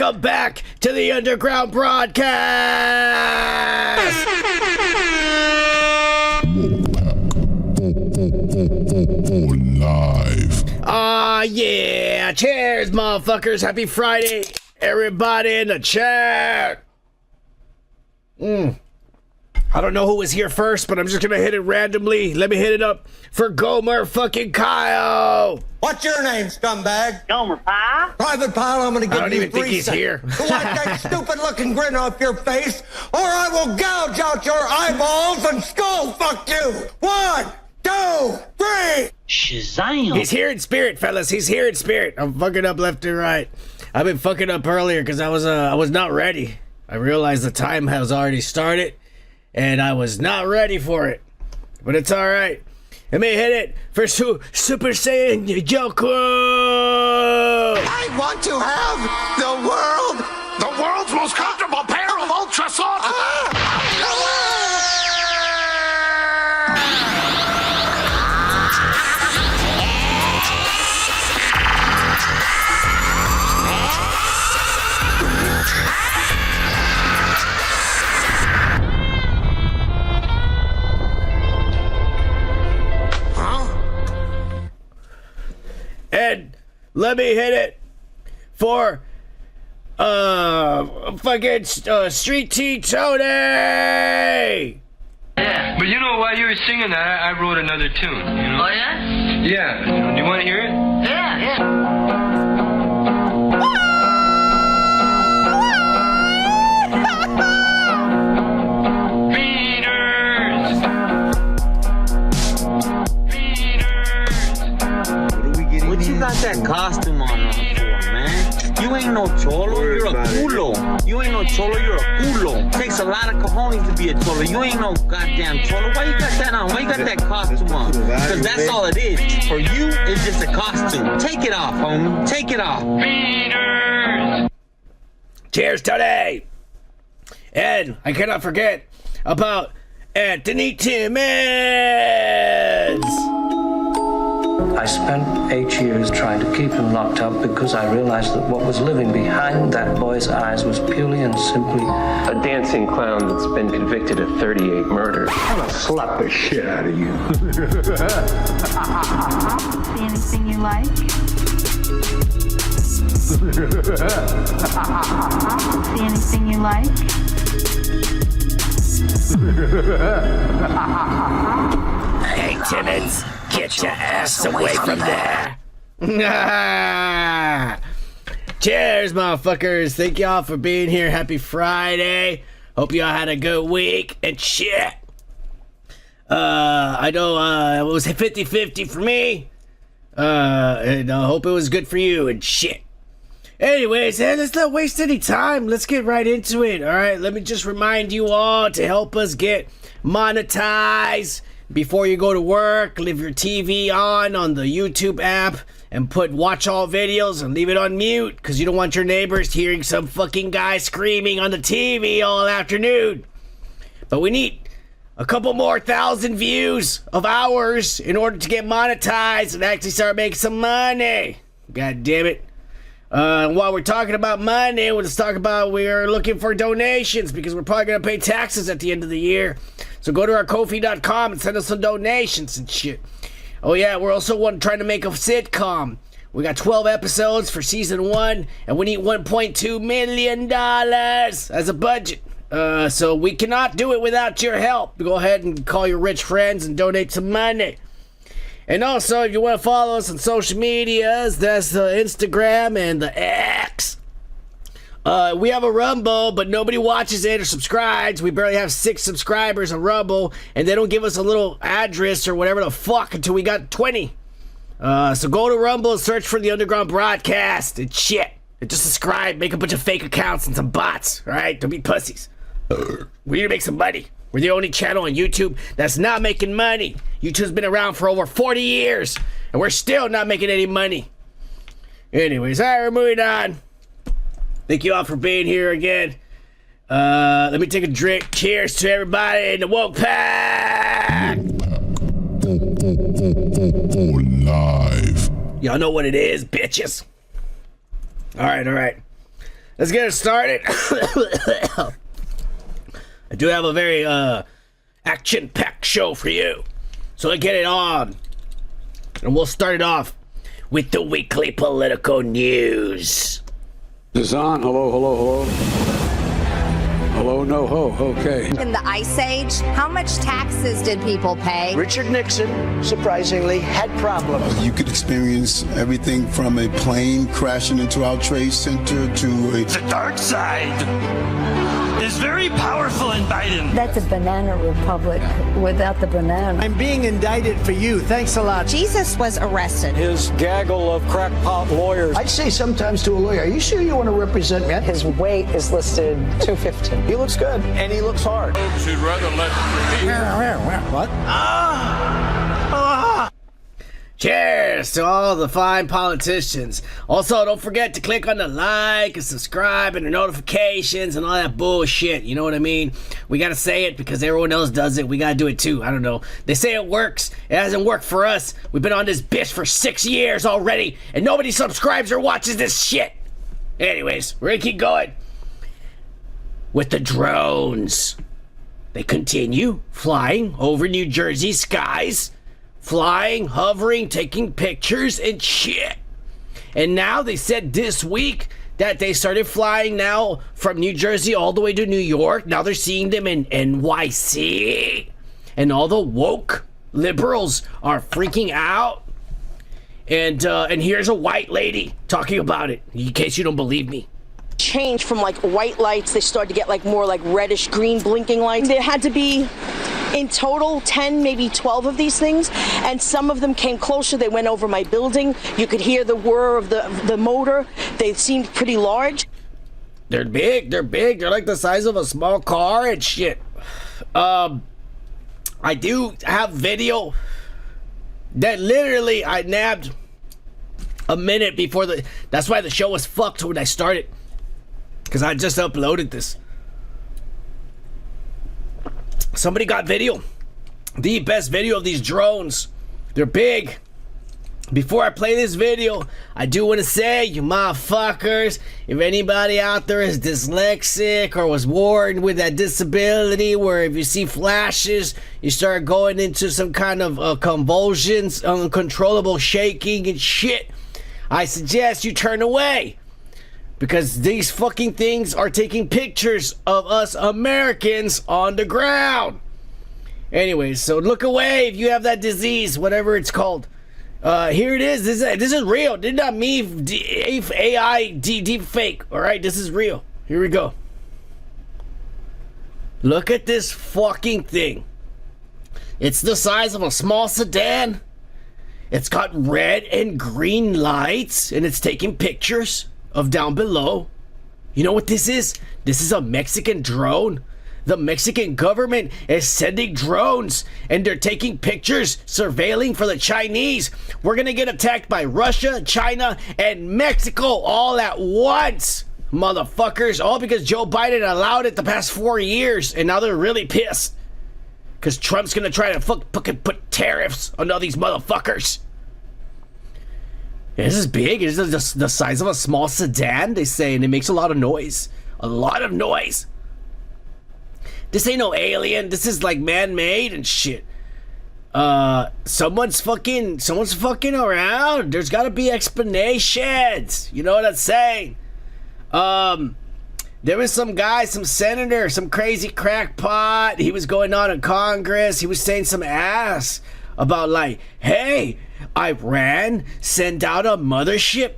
Welcome back to the Underground Broadcast! Live. Aw, yeah! Cheers, motherfuckers! Happy Friday! Everybody in the chat! I don't know who was here first, but I'm just gonna hit it randomly. Let me hit it up for Gomer fucking Kyle! What's your name, scumbag? Gomer Pie? Private Pile, I'm gonna give you 3 I don't even think he's here. to wipe that stupid-looking grin off your face, or I will gouge out your eyeballs and skull fuck you! 1, 2, 3! Shazam! He's here in spirit, fellas. He's here in spirit. I'm fucking up left and right. I've been fucking up earlier because I was not ready. I realized the time has already started, and I was not ready for it. But it's all right. Let me hit it for Super Saiyan Joku. I want to have the world's most comfortable pair of ultra soft. And let me hit it for fucking Street T Tony. Yeah, but you know, while you were singing that, I wrote another tune, you know? Oh, yeah? Yeah, do you want to hear it? What you got that costume on for, man? You ain't no cholo, you're a culo. You ain't no cholo, you're a culo. Takes a lot of cojones to be a cholo. You ain't no goddamn cholo. Why you got that on? Why you got that costume on? Because that's all it is. For you, it's just a costume. Take it off, homie. Take it off. Cheers, Tony. And I cannot forget about Anthony Timmons. I spent 8 years trying to keep him locked up because I realized that what was living behind that boy's eyes was purely and simply a dancing clown that's been convicted of 38 murders. I'm gonna slap the shit out of you. See anything you like? See anything you like? Hey, Timmons. Get your ass away from there. Cheers, motherfuckers. Thank y'all for being here. Happy Friday. Hope y'all had a good week and shit. I know it was 50-50 for me. And I hope it was good for you and shit. Anyways, let's not waste any time. Let's get right into it. All right, let me just remind you all to help us get monetized. Before you go to work, leave your TV on the YouTube app and put watch all videos and leave it on mute because you don't want your neighbors hearing some fucking guy screaming on the TV all afternoon. But we need a couple more 1,000 views of ours in order to get monetized and actually start making some money. God damn it. While we're talking about money, let's talk about we're looking for donations because we're probably going to pay taxes at the end of the year. So go to our Ko-fi.com and send us some donations and shit. Oh yeah, we're also trying to make a sitcom. We got 12 episodes for season 1, and we need $1.2 million as a budget. So we cannot do it without your help. Go ahead and call your rich friends and donate some money. And also, if you want to follow us on social medias, that's the Instagram and the X. We have a Rumble, but nobody watches it or subscribes. We barely have 6 subscribers on Rumble, and they don't give us a little address or whatever the fuck until we got 20. So go to Rumble and search for the Underground Broadcast and shit. And just subscribe, make a bunch of fake accounts and some bots, alright? Don't be pussies. We need to make some money. We're the only channel on YouTube that's not making money. YouTube's been around for over 40 years, and we're still not making any money. Anyways, alright, we're moving on. Thank you all for being here again. Let me take a drink. Cheers to everybody in the woke pack. Live. Y'all know what it is, bitches. All right. let's get it started. I do have a very action-packed show for you, so let's get it on. And we'll start it off with the weekly political news. Is on. Hello, hello, hello. Hello, no ho. Okay. In the Ice Age, how much taxes did people pay? Richard Nixon, surprisingly, had problems. You could experience everything from a plane crashing into our trade center to a... The dark side is very powerful in Biden. That's a banana republic without the banana. I'm being indicted for you. Thanks a lot. Jesus was arrested. His gaggle of crackpot lawyers. I'd say sometimes to a lawyer, are you sure you want to represent me? His weight is listed 215. He looks good, and he looks hard. Folks who'd rather let What? Cheers to all the fine politicians. Also, don't forget to click on the like and subscribe and the notifications and all that bullshit. You know what I mean? We gotta say it because everyone else does it. We gotta do it too. I don't know. They say it works. It hasn't worked for us. We've been on this bitch for 6 years already, and nobody subscribes or watches this shit. Anyways, we're gonna keep going with the drones. They continue flying over New Jersey skies. Flying, hovering, taking pictures and shit. And now they said this week that they started flying now from New Jersey all the way to New York. Now they're seeing them in NYC. And all the woke liberals are freaking out. And here's a white lady talking about it, in case you don't believe me. Change from like white lights, they started to get like more like reddish green blinking lights. There had to be in total 10, maybe 12 of these things, and some of them came closer. They went over my building. You could hear the whir of the motor. They seemed pretty large. They're big. They're big. They're like the size of a small car and shit. I do have video that literally I nabbed a minute before the... That's why the show was fucked when I started. Because I just uploaded this. Somebody got video. The best video of these drones. They're big. Before I play this video, I do want to say, you motherfuckers, if anybody out there is dyslexic or was born with that disability where if you see flashes, you start going into some kind of convulsions, uncontrollable shaking and shit, I suggest you turn away. Because these fucking things are taking pictures of us Americans on the ground. Anyways, so look away if you have that disease, whatever it's called. Here it is. This is real. Did not me AI deep fake. All right, this is real. Here we go. Look at this fucking thing. It's the size of a small sedan. It's got red and green lights, and it's taking pictures of down below. You know what this is? This is a Mexican drone. The Mexican government is sending drones and they're taking pictures, surveilling for the Chinese. We're gonna get attacked by Russia, China, and Mexico all at once. Motherfuckers, all because Joe Biden allowed it the past 4 years, and now they're really pissed. Because Trump's gonna try to fucking put tariffs on all these motherfuckers. This is big. This is the size of a small sedan, they say, and it makes a lot of noise. A lot of noise. This ain't no alien. This is like man-made and shit. Someone's fucking around. There's gotta be explanations. You know what I'm saying? There was some guy, some senator, some crazy crackpot. He was going on in Congress. He was saying some ass about like, hey, Iran sent out a mothership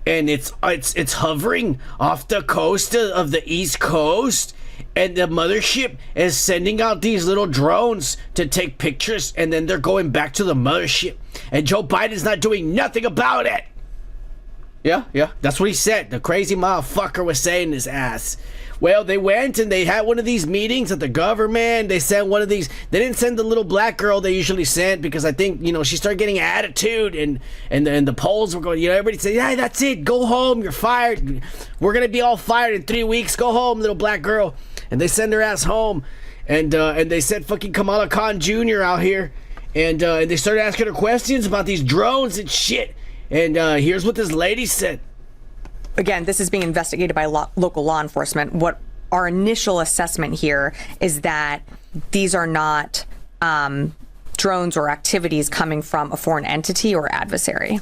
and it's hovering off the coast of the East Coast, and the mothership is sending out these little drones to take pictures, and then they're going back to the mothership, and Joe Biden's not doing nothing about it. Yeah, that's what he said. The crazy motherfucker was saying his ass. Well, they went and they had one of these meetings at the government. They sent one of these. They didn't send the little black girl they usually sent because I think, she started getting attitude and the polls were going, everybody said, yeah, that's it. Go home. You're fired. We're going to be all fired in 3 weeks. Go home, little black girl. And they send her ass home. And they sent fucking Kamala Khan Jr. out here. And they started asking her questions about these drones and shit. And here's what this lady said. again, this is being investigated by local law enforcement. What our initial assessment here is that these are not drones or activities coming from a foreign entity or adversary.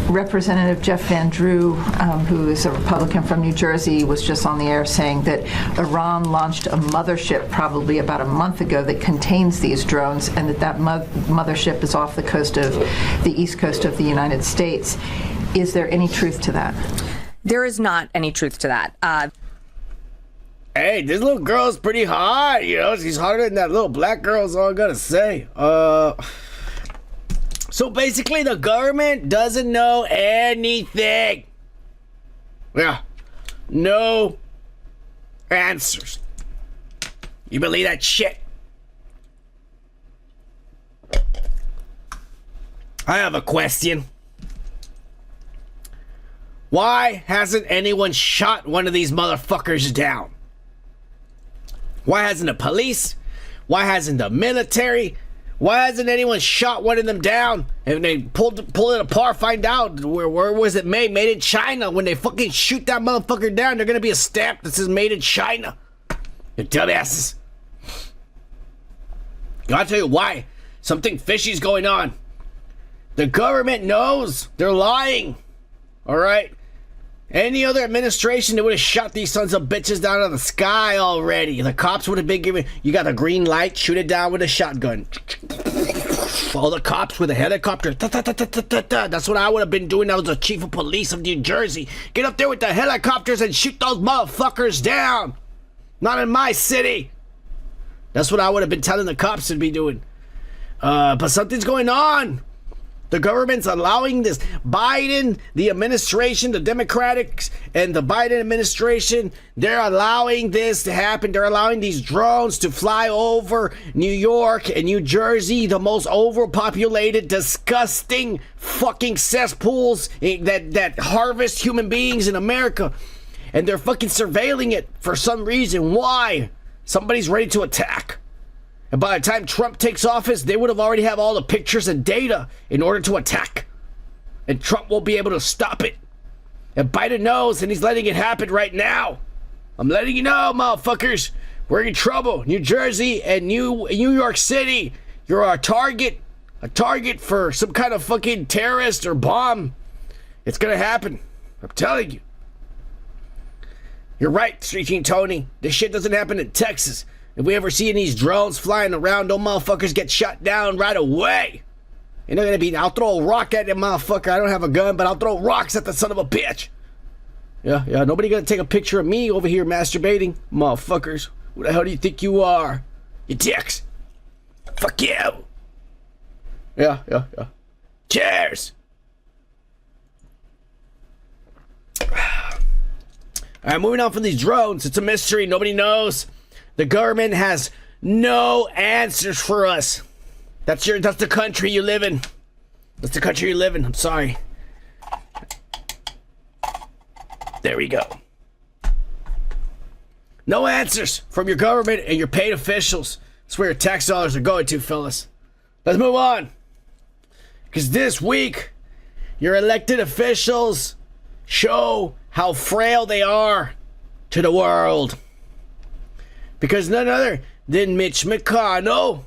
Representative Jeff Van Drew, who is a Republican from New Jersey, was just on the air saying that Iran launched a mothership probably about a month ago that contains these drones, and that mothership is off the coast of the east coast of the United States. Is there any truth to that? There is not any truth to that. Hey, this little girl's pretty hot, you know. She's hotter than that little black girl, is all I gotta say. So basically, the government doesn't know anything. Yeah, no answers. You believe that shit? I have a question. Why hasn't anyone shot one of these motherfuckers down? Why hasn't the police? Why hasn't the military? Why hasn't anyone shot one of them down? And they pull it apart, find out where was it made? Made in China. When they fucking shoot that motherfucker down, they're gonna be a stamp that says made in China. You dumbasses. I'll tell you why. Something fishy's going on. The government knows. They're lying. Alright? Any other administration, they would have shot these sons of bitches down out of the sky already. The cops would have been given, you got a green light, shoot it down with a shotgun. All the cops with a helicopter. That's what I would have been doing. I was the chief of police of New Jersey. Get up there with the helicopters and shoot those motherfuckers down. Not in my city. That's what I would have been telling the cops to be doing. But something's going on. The government's allowing this. Biden, the administration, the Democrats and the Biden administration, they're allowing this to happen. They're allowing these drones to fly over New York and New Jersey, the most overpopulated, disgusting fucking cesspools that harvest human beings in America. And they're fucking surveilling it for some reason. Why? Somebody's ready to attack. And by the time Trump takes office, they would have already have all the pictures and data in order to attack. And Trump won't be able to stop it. And Biden knows, and he's letting it happen right now. I'm letting you know, motherfuckers. We're in trouble. New Jersey and New York City. You're a target for some kind of fucking terrorist or bomb. It's gonna happen. I'm telling you. You're right, Street King Tony. This shit doesn't happen in Texas. If we ever see any of these drones flying around, those motherfuckers get shot down right away. You're not gonna be, I'll throw a rock at that motherfucker. I don't have a gun, but I'll throw rocks at the son of a bitch. Yeah, nobody gonna take a picture of me over here masturbating. Motherfuckers, who the hell do you think you are? You dicks. Fuck you. Yeah. Cheers. Alright, moving on from these drones. It's a mystery, nobody knows. The government has no answers for us. That's the country you live in. That's the country you live in. I'm sorry. There we go. No answers from your government and your paid officials. That's where your tax dollars are going to, fellas. Let's move on. Because this week, your elected officials show how frail they are to the world. Because none other than Mitch McConnell,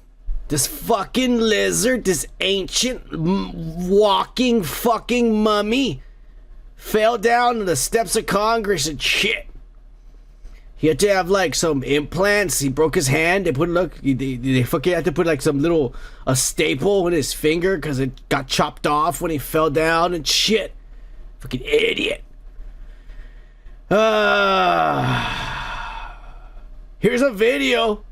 this fucking lizard, this ancient walking fucking mummy, fell down the steps of Congress and shit. He had to have like some implants. He broke his hand. They fucking had to put like some little a staple in his finger because it got chopped off when he fell down and shit. Fucking idiot. Here's a video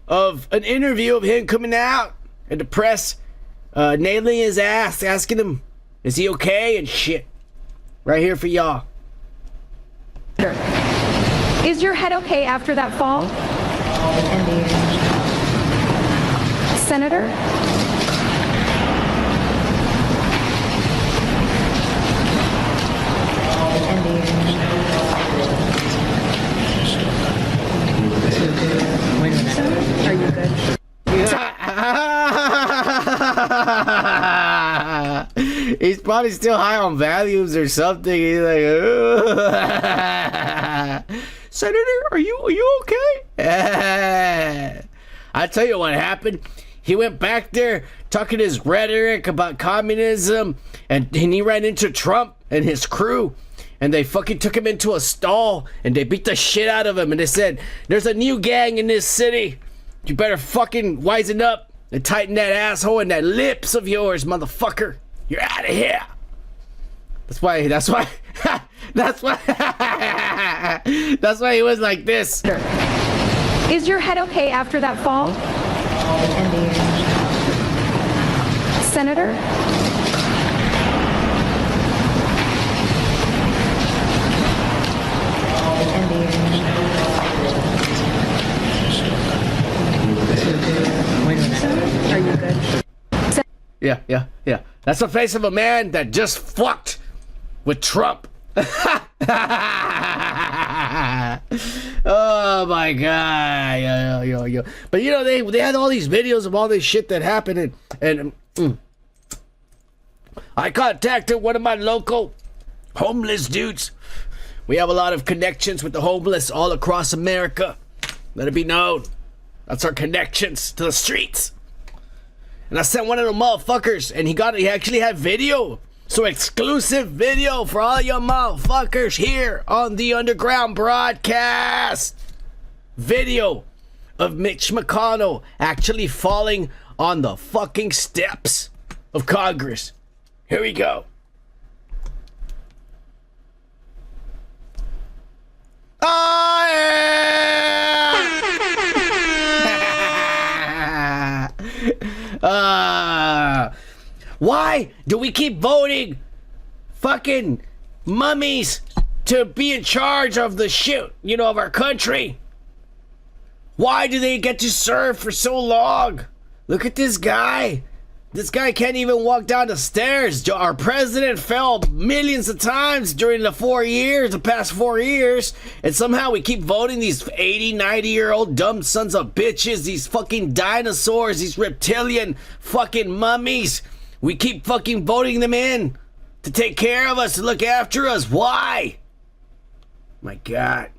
of an interview of him coming out and the press nailing his ass, asking him, is he okay and shit. Right here for y'all. Is your head okay after that fall? Senator? Are you good? He's probably still high on Valiums or something. He's like, Senator, are you okay? I tell you what happened. He went back there talking his rhetoric about communism, and he ran into Trump and his crew, and they fucking took him into a stall, and they beat the shit out of him, and they said, there's a new gang in this city. You better fucking wisen up and tighten that asshole and that lips of yours, motherfucker. You're out of here. That's why that's why he was like this. Is your head okay after that fall? Senator? Are you good? Yeah. That's the face of a man that just fucked with Trump. Oh my god. Yo. But you know, they had all these videos of all this shit that happened, and I contacted one of my local homeless dudes. We have a lot of connections with the homeless all across America. Let it be known. That's our connections to the streets. And I sent one of them motherfuckers, and he actually had video. So exclusive video for all you motherfuckers here on the Underground Broadcast. Video of Mitch McConnell actually falling on the fucking steps of Congress. Here we go. Oh, yeah. Why do we keep voting fucking mummies to be in charge of the shit, of our country? Why do they get to serve for so long? Look at this guy. This guy can't even walk down the stairs. Our president fell millions of times during the past 4 years, and somehow we keep voting these 80, 90-year-old dumb sons of bitches, these fucking dinosaurs, these reptilian fucking mummies. We keep fucking voting them in to take care of us, to look after us. Why? My God.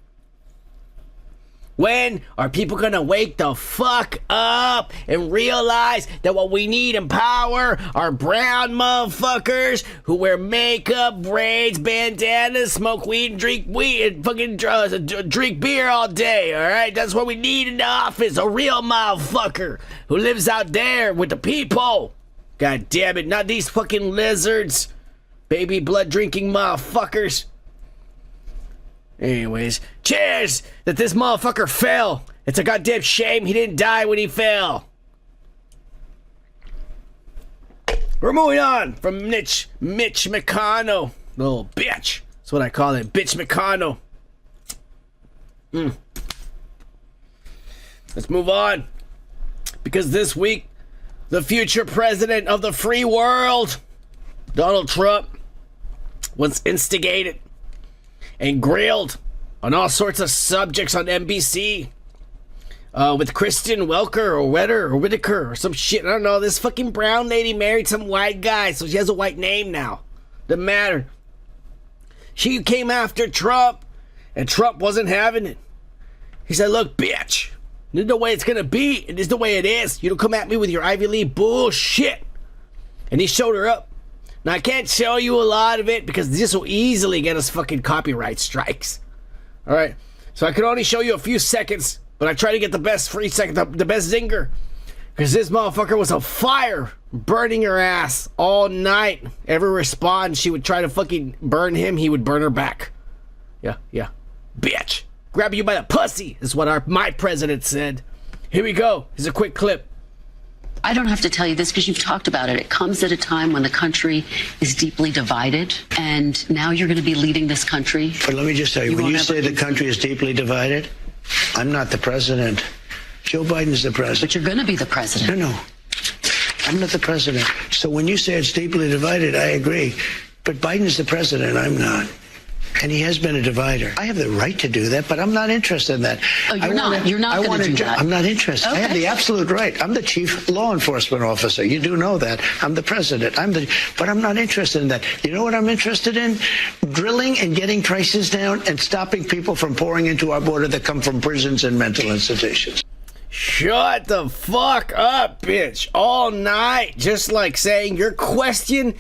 When are people gonna wake the fuck up and realize that what we need in power are brown motherfuckers who wear makeup, braids, bandanas, smoke weed, and drink weed, and fucking drink beer all day, alright? That's what we need in the office, a real motherfucker who lives out there with the people. God damn it, not these fucking lizards. Baby blood drinking motherfuckers. Anyways, cheers that this motherfucker fell. It's a goddamn shame he didn't die when he fell. We're moving on from Mitch McConnell. Little bitch. That's what I call it, bitch McConnell. Let's move on. Because this week, the future president of the free world, Donald Trump, was instigated and grilled on all sorts of subjects on NBC with Kristen Welker or Whitaker or some shit. I don't know. This fucking brown lady married some white guy, so she has a white name now. Doesn't matter. She came after Trump, and Trump wasn't having it. He said, look, bitch, this is the way it's gonna be, and this is the way it is. You don't come at me with your Ivy League bullshit. And he showed her up. Now, I can't show you a lot of it because this will easily get us fucking copyright strikes. Alright? So I can only show you a few seconds, but I try to get the best free second, the best zinger. Because this motherfucker was on fire, burning her ass all night. Every response, she would try to fucking burn him, he would burn her back. Yeah. Bitch. Grab you by the pussy, is what my president said. Here we go. Here's a quick clip. I don't have to tell you this because you've talked about it. It comes at a time when the country is deeply divided, and now you're going to be leading this country. But let me just tell you, when you say the country is deeply divided, I'm not the president. Joe Biden's the president. But you're going to be the president. No. I'm not the president. So when you say it's deeply divided, I agree. But Biden's the president, I'm not. and he has been a divider. I have the right to do that, but I'm not interested in that. Oh, you're not. You're not going to do that. I'm not interested. Okay. I have the absolute right. I'm the chief law enforcement officer. You do know that. I'm the president. But I'm not interested in that. You know what I'm interested in? Drilling and getting prices down and stopping people from pouring into our border that come from prisons and mental institutions. Shut the fuck up, bitch. All night, just like saying your question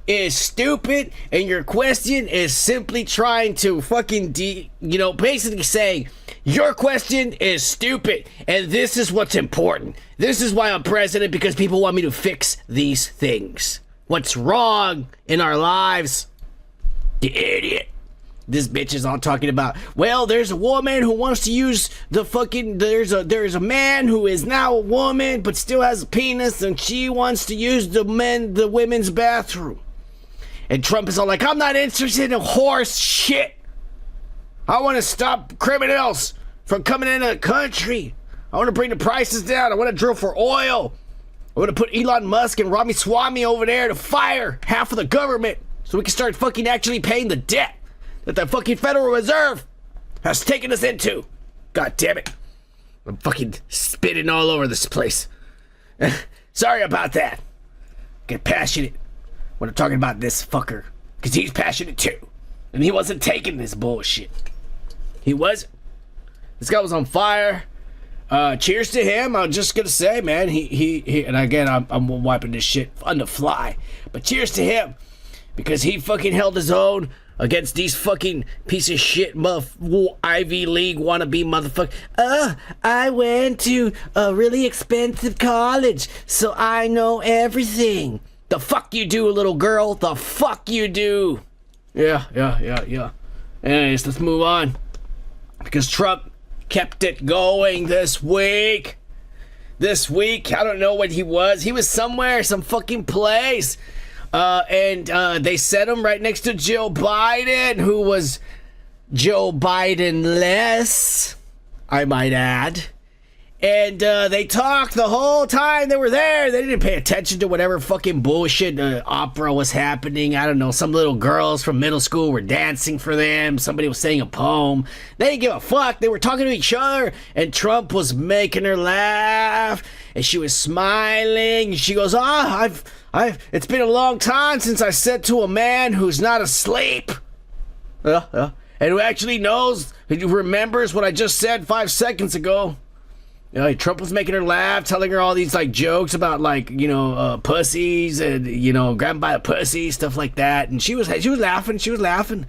is stupid, and your question is simply trying to fucking basically saying your question is stupid, and this is what's important. This is why I'm president, because people want me to fix these things. What's wrong in our lives? You idiot. This bitch is all talking about, well, there's a woman who wants to use the fucking, there's a man who is now a woman but still has a penis, and she wants to use the women's bathroom. And Trump is all like, I'm not interested in horse shit. I want to stop criminals from coming into the country. I want to bring the prices down. I want to drill for oil. I want to put Elon Musk and Ramaswamy over there to fire half of the government so we can start fucking actually paying the debt that the fucking Federal Reserve has taken us into. God damn it. I'm fucking spitting all over this place. Sorry about that. Get passionate when I'm talking about this fucker, because he's passionate too. And he wasn't taking this bullshit. He wasn't. This guy was on fire. Cheers to him. I'm just gonna say, man, he and again, I'm wiping this shit on the fly. But cheers to him, because he fucking held his own against these fucking piece of shit Ivy League wannabe motherfucker. I went to a really expensive college, so I know everything. The fuck you do, little girl. The fuck you do. Yeah. Anyways, let's move on. Because Trump kept it going this week. I don't know what he was. He was somewhere, some fucking place. And they set him right next to Joe Biden, who was Joe Biden-less, I might add. And they talked the whole time they were there. They didn't pay attention to whatever fucking bullshit opera was happening. I don't know, some little girls from middle school were dancing for them. Somebody was saying a poem. They didn't give a fuck. They were talking to each other, and Trump was making her laugh, and she was smiling. She goes, it's been a long time since I said to a man who's not asleep. And who actually knows, who remembers what I just said 5 seconds ago. Trump was making her laugh, telling her all these like jokes about pussies and grabbing by a pussy, stuff like that. And she was laughing,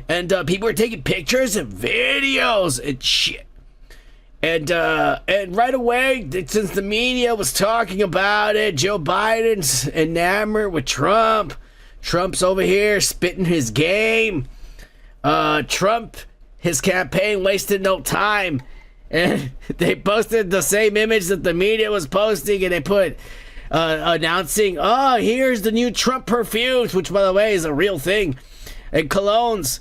and people were taking pictures and videos and shit. And right away, since the media was talking about it, Joe Biden's enamored with Trump. Trump's over here spitting his game. Trump, his campaign wasted no time. And they posted the same image that the media was posting, and they put announcing, here's the new Trump perfumes, which, by the way, is a real thing, and colognes,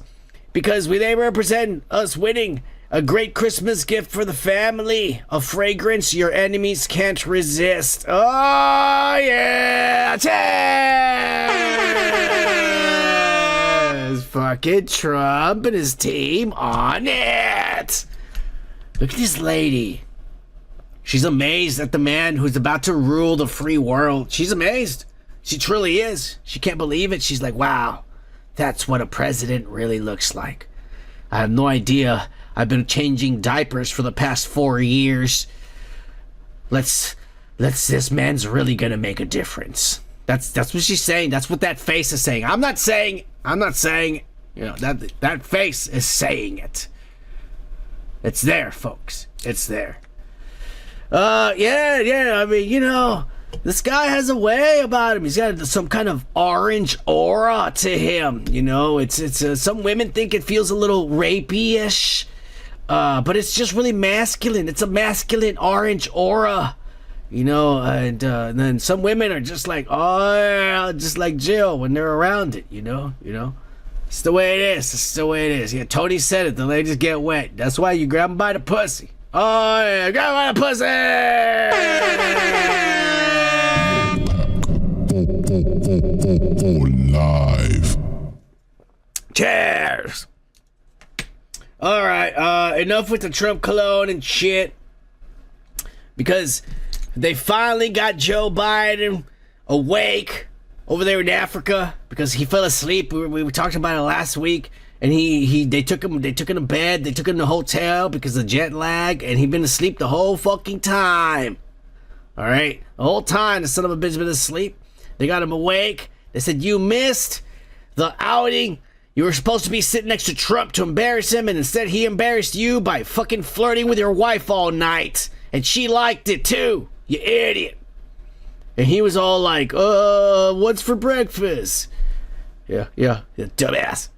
because they represent us winning a great Christmas gift for the family, a fragrance your enemies can't resist. Oh, yeah! Cheers! Fucking Trump and his team on it! Look at this lady. She's amazed at the man who's about to rule the free world. She's amazed. She truly is. She can't believe it. She's like, wow, that's what a president really looks like. I have no idea. I've been changing diapers for the past 4 years. This man's really gonna make a difference. That's what she's saying. That's what that face is saying. I'm not saying, that face is saying it. It's there, folks. It's there. I mean, this guy has a way about him. He's got some kind of orange aura to him. It's some women think it feels a little rapey-ish, but it's just really masculine. It's a masculine orange aura, and then some women are just like, oh, yeah, just like Jill when they're around it, It's the way it is. It's the way it is. Yeah, Tony said it. The ladies get wet. That's why you grab them by the pussy. Oh, yeah. Grab them by the pussy. Live. Cheers. All right, enough with the Trump cologne and shit. Because they finally got Joe Biden awake over there in Africa because he fell asleep. We were talking about it last week, and they took him to bed. They took him to the hotel because of jet lag, and he'd been asleep the whole fucking time. All right, the whole time the son of a bitch been asleep. They got him awake. They said, you missed the outing. You were supposed to be sitting next to Trump to embarrass him, and instead he embarrassed you by fucking flirting with your wife all night. And she liked it too, you idiot. And he was all like, what's for breakfast? Yeah, dumbass.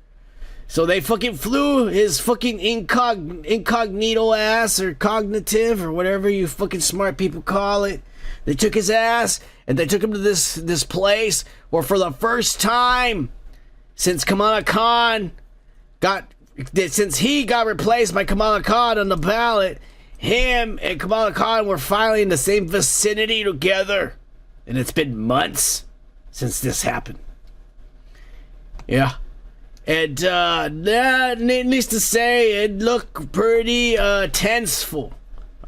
So they fucking flew his fucking incognito ass, or cognitive, or whatever you fucking smart people call it. They took his ass, and they took him to this place where for the first time since Kamala Khan since he got replaced by Kamala Khan on the ballot, him and Kamala Khan were finally in the same vicinity together. And it's been months since this happened. Yeah. And needless to say, it looked pretty tenseful.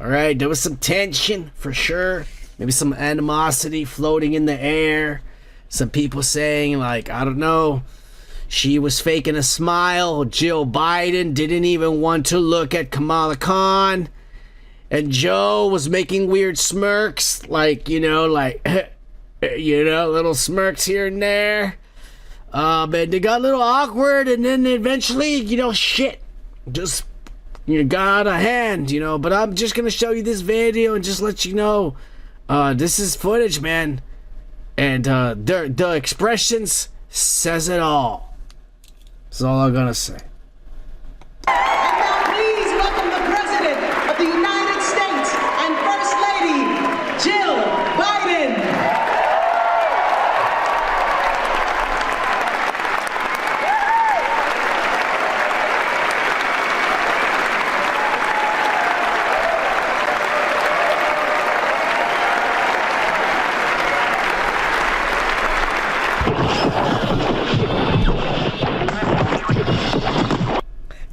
Alright, there was some tension for sure. Maybe some animosity floating in the air. Some people saying, like, I don't know, she was faking a smile. Jill Biden didn't even want to look at Kamala Khan. And Joe was making weird smirks, like, little smirks here and there. And they got a little awkward, and then eventually, shit just got out of hand, But I'm just gonna show you this video and just let you know, this is footage, man. And the expressions says it all. That's all I'm gonna say. Please welcome the President of the United States and First Lady, Jill Biden.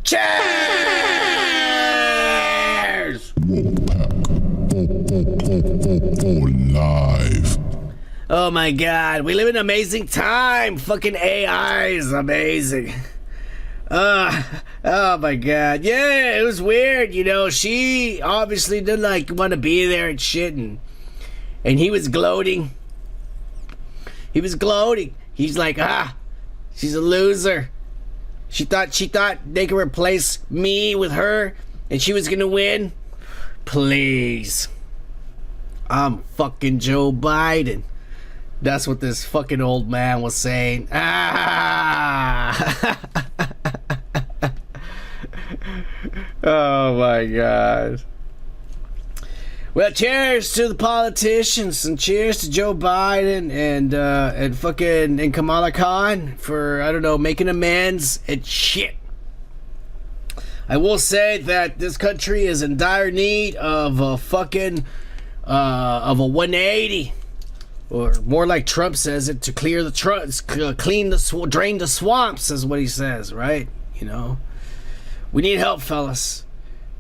Cheers! Live. Oh my god, we live in an amazing time. Fucking AI is amazing. Oh my god. Yeah, it was weird, she obviously didn't want to be there and shit, and he was gloating. He's like, she's a loser. She thought they could replace me with her and she was gonna win. Please. I'm fucking Joe Biden. That's what this fucking old man was saying. Oh my god. Well, cheers to the politicians, and cheers to Joe Biden and Kamala Khan for, I don't know, making amends and shit. I will say that this country is in dire need of a fucking of a 180, or more like Trump says it, to clear the drain the swamps, is what he says, right? We need help, fellas.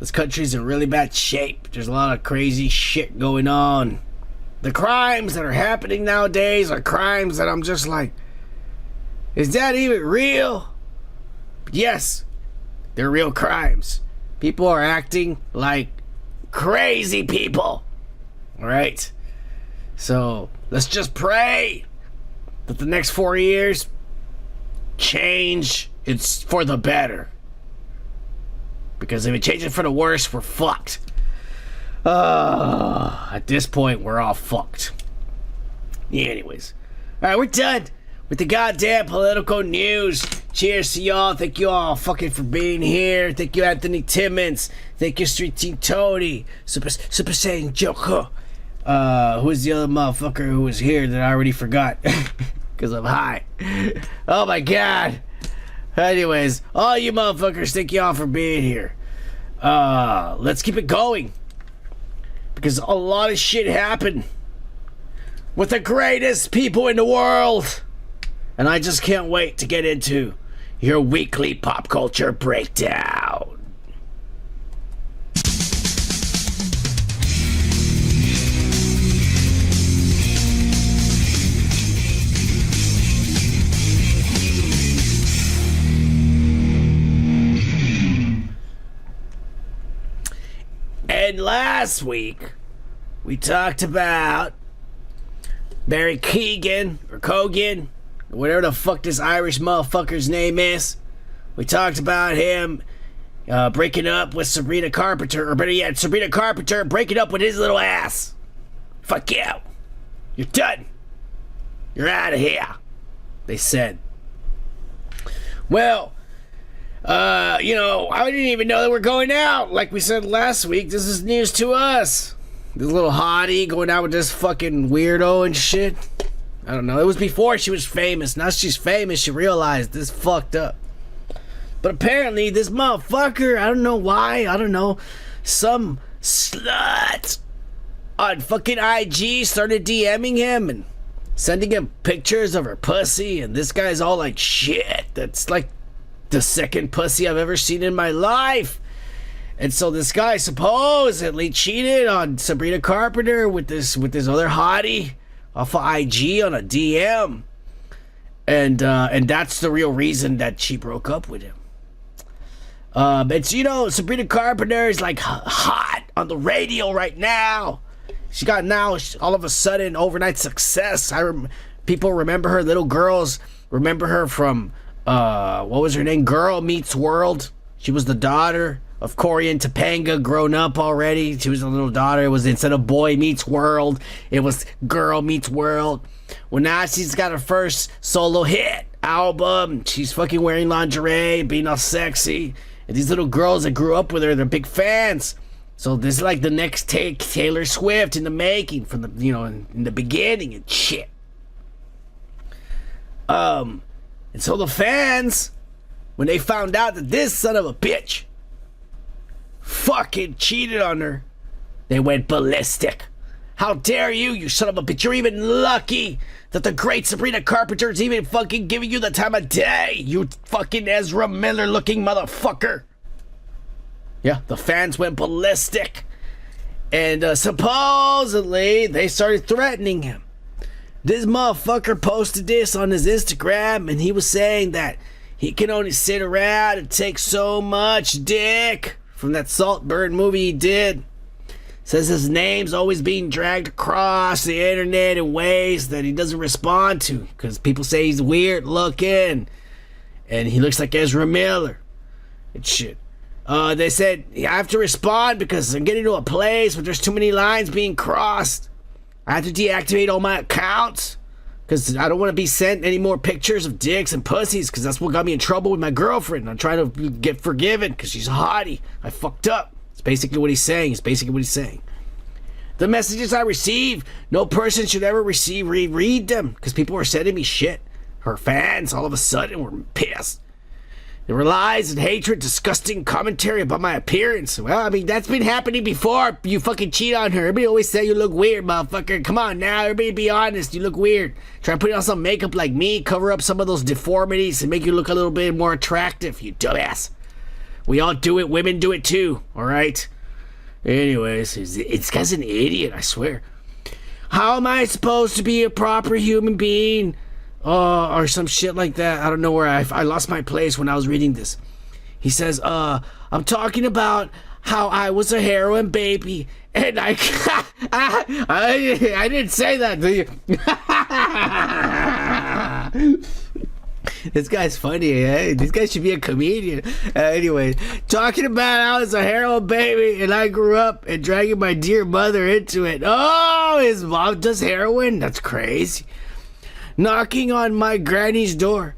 This country's in really bad shape. There's a lot of crazy shit going on. The crimes that are happening nowadays are crimes that I'm just like, is that even real? Yes, they're real crimes. People are acting like crazy people. Alright? So, let's just pray that the next 4 years change. It's for the better. Because if it changes for the worse, we're fucked. At this point, we're all fucked. Yeah, anyways. Alright, we're done with the goddamn political news. Cheers to y'all. Thank you all fucking for being here. Thank you, Anthony Timmons. Thank you, Street Team Tony. Super Saiyan Joker. Who's the other motherfucker who was here that I already forgot? Because I'm high. Oh my god. Anyways, all you motherfuckers, thank y'all for being here. Let's keep it going. Because a lot of shit happened with the greatest people in the world. And I just can't wait to get into your weekly pop culture breakdown. then last week, we talked about Barry Keoghan, or Keoghan, whatever the fuck this Irish motherfucker's name is. We talked about him breaking up with Sabrina Carpenter, or better yet, Sabrina Carpenter breaking up with his little ass. Fuck you. You're done. You're out of here, they said. Well, I didn't even know that we're going out. Like we said last week, this is news to us. This little hottie going out with this fucking weirdo and shit. I don't know. It was before she was famous. Now she's famous, she realized this fucked up. But apparently, this motherfucker, I don't know why, I don't know, some slut on fucking IG started DMing him and sending him pictures of her pussy, and this guy's all like, shit, that's like the second pussy I've ever seen in my life. And so this guy supposedly cheated on Sabrina Carpenter with this other hottie off of IG on a DM. And that's the real reason that she broke up with him. It's, Sabrina Carpenter is like hot on the radio right now. She got now all of a sudden overnight success. People remember her. Little girls remember her from what was her name? Girl Meets World. She was the daughter of Corey and Topanga, grown up already. She was a little daughter. It was, instead of Boy Meets World, it was Girl Meets World. Well, now she's got her first solo hit album. She's fucking wearing lingerie, being all sexy. And these little girls that grew up with her, they're big fans. So this is like the next Taylor Swift in the making, from the in the beginning and shit. And so the fans, when they found out that this son of a bitch fucking cheated on her, they went ballistic. How dare you, you son of a bitch! You're even lucky that the great Sabrina Carpenter is even fucking giving you the time of day, you fucking Ezra Miller looking motherfucker. Yeah, the fans went ballistic. And supposedly, they started threatening him. This motherfucker posted this on his Instagram, and he was saying that he can only sit around and take so much dick from that Saltburn movie he did. Says his name's always being dragged across the internet in ways that he doesn't respond to, because people say he's weird looking and he looks like Ezra Miller and shit. They said, I have to respond because I'm getting to a place where there's too many lines being crossed. I have to deactivate all my accounts because I don't want to be sent any more pictures of dicks and pussies, because that's what got me in trouble with my girlfriend. I'm trying to get forgiven because she's a hottie. I fucked up. It's basically what he's saying. The messages I receive, no person should ever read them, because people were sending me shit. Her fans all of a sudden were pissed. There were lies and hatred, disgusting commentary about my appearance. Well, I mean, that's been happening before. You fucking cheat on her. Everybody always say you look weird, motherfucker. Come on now, everybody be honest. You look weird. Try to put on some makeup like me, cover up some of those deformities, and make you look a little bit more attractive, you dumbass. We all do it. Women do it too, all right? Anyways, this guy's an idiot, I swear. How am I supposed to be a proper human being? Or some shit like that. I don't know where I lost my place when I was reading this. He says, I'm talking about how I was a heroin baby, and I didn't say that, do you? This guy's funny, eh? This guy should be a comedian. Anyway, talking about how I was a heroin baby and I grew up and dragging my dear mother into it. Oh, his mom does heroin? That's crazy. Knocking on my granny's door.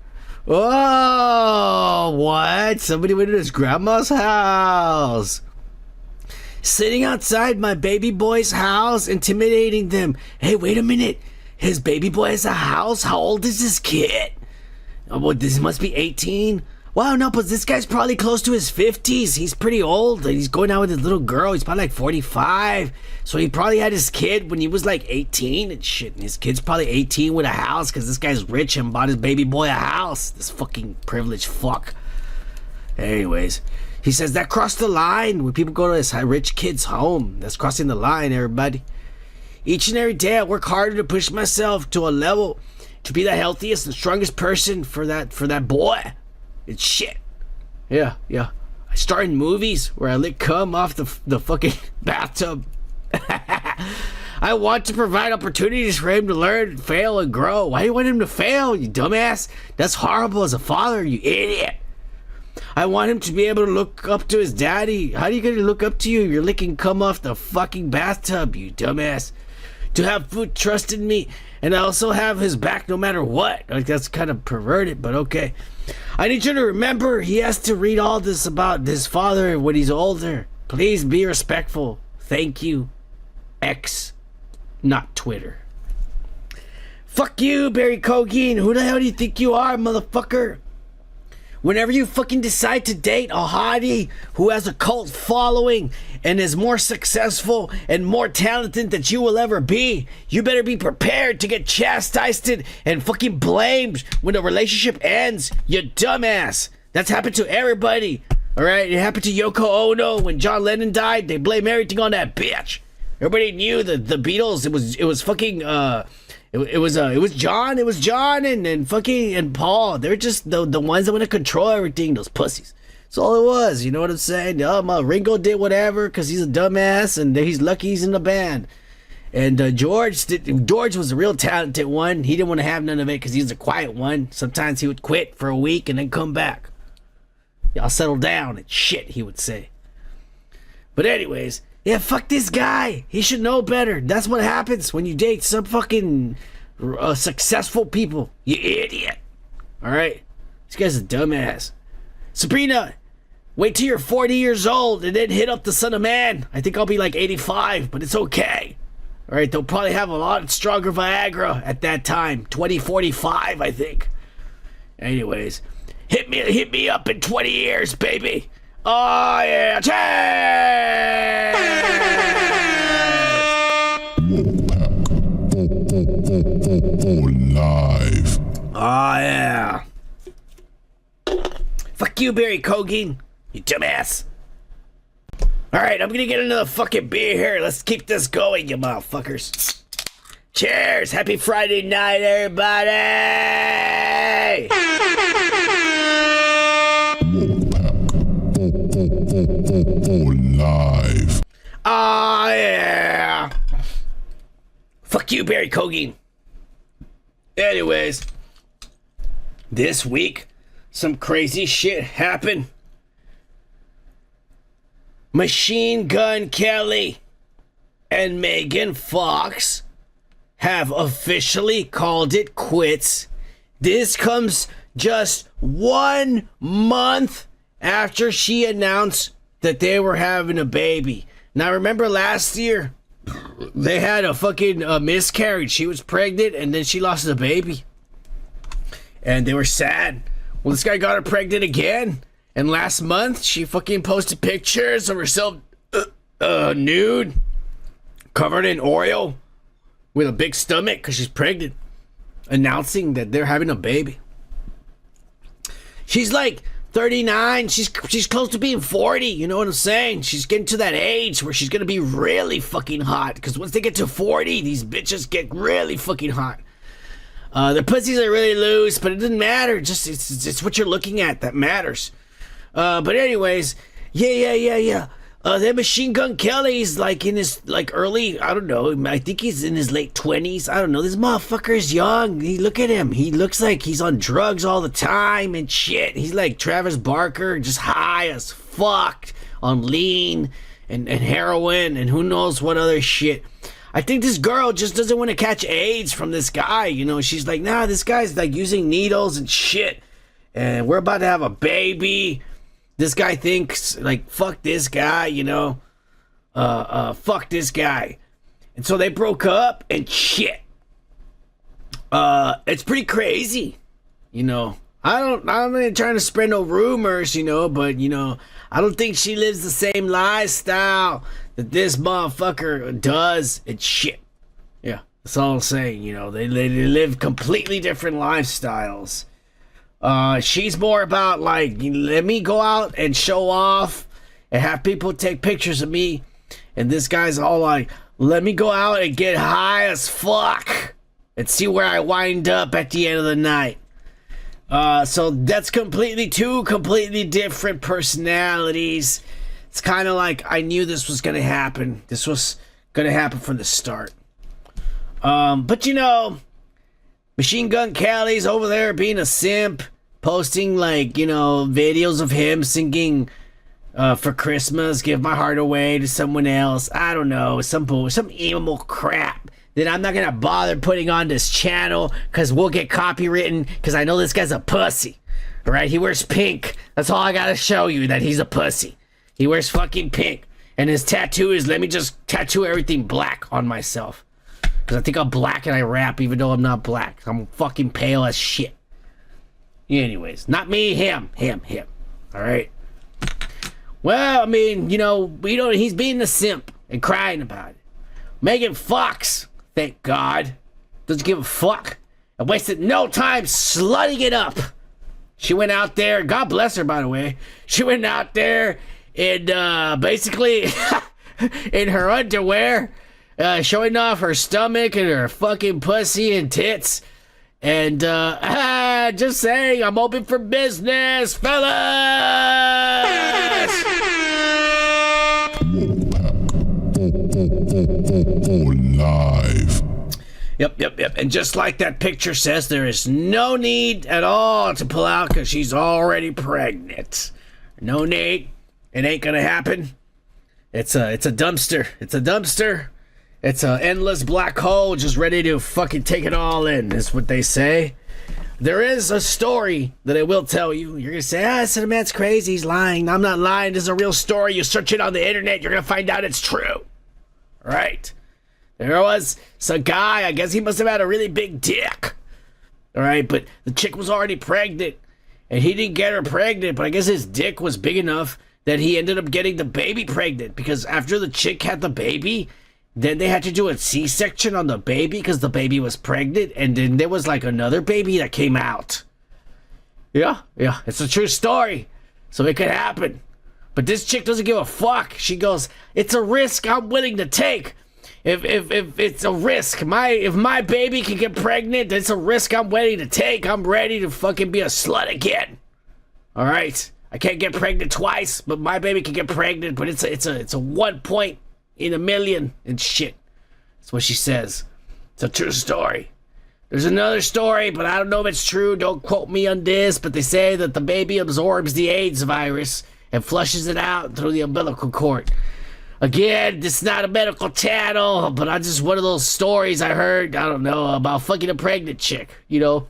Oh, what? Somebody went to his grandma's house. Sitting outside my baby boy's house, intimidating them. Hey, wait a minute. His baby boy has a house? How old is this kid? Oh, well, this must be 18. Wow, no, but this guy's probably close to his 50s. He's pretty old. He's going out with his little girl. He's probably like 45. So he probably had his kid when he was like 18 and shit. And his kid's probably 18 with a house because this guy's rich and bought his baby boy a house. This fucking privileged fuck. Anyways, he says that crossed the line when people go to this rich kid's home. That's crossing the line, everybody. Each and every day I work harder to push myself to a level to be the healthiest and strongest person for that boy. It's shit. Yeah. I star in movies where I lick cum off the fucking bathtub. I want to provide opportunities for him to learn, fail, and grow. Why do you want him to fail, you dumbass? That's horrible as a father, you idiot. I want him to be able to look up to his daddy. How are you going to look up to you? You're licking cum off the fucking bathtub, you dumbass. To have food trust in me, and I also have his back no matter what. Like, that's kind of perverted, but okay. I need you to remember he has to read all this about his father when he's older. Please be respectful. Thank you. X, not Twitter. Fuck you, Barry Keoghan. Who the hell do you think you are, motherfucker? Whenever you fucking decide to date a hottie who has a cult following and is more successful and more talented than you will ever be, you better be prepared to get chastised and fucking blamed when the relationship ends, you dumbass. That's happened to everybody, alright? It happened to Yoko Ono when John Lennon died. They blame everything on that bitch. Everybody knew the Beatles. It was fucking It was John and fucking and Paul. They're just the ones that want to control everything. Those pussies. That's all it was. You know what I'm saying? Ringo did whatever because he's a dumbass and he's lucky he's in the band. And George was a real talented one. He didn't want to have none of it because he was a quiet one. Sometimes he would quit for a week and then come back. Y'all settle down and shit, he would say. But anyways. Yeah, fuck this guy. He should know better. That's what happens when you date some fucking successful people. You idiot. Alright? This guy's a dumbass. Sabrina, wait till you're 40 years old and then hit up the Son of Man. I think I'll be like 85, but it's okay. Alright, they'll probably have a lot stronger Viagra at that time. 2045, I think. Anyways, hit me up in 20 years, baby. Oh yeah, cheers! Live. Oh yeah. Fuck you, Barry Keoghan, you dumbass. Alright, I'm gonna get another fucking beer here. Let's keep this going, you motherfuckers. Cheers! Happy Friday night, everybody! Live. Oh yeah. Fuck you, Barry Keoghan. Anyways, this week some crazy shit happened. Machine Gun Kelly and Megan Fox have officially called it quits. This comes just 1 month after she announced that they were having a baby. Now remember last year, they had a fucking miscarriage. She was pregnant and then she lost the baby. And they were sad. Well, this guy got her pregnant again. And last month, she fucking posted pictures of herself nude, covered in oil, with a big stomach because she's pregnant, announcing that they're having a baby. She's like 39. She's close to being 40. You know what I'm saying? She's getting to that age where she's gonna be really fucking hot. Because once they get to 40, these bitches get really fucking hot. Their pussies are really loose, but it doesn't matter. Just it's what you're looking at that matters. But anyways, yeah. That Machine Gun Kelly's like in his early, I don't know, I think he's in his late 20s. I don't know. This motherfucker is young. Look at him. He looks like he's on drugs all the time and shit. He's like Travis Barker, just high as fuck on lean and heroin and who knows what other shit. I think this girl just doesn't want to catch AIDS from this guy. You know, she's like, nah, this guy's like using needles and shit. And we're about to have a baby. This guy thinks, like, fuck this guy, you know. Fuck this guy. And so they broke up and shit. It's pretty crazy, you know. I'm not trying to spread no rumors, you know, but, you know, I don't think she lives the same lifestyle that this motherfucker does and shit. Yeah, that's all I'm saying, you know. They live completely different lifestyles. She's more about like, let me go out and show off and have people take pictures of me. And this guy's all like, let me go out and get high as fuck and see where I wind up at the end of the night. So that's two completely different personalities. It's kind of like I knew this was going to happen. This was going to happen from the start. But you know, Machine Gun Kelly's over there being a simp, posting like, you know, videos of him singing for Christmas, Give My Heart Away to someone else. I don't know, some emo crap that I'm not going to bother putting on this channel because we'll get copywritten because I know this guy's a pussy. All right, he wears pink. That's all I got to show you, that he's a pussy. He wears fucking pink. And his tattoo is, let me just tattoo everything black on myself. Because I think I'm black and I rap even though I'm not black. I'm fucking pale as shit. Anyways, not me, him. Alright? Well, I mean, you know, he's being a simp and crying about it. Megan Foxx, thank God, doesn't give a fuck. And wasted no time slutting it up. She went out there, God bless her, by the way. She went out there and basically in her underwear, showing off her stomach and her fucking pussy and tits. And just saying, I'm open for business, fellas! Live. Yep. And just like that picture says, there is no need at all to pull out because she's already pregnant. No need. It ain't gonna happen. It's a dumpster. It's a dumpster. It's an endless black hole just ready to fucking take it all in, is what they say. There is a story that I will tell you. You're gonna say, Cinema's crazy, he's lying. I'm not lying, this is a real story. You search it on the internet, you're gonna find out it's true. Right? There was some guy, I guess he must have had a really big dick. Alright, but the chick was already pregnant. And he didn't get her pregnant, but I guess his dick was big enough that he ended up getting the baby pregnant. Because after the chick had the baby, then they had to do a C-section on the baby because the baby was pregnant. And then there was like another baby that came out. Yeah, it's a true story. So it could happen. But this chick doesn't give a fuck. She goes, it's a risk I'm willing to take. If it's a risk, if my baby can get pregnant, it's a risk I'm ready to take. I'm ready to fucking be a slut again. All right, I can't get pregnant twice, but my baby can get pregnant. But it's a 1 point in a million and shit. That's what she says. It's a true story. There's another story, but I don't know if it's true. Don't quote me on this, but they say that the baby absorbs the AIDS virus and flushes it out through the umbilical cord. Again, this is not a medical channel, but I just one of those stories I heard, I don't know, about fucking a pregnant chick, you know?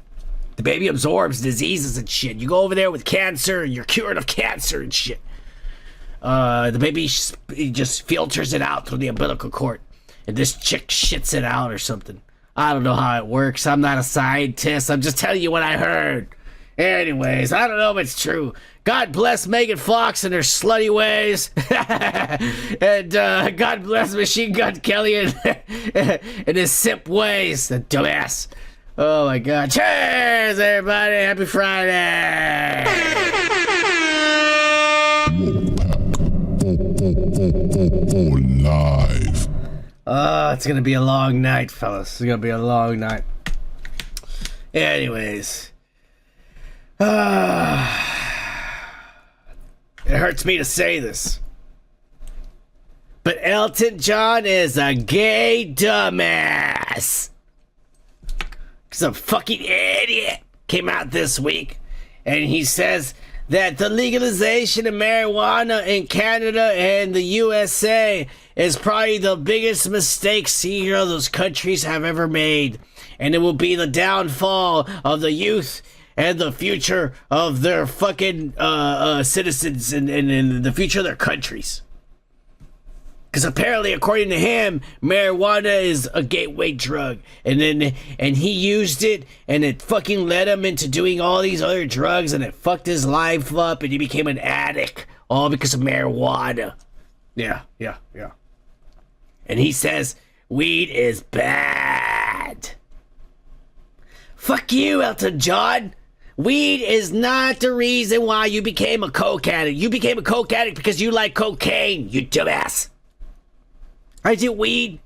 The baby absorbs diseases and shit. You go over there with cancer and you're cured of cancer and shit. The baby just filters it out through the umbilical cord. And this chick shits it out or something. I don't know how it works. I'm not a scientist. I'm just telling you what I heard. Anyways, I don't know if it's true. God bless Megan Foxx and her slutty ways. And God bless Machine Gun Kelly and his simp ways. The dumbass. Oh my God. Cheers, everybody. Happy Friday. Live. It's going to be a long night, fellas. It's going to be a long night. Anyways. It hurts me to say this, but Elton John is a gay dumbass. Some fucking idiot came out this week and he says that the legalization of marijuana in Canada and the USA is probably the biggest mistakes either of those countries have ever made, and it will be the downfall of the youth and the future of their fucking citizens and the future of their countries. Because apparently, according to him, marijuana is a gateway drug. And he used it, and it fucking led him into doing all these other drugs, and it fucked his life up, and he became an addict, all because of marijuana. Yeah. And he says, weed is bad. Fuck you, Elton John. Weed is not the reason why you became a coke addict. You became a coke addict because you like cocaine, you dumbass. I did weed.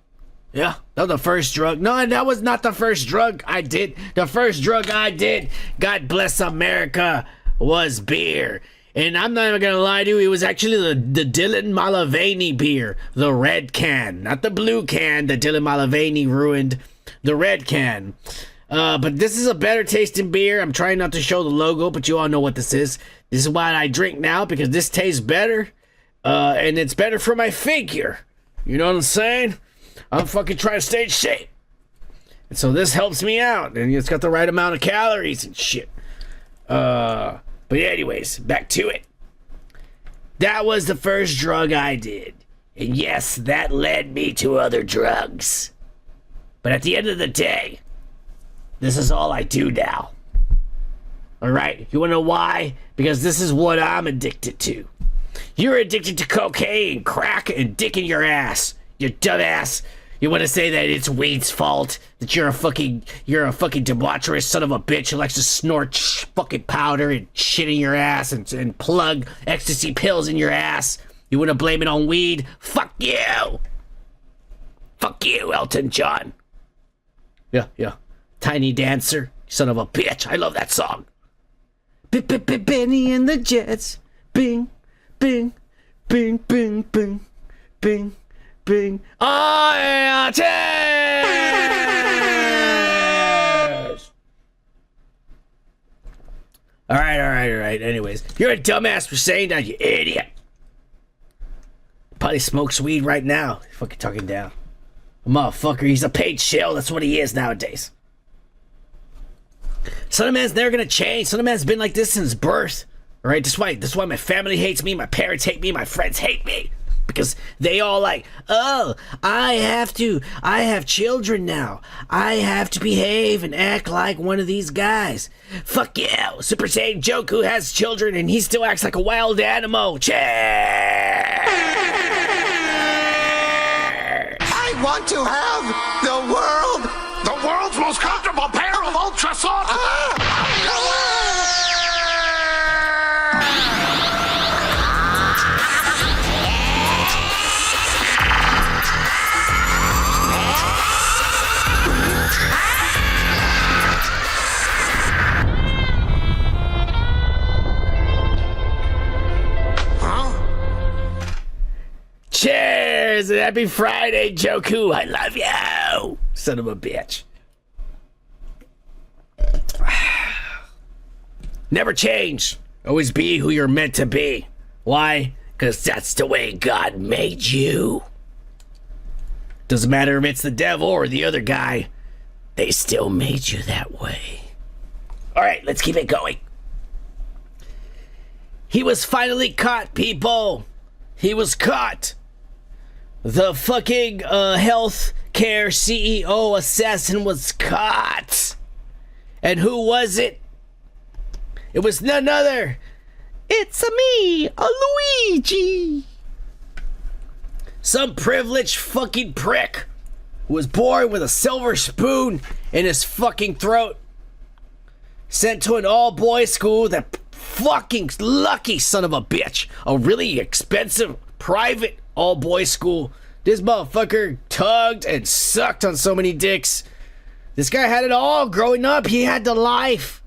Yeah, that was the first drug. No, that was not the first drug I did. The first drug I did, God bless America, was beer. And I'm not even gonna lie to you, it was actually the Dylan Mulvaney beer. The red can, not the blue can that Dylan Mulvaney ruined. The red can. But this is a better tasting beer. I'm trying not to show the logo, but you all know what this is. This is what I drink now because this tastes better. And it's better for my figure. You know what I'm saying? I'm fucking trying to stay in shape. And so this helps me out. And it's got the right amount of calories and shit. But anyways, back to it. That was the first drug I did. And yes, that led me to other drugs. But at the end of the day, this is all I do now. Alright? You wanna know why? Because this is what I'm addicted to. You're addicted to cocaine, crack, and dick in your ass. You dumbass. You wanna say that it's weed's fault? That you're a fucking debaucherous son of a bitch who likes to snort fucking powder and shit in your ass and plug ecstasy pills in your ass? You wanna blame it on weed? Fuck you! Fuck you, Elton John. Yeah. Tiny Dancer, son of a bitch. I love that song. Benny and the Jets. Bing, bing, bing, bing, bing, bing, bing. Oh, yeah, cheers! All right. Anyways, you're a dumbass for saying that, you idiot. Probably smokes weed right now. Fucking talking down. Motherfucker, he's a paid shill. That's what he is nowadays. Son of Man's never gonna change. Son of Man's been like this since birth. Alright, that's why my family hates me, my parents hate me, my friends hate me. Because they all like, oh, I have children now. I have to behave and act like one of these guys. Fuck you. Super Saiyan Joku has children and he still acts like a wild animal. Cheers! I want to have the world's most comfortable pair of ultra soft. Cheers! And happy Friday, Joku. I love you, son of a bitch. Never change. Always be who you're meant to be. Why? Because that's the way God made you. Doesn't matter if it's the devil or the other guy. They still made you that way. Alright, let's keep it going. He was finally caught, people. He was caught. The fucking health care CEO assassin was caught. And who was it? It was none other. It's me, a Luigi. Some privileged fucking prick who was born with a silver spoon in his fucking throat. Sent to an all-boys school, that fucking lucky son of a bitch. A really expensive private all-boys school. This motherfucker tugged and sucked on so many dicks. This guy had it all growing up. He had the life.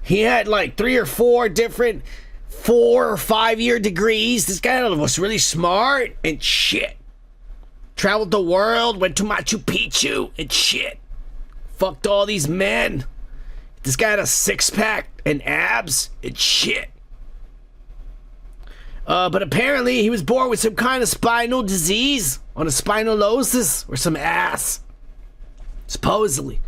He had like 3 or 4 different 4 or 5 year degrees. This guy was really smart and shit. Traveled the world, went to Machu Picchu and shit. Fucked all these men. This guy had a 6-pack and abs and shit. But apparently he was born with some kind of spinal disease on a spinalosis or some ass. Supposedly.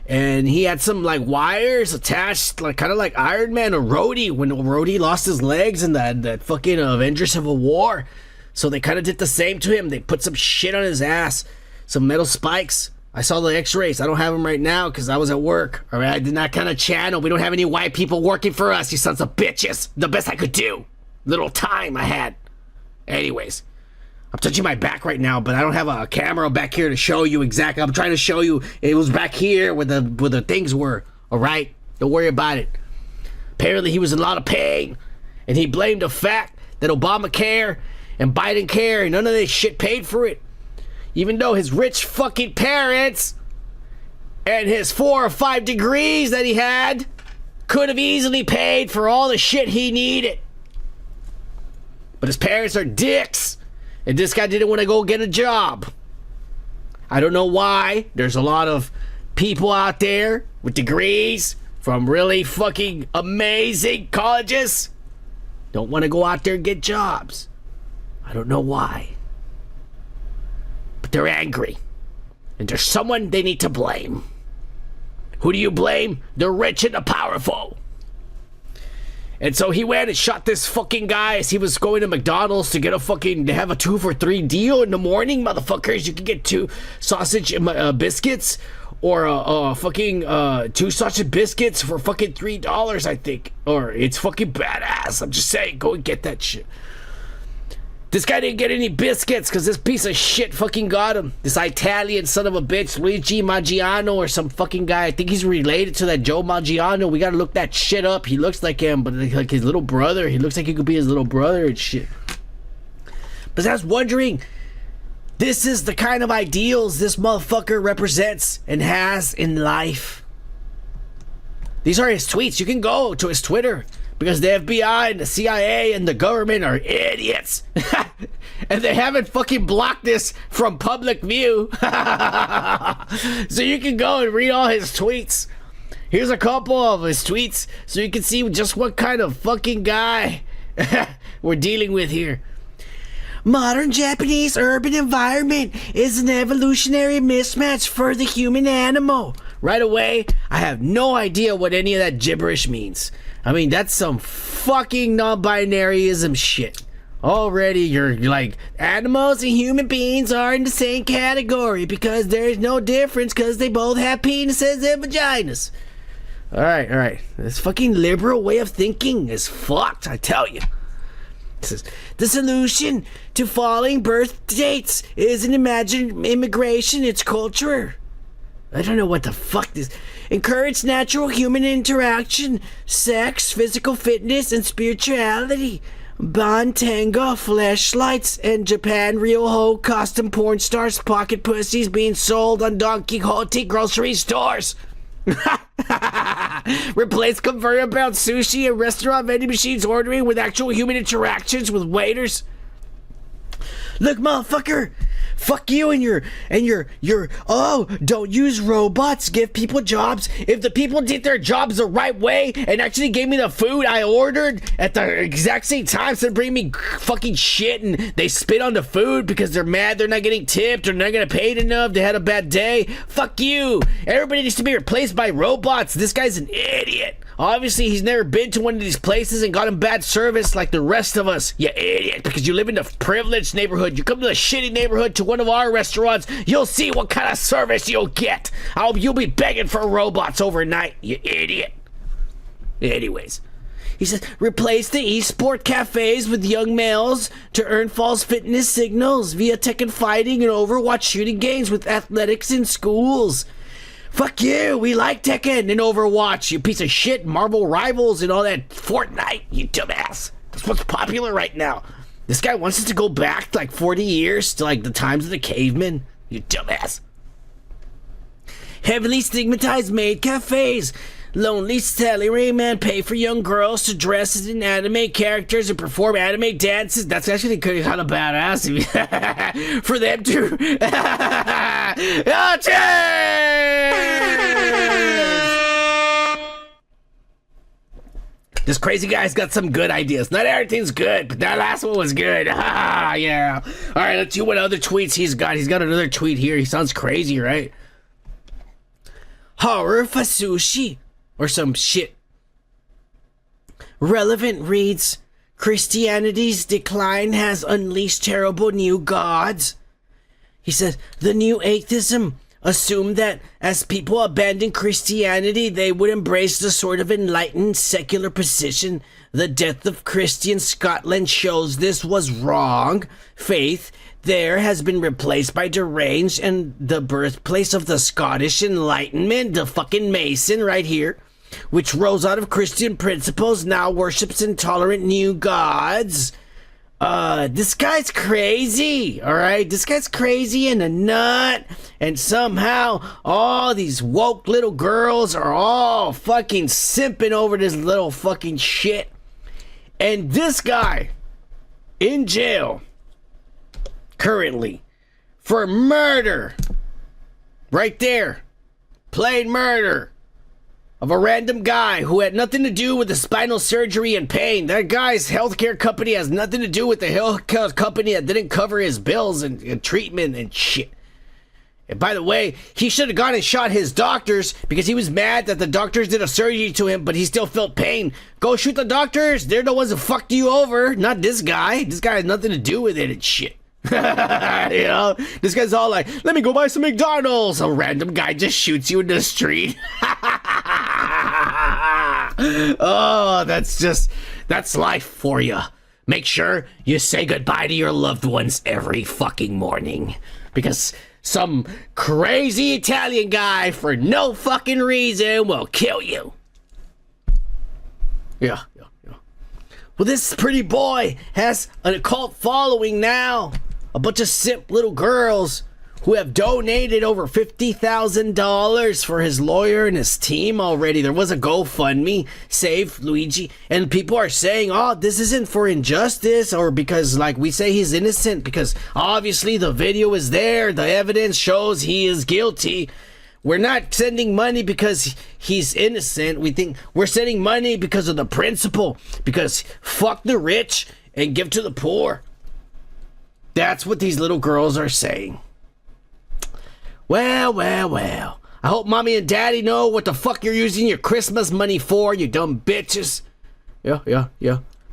And he had some like wires attached, like kind of like Iron Man or Rhodey when Rhodey lost his legs in that fucking Avengers Civil War. So they kind of did the same to him. They put some shit on his ass, some metal spikes. I saw the x-rays. I don't have them right now because I was at work. All right, I did not kind of channel. We don't have any white people working for us, you sons of bitches. The best I could do. Little time I had. Anyways, I'm touching my back right now, but I don't have a camera back here to show you exactly. I'm trying to show you. It was back here where the things were. All right, don't worry about it. Apparently, he was in a lot of pain, and he blamed the fact that Obamacare and Biden care and none of this shit paid for it. Even though his rich fucking parents and his 4 or 5 degrees that he had could have easily paid for all the shit he needed. But his parents are dicks, and this guy didn't want to go get a job. I don't know why. There's a lot of people out there with degrees from really fucking amazing colleges don't want to go out there and get jobs. I don't know why. But they're angry. And there's someone they need to blame. Who do you blame? The rich and the powerful. And so he went and shot this fucking guy as he was going to McDonald's to get to have a 2 for $3 deal in the morning, motherfuckers. You can get 2 sausage biscuits or fucking 2 sausage biscuits for fucking $3, I think. Or it's fucking badass. I'm just saying, go and get that shit. This guy didn't get any biscuits because this piece of shit fucking got him. This Italian son of a bitch, Luigi Maggiano or some fucking guy. I think he's related to that Joe Maggiano. We gotta look that shit up. He looks like him, but like his little brother. He looks like he could be his little brother and shit. But I was wondering, this is the kind of ideals this motherfucker represents and has in life. These are his tweets. You can go to his Twitter. Because the FBI and the CIA and the government are idiots. And they haven't fucking blocked this from public view. So you can go and read all his tweets. Here's a couple of his tweets so you can see just what kind of fucking guy we're dealing with here. Modern Japanese urban environment is an evolutionary mismatch for the human animal. Right away, I have no idea what any of that gibberish means. I mean, that's some fucking non-binaryism shit. Already, you're like, animals and human beings are in the same category because there's no difference because they both have penises and vaginas. Alright. This fucking liberal way of thinking is fucked, I tell you. It says, the solution to falling birth dates isn't imagined immigration, it's culture. I don't know what the fuck this... Encourage natural human interaction, sex, physical fitness, and spirituality. Ban tango, fleshlights, and Japan real ho costume porn stars pocket pussies being sold on Don Quixote grocery stores. Replace conveyor belt sushi and restaurant vending machines ordering with actual human interactions with waiters. Look, motherfucker. Fuck you and your don't use robots, give people jobs. If the people did their jobs the right way and actually gave me the food I ordered at the exact same time instead of bringing me fucking shit and they spit on the food because they're mad they're not getting tipped or not getting paid enough, they had a bad day. Fuck you. Everybody needs to be replaced by robots. This guy's an idiot. Obviously, he's never been to one of these places and got him bad service like the rest of us. You idiot, because you live in a privileged neighborhood. You come to a shitty neighborhood to one of our restaurants, you'll see what kind of service you'll get. You'll be begging for robots overnight, you idiot. Anyways, he says, replace the esport cafes with young males to earn false fitness signals via Tekken fighting and Overwatch shooting games with athletics in schools. Fuck you, we like Tekken and Overwatch, you piece of shit, Marvel Rivals and all that Fortnite, you dumbass. That's what's popular right now. This guy wants us to go back like 40 years to like the times of the cavemen, you dumbass. Heavily stigmatized maid cafes. Lonely salaryman pay for young girls to dress as anime characters and perform anime dances. That's actually kind of badass for them to. Oh, this crazy guy's got some good ideas. Not everything's good, but that last one was good. Yeah. All right, let's see what other tweets he's got. He's got another tweet here. He sounds crazy, right? Horror for sushi. Or some shit. Relevant reads, Christianity's decline has unleashed terrible new gods. He said, the new atheism assumed that as people abandoned Christianity, they would embrace the sort of enlightened secular position. The death of Christian Scotland shows this was wrong. Faith there has been replaced by deranged, and the birthplace of the Scottish Enlightenment, the fucking Mason right here, which rose out of Christian principles, now worships intolerant new gods. this guy's crazy, all right? This guy's crazy and a nut, and somehow all these woke little girls are all fucking simping over this little fucking shit. And this guy in jail currently for murder, right there, plain murder of a random guy who had nothing to do with the spinal surgery and pain. That guy's healthcare company has nothing to do with the healthcare company that didn't cover his bills and treatment and shit. And by the way, he should have gone and shot his doctors because he was mad that the doctors did a surgery to him, but he still felt pain. Go shoot the doctors. They're the ones who fucked you over, not this guy. This guy has nothing to do with it and shit. You know, this guy's all like, let me go buy some McDonald's. A random guy just shoots you in the street. Oh, that's life for you. Make sure you say goodbye to your loved ones every fucking morning, because some crazy Italian guy for no fucking reason will kill you. Yeah. Well, this pretty boy has a cult following now. A bunch of simp little girls who have donated over $50,000 for his lawyer and his team already. There was a GoFundMe, Save Luigi, and people are saying, oh, this isn't for injustice or because, like, we say he's innocent, because obviously the video is there, the evidence shows he is guilty. We're not sending money because he's innocent. We think we're sending money because of the principle, because fuck the rich and give to the poor. That's what these little girls are saying. Well. I hope mommy and daddy know what the fuck you're using your Christmas money for, you dumb bitches. Yeah.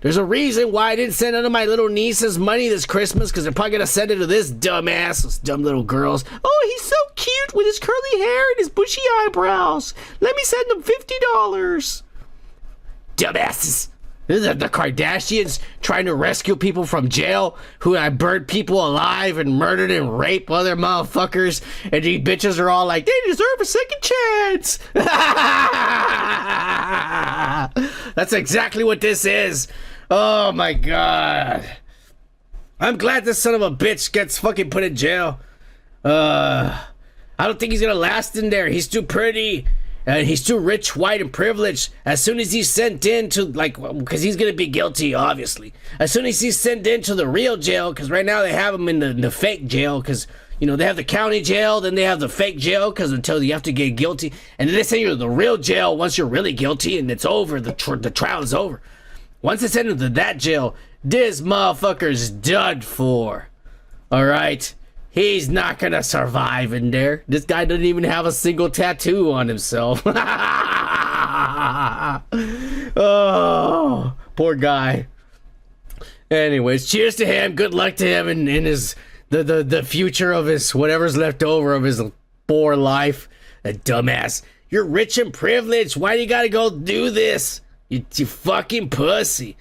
There's a reason why I didn't send none of my little nieces money this Christmas, because they're probably gonna send it to this dumbass, those dumb little girls. Oh, he's so cute with his curly hair and his bushy eyebrows. Let me send him $50. Dumbasses. This is the Kardashians trying to rescue people from jail who had burned people alive and murdered and raped other motherfuckers. And these bitches are all like, they deserve a second chance. That's exactly what this is. Oh my God. I'm glad this son of a bitch gets fucking put in jail. I don't think he's gonna last in there. He's too pretty. And he's too rich, white, and privileged. As soon as he's sent in to, because he's going to be guilty, obviously. As soon as he's sent into the real jail, because right now they have him in the fake jail, because, you know, they have the county jail, then they have the fake jail, because until you have to get guilty. And then they send you to the real jail once you're really guilty, and it's over, the trial is over. Once they send him to that jail, this motherfucker's done for. All right? He's not gonna survive in there. This guy doesn't even have a single tattoo on himself. Oh, poor guy. Anyways, cheers to him. Good luck to him in his the future of his whatever's left over of his poor life. A dumbass. You're rich and privileged. Why do you gotta go do this? You fucking pussy.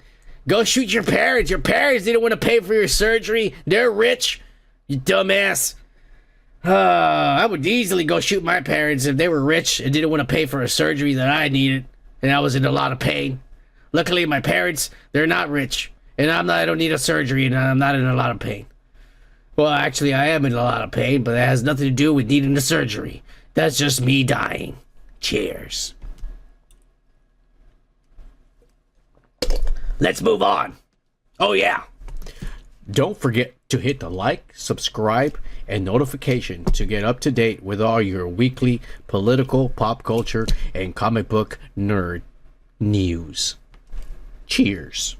Go shoot your parents. Your parents didn't want to pay for your surgery. They're rich. You dumbass. I would easily go shoot my parents if they were rich and didn't want to pay for a surgery that I needed and I was in a lot of pain. Luckily, my parents, they're not rich, and I don't need a surgery, and I'm not in a lot of pain. Well, actually, I am in a lot of pain, but that has nothing to do with needing the surgery. That's just me dying. Cheers. Let's move on. Oh, yeah. Don't forget to hit the like, subscribe, and notification to get up to date with all your weekly political, pop culture, and comic book nerd news. Cheers.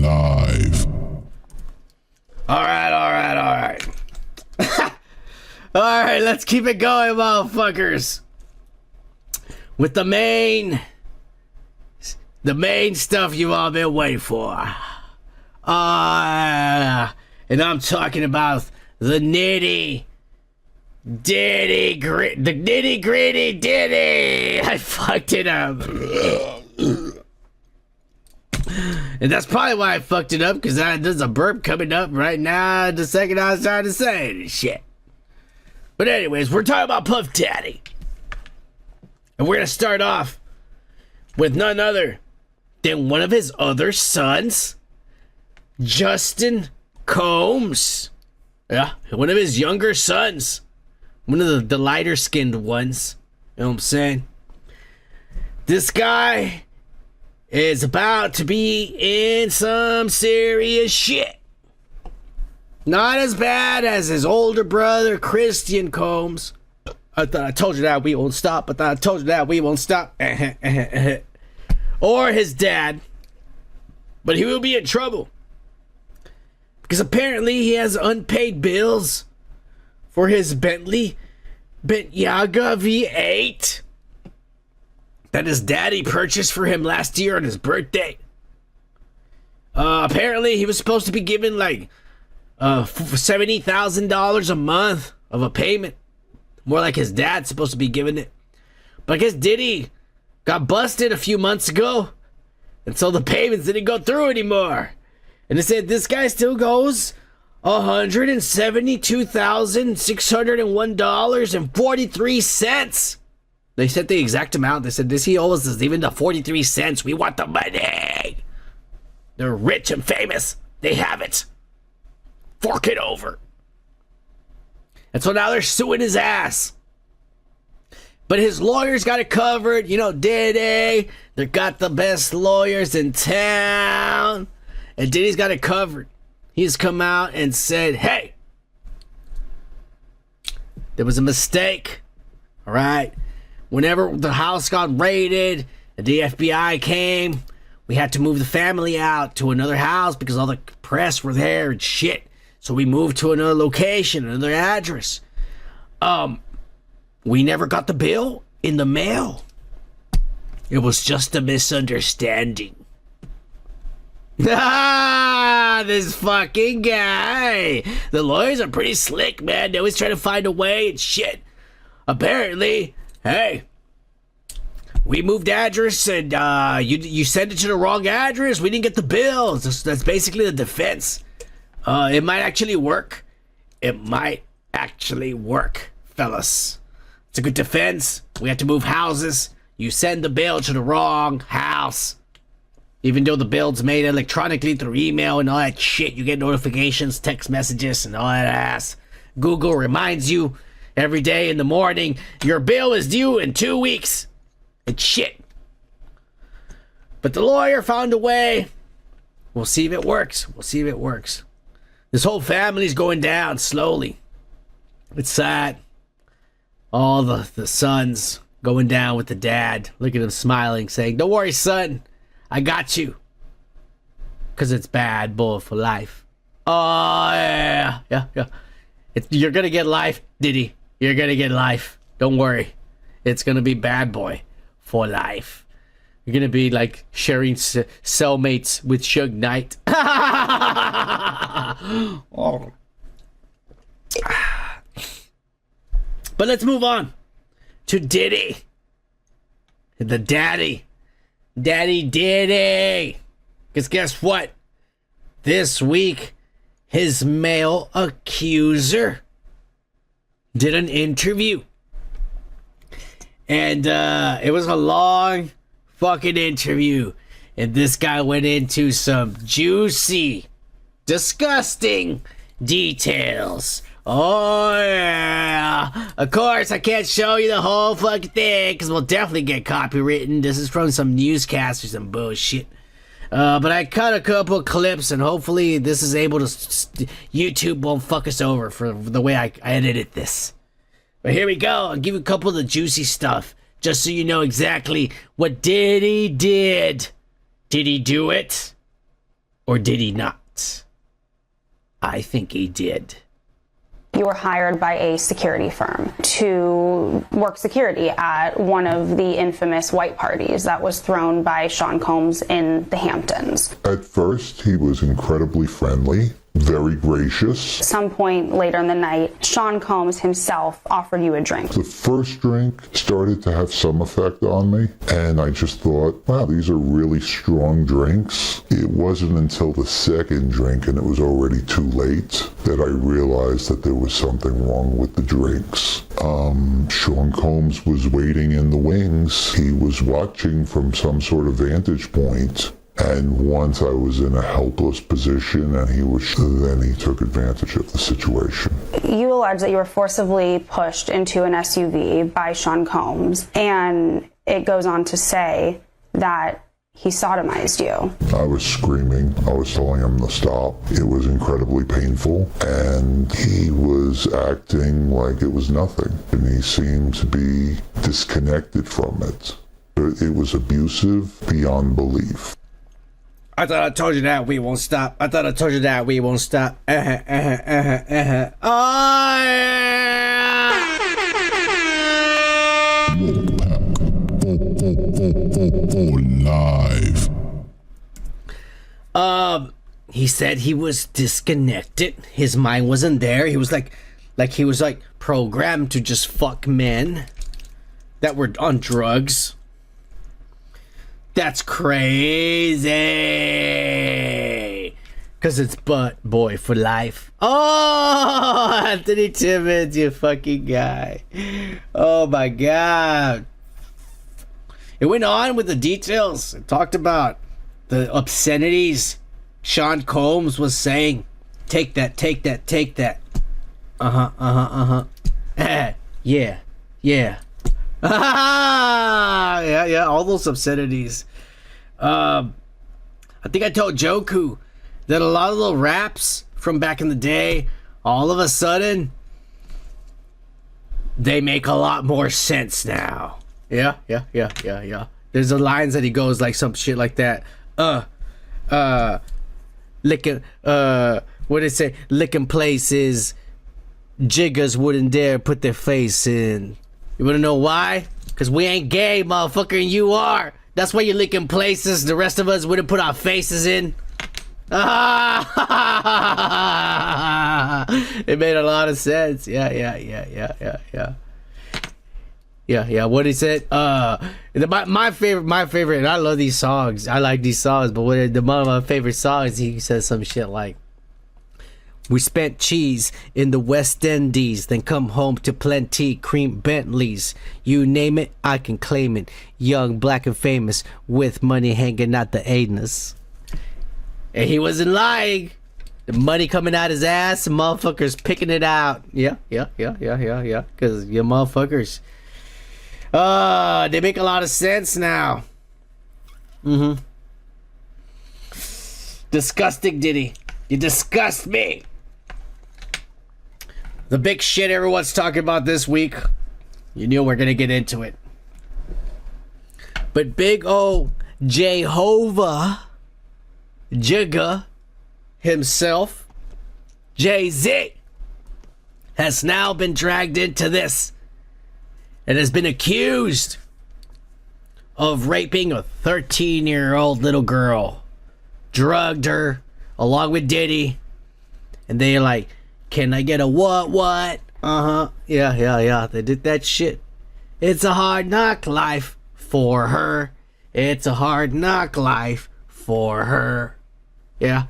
Live. All right. All right, let's keep it going, motherfuckers. With the main stuff you've all been waiting for. And I'm talking about the nitty gritty Diddy. I fucked it up. And that's probably why I fucked it up, because there's a burp coming up right now the second I was trying to say this shit. But anyways, we're talking about Puff Daddy. And we're going to start off with none other than one of his other sons, Justin Combs. Yeah, one of his younger sons. One of the lighter-skinned ones. You know what I'm saying? This guy is about to be in some serious shit. Not as bad as his older brother, Christian Combs. I thought I told you that we won't stop. Or his dad. But he will be in trouble. Because apparently he has unpaid bills for his Bentley Bentayga V8 that his daddy purchased for him last year on his birthday. Apparently he was supposed to be given like $70,000 a month of a payment. More like his dad's supposed to be giving it. But I guess Diddy got busted a few months ago. And so the payments didn't go through anymore. And they said this guy still goes $172,601.43. They said the exact amount. They said this he owes us even the 43 cents. We want the money. They're rich and famous. They have it. Fork it over. And so now they're suing his ass. But his lawyers got it covered. You know, Diddy. They got the best lawyers in town. And Diddy's got it covered. He's come out and said, hey, there was a mistake. All right. Whenever the house got raided and the FBI came, we had to move the family out to another house because all the press were there and shit. So we moved to another location, another address. We never got the bill in the mail. It was just a misunderstanding. This fucking guy. The lawyers are pretty slick, man. They always try to find a way and shit. Apparently, hey, we moved address and you sent it to the wrong address. We didn't get the bills. That's basically the defense. It might actually work. It might actually work, fellas. It's a good defense. We have to move houses. You send the bill to the wrong house. Even though the bill's made electronically through email and all that shit, you get notifications, text messages, and all that ass. Google reminds you every day in the morning, your bill is due in 2 weeks. It's shit. But the lawyer found a way. We'll see if it works. This whole family's going down slowly. It's sad. All the sons going down with the dad. Look at him smiling, saying, don't worry, son. I got you. Because it's bad boy for life. Oh, yeah. You're going to get life, Diddy. You're going to get life. Don't worry. It's going to be bad boy for life. You're going to be like sharing cellmates with Suge Knight. Oh. But let's move on to Diddy. The daddy. Daddy Diddy. Because guess what? This week, his male accuser did an interview. And it was a long fucking interview. And this guy went into some juicy, disgusting details. Oh, yeah. Of course, I can't show you the whole fucking thing because we'll definitely get copywritten. This is from some newscast or some bullshit. But I cut a couple clips and hopefully this is able to... YouTube won't fuck us over for the way I edited this. But here we go. I'll give you a couple of the juicy stuff just so you know exactly what Diddy did. Did he do it? Or did he not? I think he did. You were hired by a security firm to work security at one of the infamous white parties that was thrown by Sean Combs in the Hamptons. At first, he was incredibly friendly. very gracious. Some point later in the night, Sean Combs himself offered you a drink. The first drink started to have some effect on me, and I just thought, wow, these are really strong drinks. It wasn't until the second drink, and it was already too late, that I realized that there was something wrong with the drinks. Sean Combs was waiting in the wings. He was watching from some sort of vantage point. And once I was in a helpless position, and then he took advantage of the situation. You allege that you were forcibly pushed into an SUV by Sean Combs, and it goes on to say that he sodomized you. I was screaming. I was telling him to stop. It was incredibly painful, and he was acting like it was nothing, and he seemed to be disconnected from it. It was abusive beyond belief. I thought I told you that we won't stop. I thought I told you that we won't stop. Oh, yeah. Live. He said he was disconnected. His mind wasn't there. He was like he was programmed to just fuck men that were on drugs. That's crazy. Cause it's butt boy for life. Oh, Anthony Timmons, you fucking guy. Oh my God. It went on with the details. It talked about the obscenities Sean Combs was saying. Take that, take that, take that. Yeah. Yeah, all those obscenities. I think I told Joku that a lot of the raps from back in the day, all of a sudden, they make a lot more sense now. Yeah. There's the lines that he goes like some shit like that. Licking, what did it say? Licking places jiggers wouldn't dare put their face in. You wanna know why? Cause we ain't gay, motherfucker, and you are. That's why you're licking places the rest of us wouldn't put our faces in. It made a lot of sense. Yeah. What he said. My favorite. And I love these songs. I like these songs. But one of my favorite songs, he says some shit like, "We spent cheese in the West Indies, then come home to plenty cream Bentleys. You name it, I can claim it. Young, black, and famous, with money hanging out the anus." And he wasn't lying. The money coming out his ass, and motherfuckers picking it out. Yeah. Because you motherfuckers, they make a lot of sense now. Disgusting, Diddy. You disgust me. The big shit everyone's talking about this week. You knew we're gonna get into it. But big old Jehovah Jigga himself, Jay-Z, has now been dragged into this and has been accused of raping a 13-year-old little girl. Drugged her along with Diddy. And they're like, "Can I get a what? Yeah. They did that shit. It's a hard knock life for her. It's a hard knock life for her." Yeah.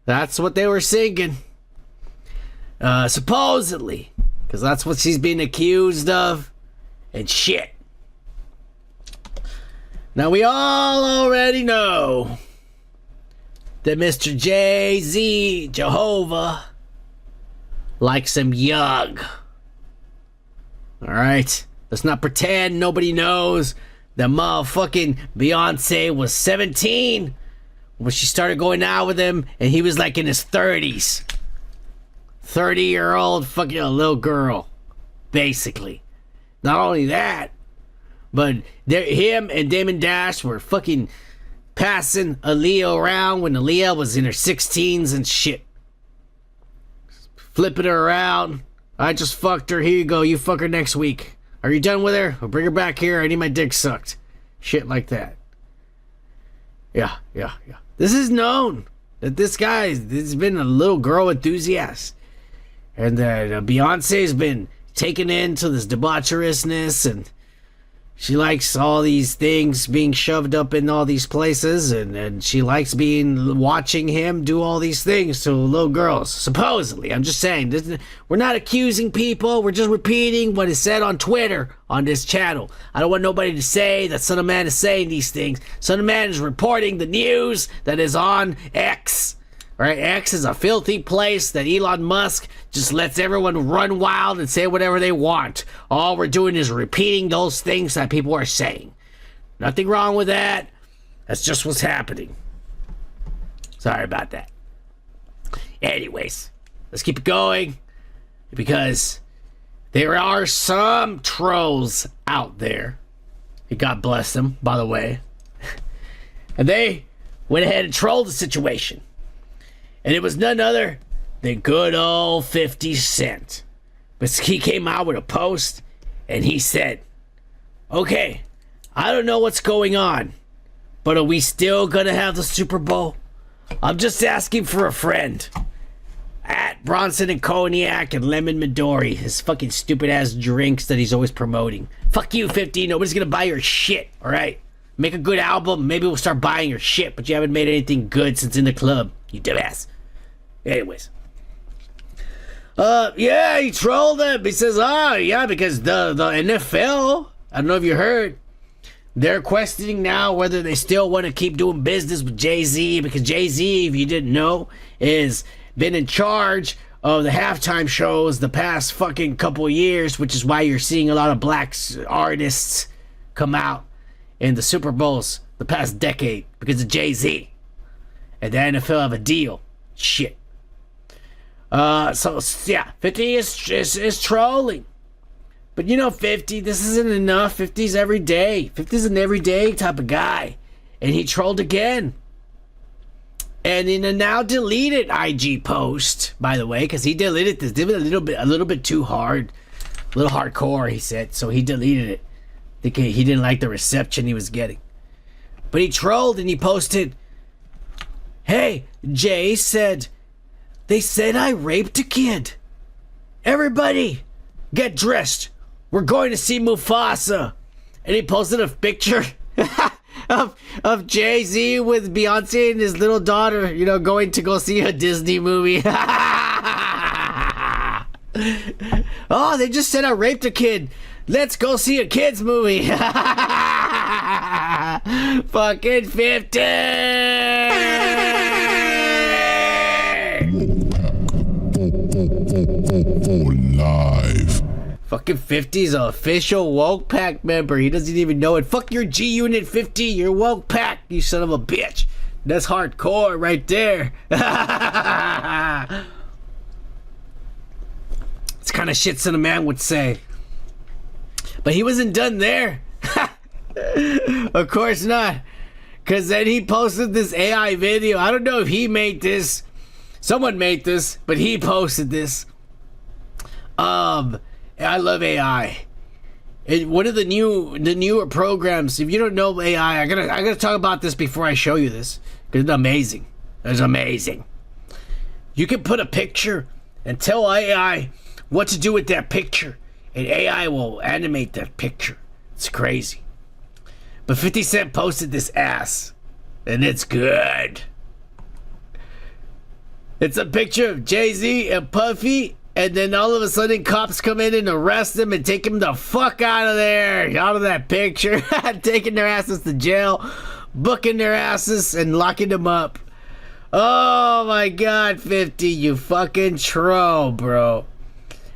That's what they were singing. Supposedly. Because that's what she's being accused of. And shit. Now we all already know that Mr. Jay-Z, Jehovah, likes him young. Alright? Let's not pretend nobody knows that motherfucking Beyonce was 17 when she started going out with him, and he was like in his 30s. 30-year-old fucking little girl. Basically. Not only that, but him and Damon Dash were fucking passing Aaliyah around when Aaliyah was in her 16s and shit. Flipping her around. "I just fucked her. Here you go. You fuck her next week. Are you done with her? I'll bring her back here. I need my dick sucked." Shit like that. Yeah. This is known. that this guy's been a little girl enthusiast, and that Beyonce's been taken into this debaucherousness, and she likes all these things being shoved up in all these places, and she likes watching him do all these things to little girls. Supposedly, I'm just saying. We're not accusing people. We're just repeating what is said on Twitter on this channel. I don't want nobody to say that Son of Man is saying these things. Son of Man is reporting the news that is on X. Right? X is a filthy place that Elon Musk just lets everyone run wild and say whatever they want. All we're doing is repeating those things that people are saying. Nothing wrong with that. That's just what's happening. Sorry about that. Anyways, let's keep it going, because there are some trolls out there. God bless them, by the way. And they went ahead and trolled the situation. And it was none other than good old 50 Cent. But he came out with a post and he said, okay, I don't know what's going on, but are we still gonna have the Super Bowl? I'm just asking for a friend. At Bronson and Cognac and Lemon Midori, his fucking stupid ass drinks that he's always promoting. Fuck you, 50. Nobody's gonna buy your shit, alright? Make a good album, maybe we'll start buying your shit, but you haven't made anything good since In the Club, you dumbass. Anyways. Yeah, he trolled him. He says, yeah, because the NFL, I don't know if you heard, they're questioning now whether they still want to keep doing business with Jay-Z, because Jay-Z, if you didn't know, is been in charge of the halftime shows the past fucking couple of years, which is why you're seeing a lot of black artists come out in the Super Bowls the past decade, because of Jay-Z. And the NFL have a deal. Shit. So yeah, 50 is trolling. But you know 50, this isn't enough. 50's every day. 50's an everyday type of guy. And he trolled again. And in a now deleted IG post, by the way, because he deleted this, did it a little bit too hard. A little hardcore, he said, so he deleted it. I think he didn't like the reception he was getting. But he trolled and he posted, hey, Jay said, they said I raped a kid. Everybody, get dressed. We're going to see Mufasa. And he posted a picture of Jay-Z with Beyonce and his little daughter, you know, going to go see a Disney movie. Oh, they just said I raped a kid. Let's go see a kid's movie. Fucking 50. Live. Fucking 50's an official Woke Pack member. He doesn't even know it. Fuck your G Unit 50. You're Woke Pack, you son of a bitch. That's hardcore right there. It's kind of shit Son of Man would say. But he wasn't done there. Of course not. Because then he posted this AI video. I don't know if he made this. Someone made this, but he posted this. I love AI. One of the newer programs. If you don't know AI, I gotta talk about this before I show you this, because it's amazing. It's amazing. You can put a picture and tell AI what to do with that picture, and AI will animate that picture. It's crazy. But 50 Cent posted this ass, and it's good. It's a picture of Jay-Z and Puffy, and then all of a sudden cops come in and arrest them and take them the fuck out of there, out of that picture, taking their asses to jail, booking their asses and locking them up. Oh my God, 50, you fucking troll, bro.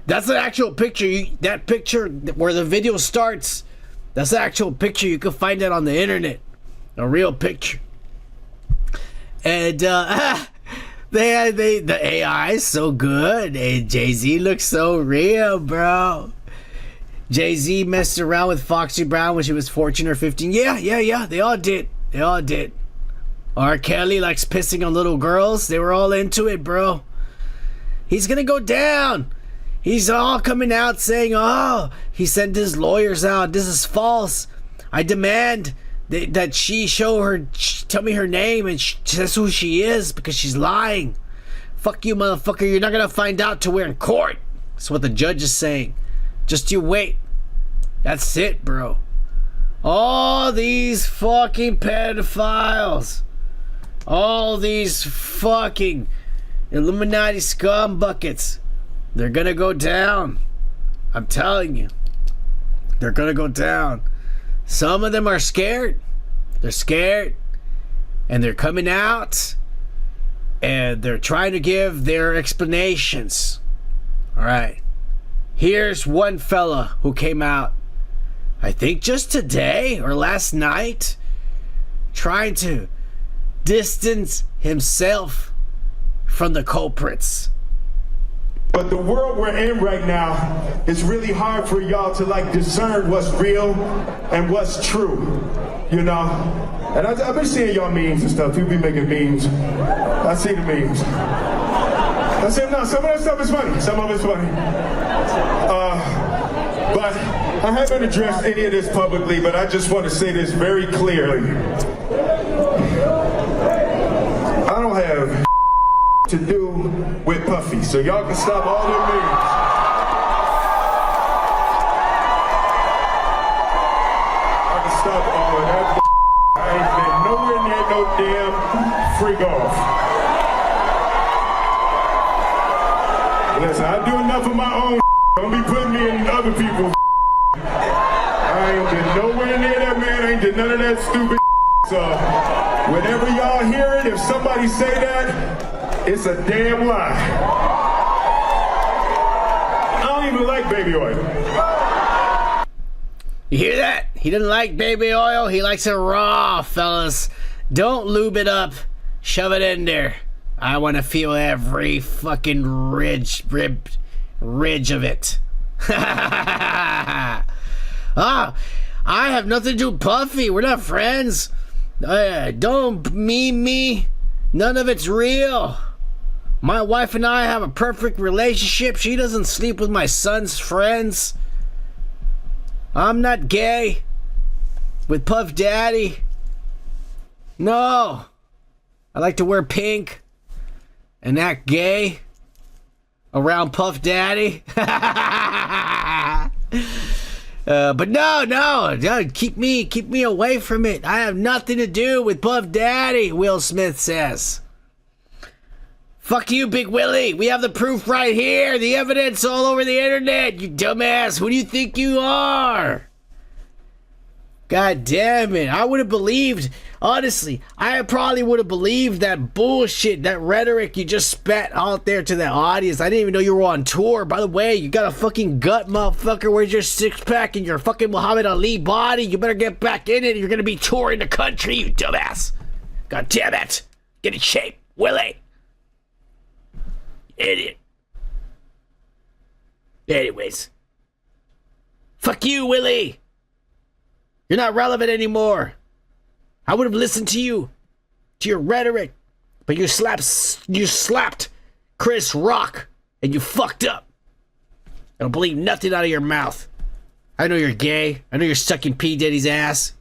That's an actual picture. That picture where the video starts, that's the actual picture. You can find that on the internet. A real picture. And the AI is so good. And Jay-Z looks so real, bro. Jay-Z messed around with Foxy Brown when she was 14 or 15. Yeah. They all did. R. Kelly likes pissing on little girls. They were all into it, bro. He's gonna go down. He's all coming out saying, oh, he sent his lawyers out. This is false. I demand that she tell me her name and says who she is because she's lying. Fuck you, motherfucker. You're not gonna find out till we're in court. That's what the judge is saying. Just you wait. That's it, bro. All these fucking pedophiles. All these fucking Illuminati scum buckets. They're gonna go down. I'm telling you. They're gonna go down. Some of them are scared. They're scared. And they're coming out. And they're trying to give their explanations. Alright. Here's one fella who came out, I think just today or last night, trying to distance himself from the culprits. But the world we're in right now, it's really hard for y'all to like discern what's real and what's true, you know? And I've been seeing y'all memes and stuff. People be making memes. I see the memes. I said, no, some of that stuff is funny. Some of it's funny. But I haven't addressed any of this publicly, but I just want to say this very clearly. I don't have to do with Puffy, so y'all can stop all their memes. I can stop all of that. I ain't been nowhere near no damn freak off. Listen, I do enough of my own. Don't be putting me in other people's. I ain't been nowhere near that man. I ain't did none of that stupid. So whenever y'all hear it, if somebody say that, it's a damn lie. I don't even like baby oil. You hear that? He doesn't like baby oil. He likes it raw, fellas. Don't lube it up. Shove it in there. I want to feel every fucking ridge of it. I have nothing to do with Puffy. We're not friends. Don't meme me. None of it's real. My wife and I have a perfect relationship. She doesn't sleep with my son's friends. I'm not gay with Puff Daddy. No. I like to wear pink and act gay around Puff Daddy. But no, keep me away from it. I have nothing to do with Puff Daddy, Will Smith says. Fuck you, Big Willie. We have the proof right here. The evidence all over the internet, you dumbass. Who do you think you are? God damn it. I would have believed, honestly, I probably would have believed that bullshit, that rhetoric you just spat out there to the audience. I didn't even know you were on tour. By the way, you got a fucking gut, motherfucker. Where's your six-pack and your fucking Muhammad Ali body? You better get back in it. You're going to be touring the country, you dumbass. God damn it. Get in shape, Willie. Idiot. Anyways. Fuck you, Willie. You're not relevant anymore. I would have listened to you, to your rhetoric, but you slapped Chris Rock, and you fucked up. I don't believe nothing out of your mouth. I know you're gay. I know you're sucking P. Diddy's ass.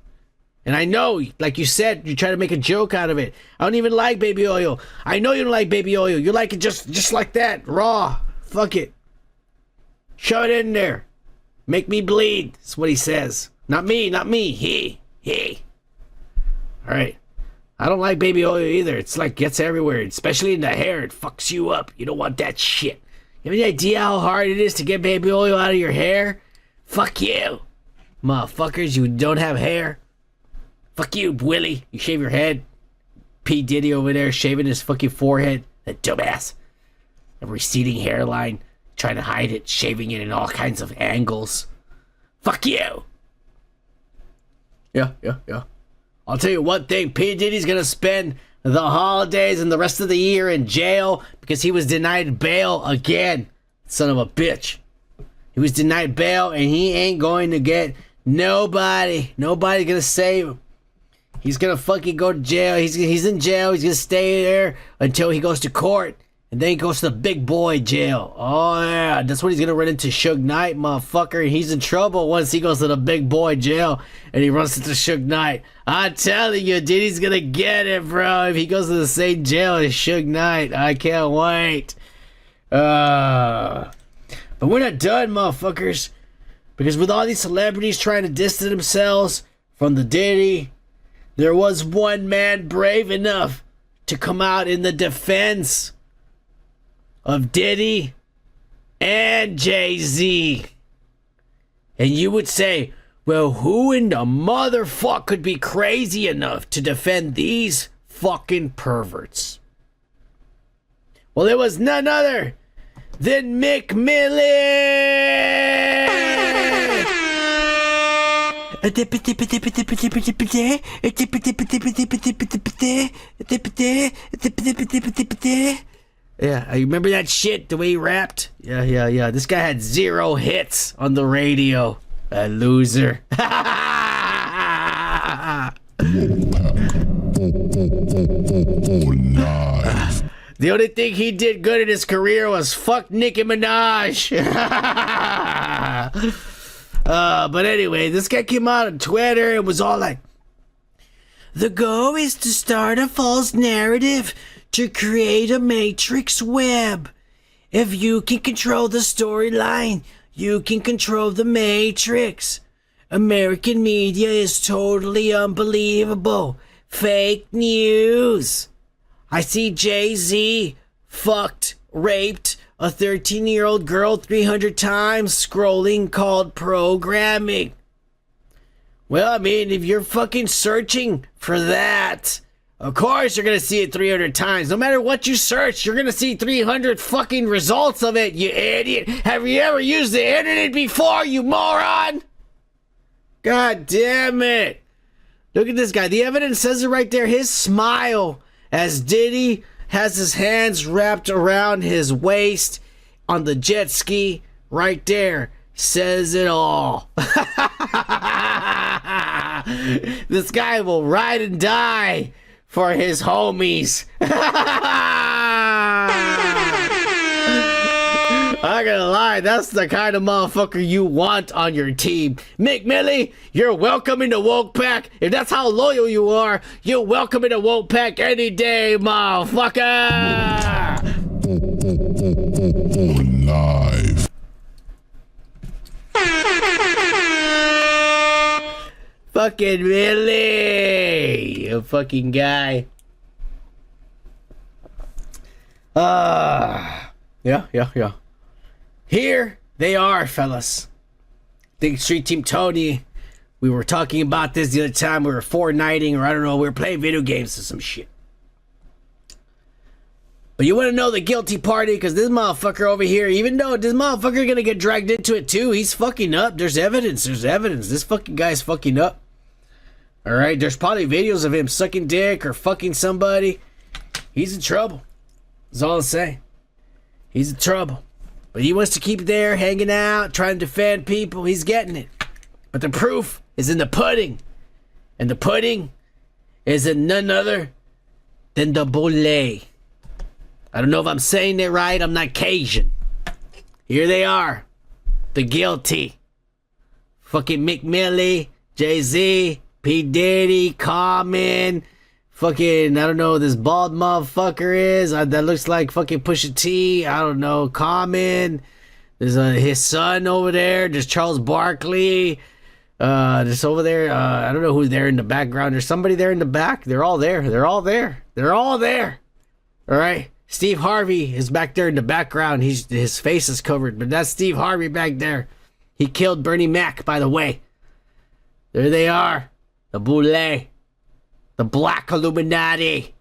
And I know, like you said, you try to make a joke out of it. I don't even like baby oil. I know you don't like baby oil. You like it just like that, raw. Fuck it. Shove it in there. Make me bleed. That's what he says. Not me. He. Alright. I don't like baby oil either. It's like gets everywhere, especially in the hair. It fucks you up. You don't want that shit. You have any idea how hard it is to get baby oil out of your hair? Fuck you. Motherfuckers, you don't have hair. Fuck you, Willie. You shave your head. P. Diddy over there shaving his fucking forehead. That dumbass. A receding hairline. Trying to hide it. Shaving it in all kinds of angles. Fuck you. Yeah. I'll tell you one thing. P. Diddy's gonna spend the holidays and the rest of the year in jail because he was denied bail again. Son of a bitch. He was denied bail and he ain't going to get nobody. Nobody's gonna save him. He's gonna fucking go to jail. He's in jail. He's gonna stay there until he goes to court. And then he goes to the big boy jail. Oh, yeah. That's when he's going to run into Suge Knight, motherfucker. And he's in trouble once he goes to the big boy jail. And he runs into Suge Knight. I'm telling you, Diddy's going to get it, bro. If he goes to the same jail as Suge Knight. I can't wait. But we're not done, motherfuckers. Because with all these celebrities trying to distance themselves from the Diddy, there was one man brave enough to come out in the defense of Diddy and Jay-Z. And you would say, well, who in the motherfucker could be crazy enough to defend these fucking perverts? Well, it was none other than Meek Millie. Yeah, I remember that shit, the way he rapped? Yeah. This guy had 0 hits on the radio. A loser. The only thing he did good in his career was fuck Nicki Minaj. But anyway, this guy came out on Twitter and was all like, the goal is to start a false narrative to create a matrix web. If you can control the storyline, you can control the matrix. American media is totally unbelievable. Fake news. I see Jay-Z fucked, raped a 13-year-old girl 300 times scrolling called programming. Well, I mean, if you're fucking searching for that, of course you're gonna see it 300 times. No matter what you search, you're gonna see 300 fucking results of it, you idiot. Have you ever used the internet before, you moron? God damn it. Look at this guy. The evidence says it right there. His smile as Diddy has his hands wrapped around his waist on the jet ski right there says it all. This guy will ride and die for his homies. I'm not gonna lie, that's the kind of motherfucker you want on your team. Meek Millie, you're welcome in the woke pack. If that's how loyal you are, you're welcome in the woke pack any day, motherfucker. Live. Fucking Millie, you fucking guy. Yeah. Here they are, fellas. Think Street Team Tony. We were talking about this the other time. We were Fortniting, or I don't know, we were playing video games or some shit. But you want to know the guilty party? Because this motherfucker over here, even though this motherfucker gonna get dragged into it too, he's fucking up. There's evidence. This fucking guy's fucking up. Alright, there's probably videos of him sucking dick or fucking somebody. He's in trouble. That's all I'll say. He's in trouble. But he wants to keep there, hanging out, trying to defend people. He's getting it. But the proof is in the pudding. And the pudding is in none other than the Boule. I don't know if I'm saying it right. I'm not Cajun. Here they are. The guilty. Fucking Meek Millie, Jay-Z, P. Diddy, Common. Fucking, I don't know who this bald motherfucker is. That looks like fucking Pusha T. I don't know. Common. There's his son over there. There's Charles Barkley. There's over there. I don't know who's there in the background. There's somebody there in the back. They're all there. All right. Steve Harvey is back there in the background. His face is covered, but that's Steve Harvey back there. He killed Bernie Mac, by the way. There they are. The Boule. The black Illuminati,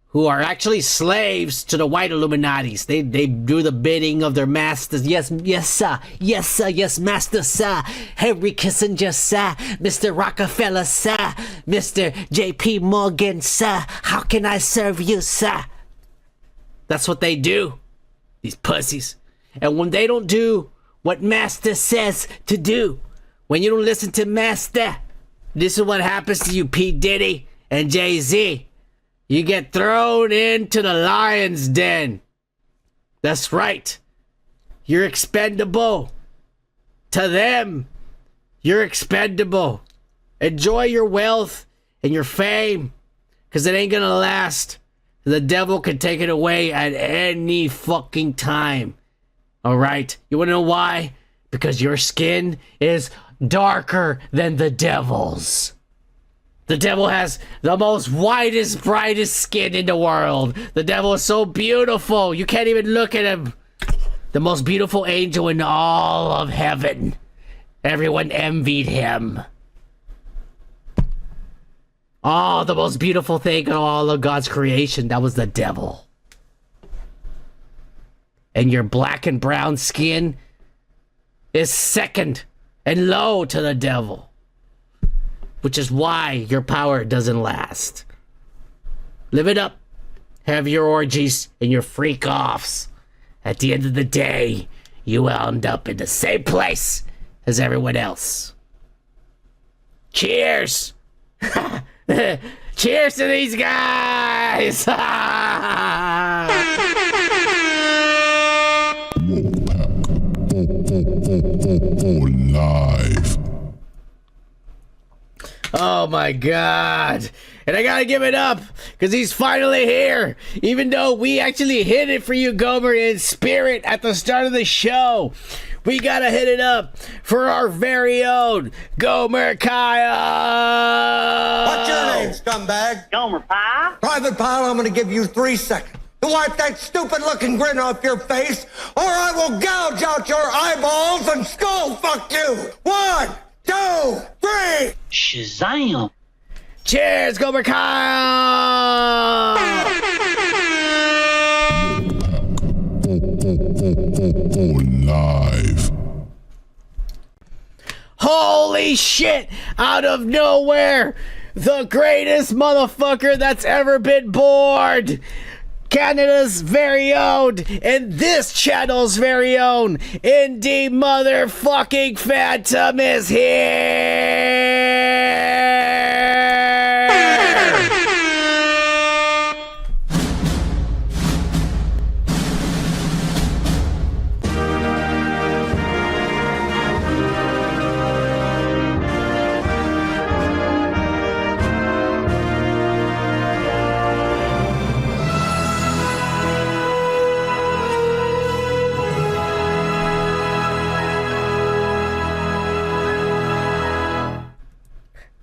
who are actually slaves to the white Illuminatis. They do the bidding of their masters. Yes, sir. Yes, master, sir. Henry Kissinger, sir. Mr. Rockefeller, sir. Mr. J.P. Morgan, sir. How can I serve you, sir? That's what they do. These pussies. And when they don't do what master says to do, when you don't listen to master, this is what happens to you, P. Diddy and Jay-Z. You get thrown into the lion's den. That's right. You're expendable. To them, you're expendable. Enjoy your wealth and your fame, because it ain't gonna last. The devil can take it away at any fucking time. Alright? You wanna know why? Because your skin is darker than the devil's. The devil has the most whitest, brightest skin in the world. The devil is so beautiful. You can't even look at him. The most beautiful angel in all of heaven. Everyone envied him. Oh, the most beautiful thing in all of God's creation, that was the devil. And your black and brown skin is second and low to the devil. Which is why your power doesn't last. Live it up. Have your orgies and your freak-offs. At the end of the day, you will end up in the same place as everyone else. Cheers! Cheers to these guys! Live. Oh my god. And I gotta give it up, because he's finally here. Even though we actually hit it for you, Gomer, in spirit at the start of the show. We gotta hit it up for our very own Gomer Kyle. What's your name, scumbag? Gomer Pyle. Private Pyle, I'm gonna give you 3 seconds to wipe that stupid-looking grin off your face, or I will gouge out your eyeballs and skull fuck you. 1, 2, 3. Shazam. Cheers, Gomer Kyle. Live. Holy shit! Out of nowhere, the greatest motherfucker that's ever been born! Canada's very own, and this channel's very own, Indie Motherfucking Phantom is here!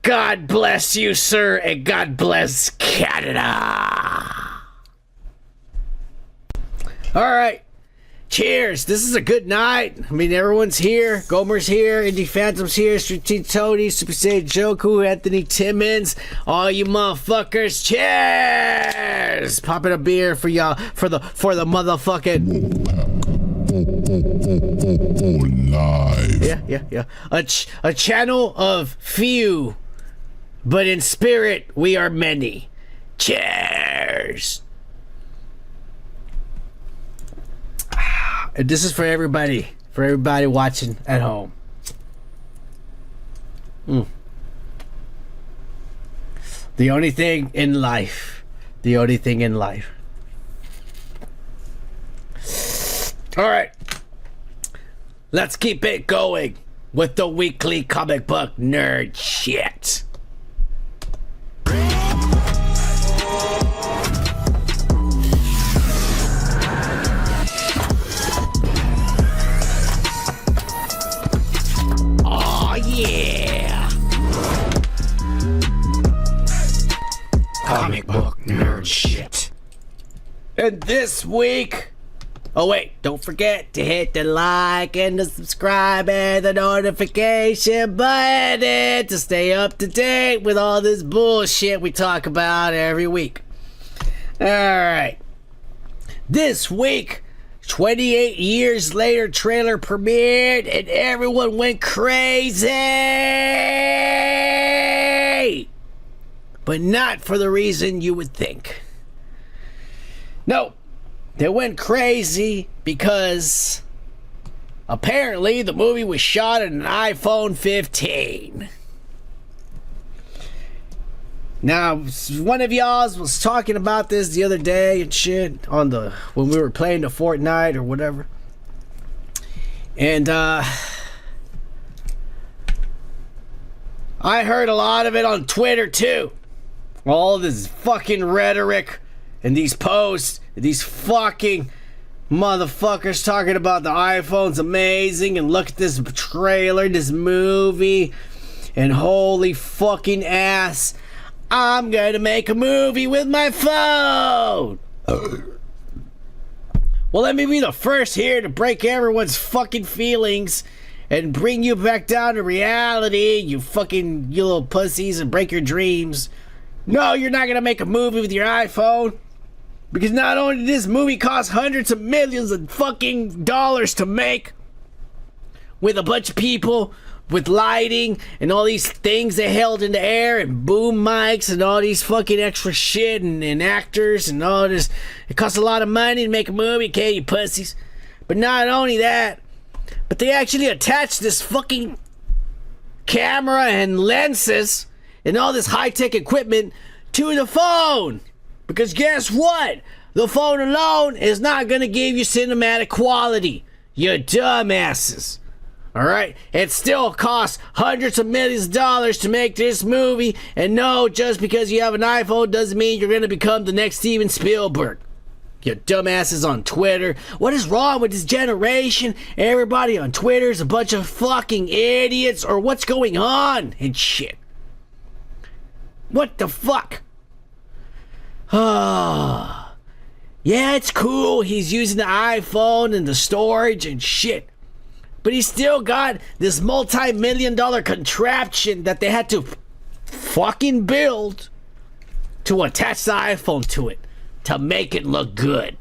God bless you, sir, and God bless Canada. All right. Cheers. This is a good night. I mean, everyone's here. Gomer's here. Indie Phantom's here. Street Tony, Super Saiyan Joku, Anthony Timmons. All you motherfuckers. Cheers. Popping a beer for y'all. For the motherfucking... Live. Yeah. A channel of few, but in spirit we are many. Cheers. And this is for everybody watching at home. The only thing in life. All right. Let's keep it going with the weekly comic book nerd shit. Oh yeah. Comic book nerd shit. And this week, oh wait, don't forget to hit the like and the subscribe and the notification button to stay up to date with all this bullshit we talk about every week. Alright. This week, 28 years later, trailer premiered and everyone went crazy! But not for the reason you would think. No. They went crazy because apparently the movie was shot on an iPhone 15. Now, one of y'all was talking about this the other day and shit when we were playing the Fortnite or whatever. And I heard a lot of it on Twitter too. All this fucking rhetoric and these posts, these fucking motherfuckers talking about the iPhone's amazing and look at this trailer, this movie, and holy fucking ass, I'm gonna make a movie with my phone. Well, let me be the first here to break everyone's fucking feelings and bring you back down to reality, you little pussies, and break your dreams. No, you're not gonna make a movie with your iPhone. Because not only did this movie cost hundreds of millions of fucking dollars to make, with a bunch of people, with lighting, and all these things they held in the air, and boom mics, and all these fucking extra shit, and actors, and all this. It costs a lot of money to make a movie, okay, you pussies? But not only that, but they actually attached this fucking camera and lenses, and all this high-tech equipment to the phone. Because guess what? The phone alone is not going to give you cinematic quality. You dumbasses. Alright? It still costs hundreds of millions of dollars to make this movie. And no, just because you have an iPhone doesn't mean you're going to become the next Steven Spielberg. You dumbasses on Twitter. What is wrong with this generation? Everybody on Twitter is a bunch of fucking idiots. Or what's going on? And shit. What the fuck? Yeah, it's cool. He's using the iPhone and the storage and shit. But he's still got this multi-million-dollar contraption that they had to fucking build to attach the iPhone to it to make it look good.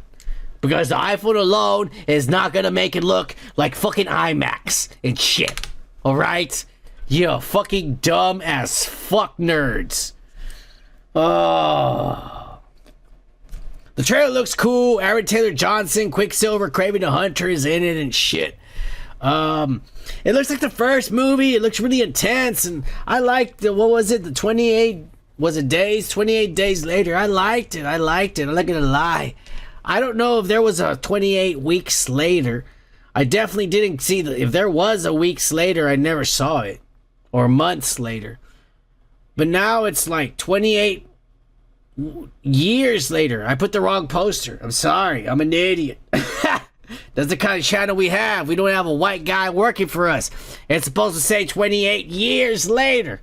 Because the iPhone alone is not gonna make it look like fucking IMAX and shit. Alright? You fucking dumb as fuck nerds. The trailer looks cool. Aaron Taylor Johnson, Quicksilver, Kraven the Hunter is in it and shit. It looks like the first movie. It looks really intense, and I liked the 28 days? 28 days later. I liked it. I'm not gonna lie. I don't know if there was a 28 weeks later. I definitely didn't see if there was a weeks later, I never saw it. Or months later. But now it's like 28 years later. I put the wrong poster. I'm sorry. I'm an idiot. That's the kind of channel we have. We don't have a white guy working for us. It's supposed to say 28 years later.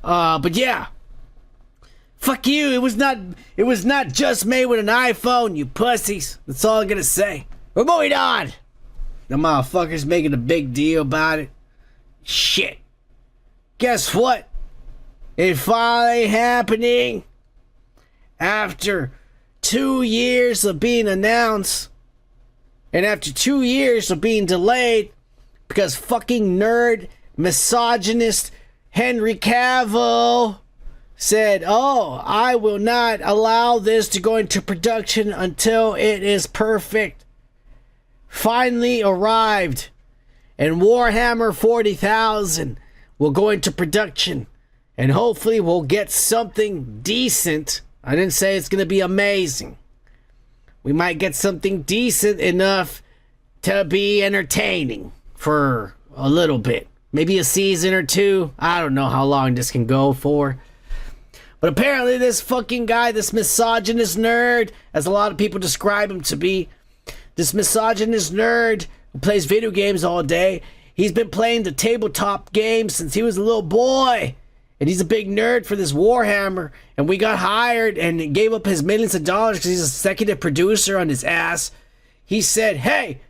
But yeah. Fuck you. It was not just made with an iPhone, you pussies. That's all I'm gonna say. We're moving on. The motherfuckers making a big deal about it. Shit. Guess what? It finally happening. After 2 years of being announced, and after 2 years of being delayed, because fucking nerd, misogynist Henry Cavill said, oh, I will not allow this to go into production until it is perfect. Finally arrived, and Warhammer 40,000 will go into production, and hopefully we'll get something decent. I didn't say it's going to be amazing. We might get something decent enough to be entertaining for a little bit. Maybe a season or two. I don't know how long this can go for. But apparently this fucking guy, this misogynist nerd, as a lot of people describe him to be, this misogynist nerd who plays video games all day, he's been playing the tabletop game since he was a little boy. And he's a big nerd for this Warhammer. And we got hired and gave up his millions of dollars because he's a executive producer on his ass. He said, hey,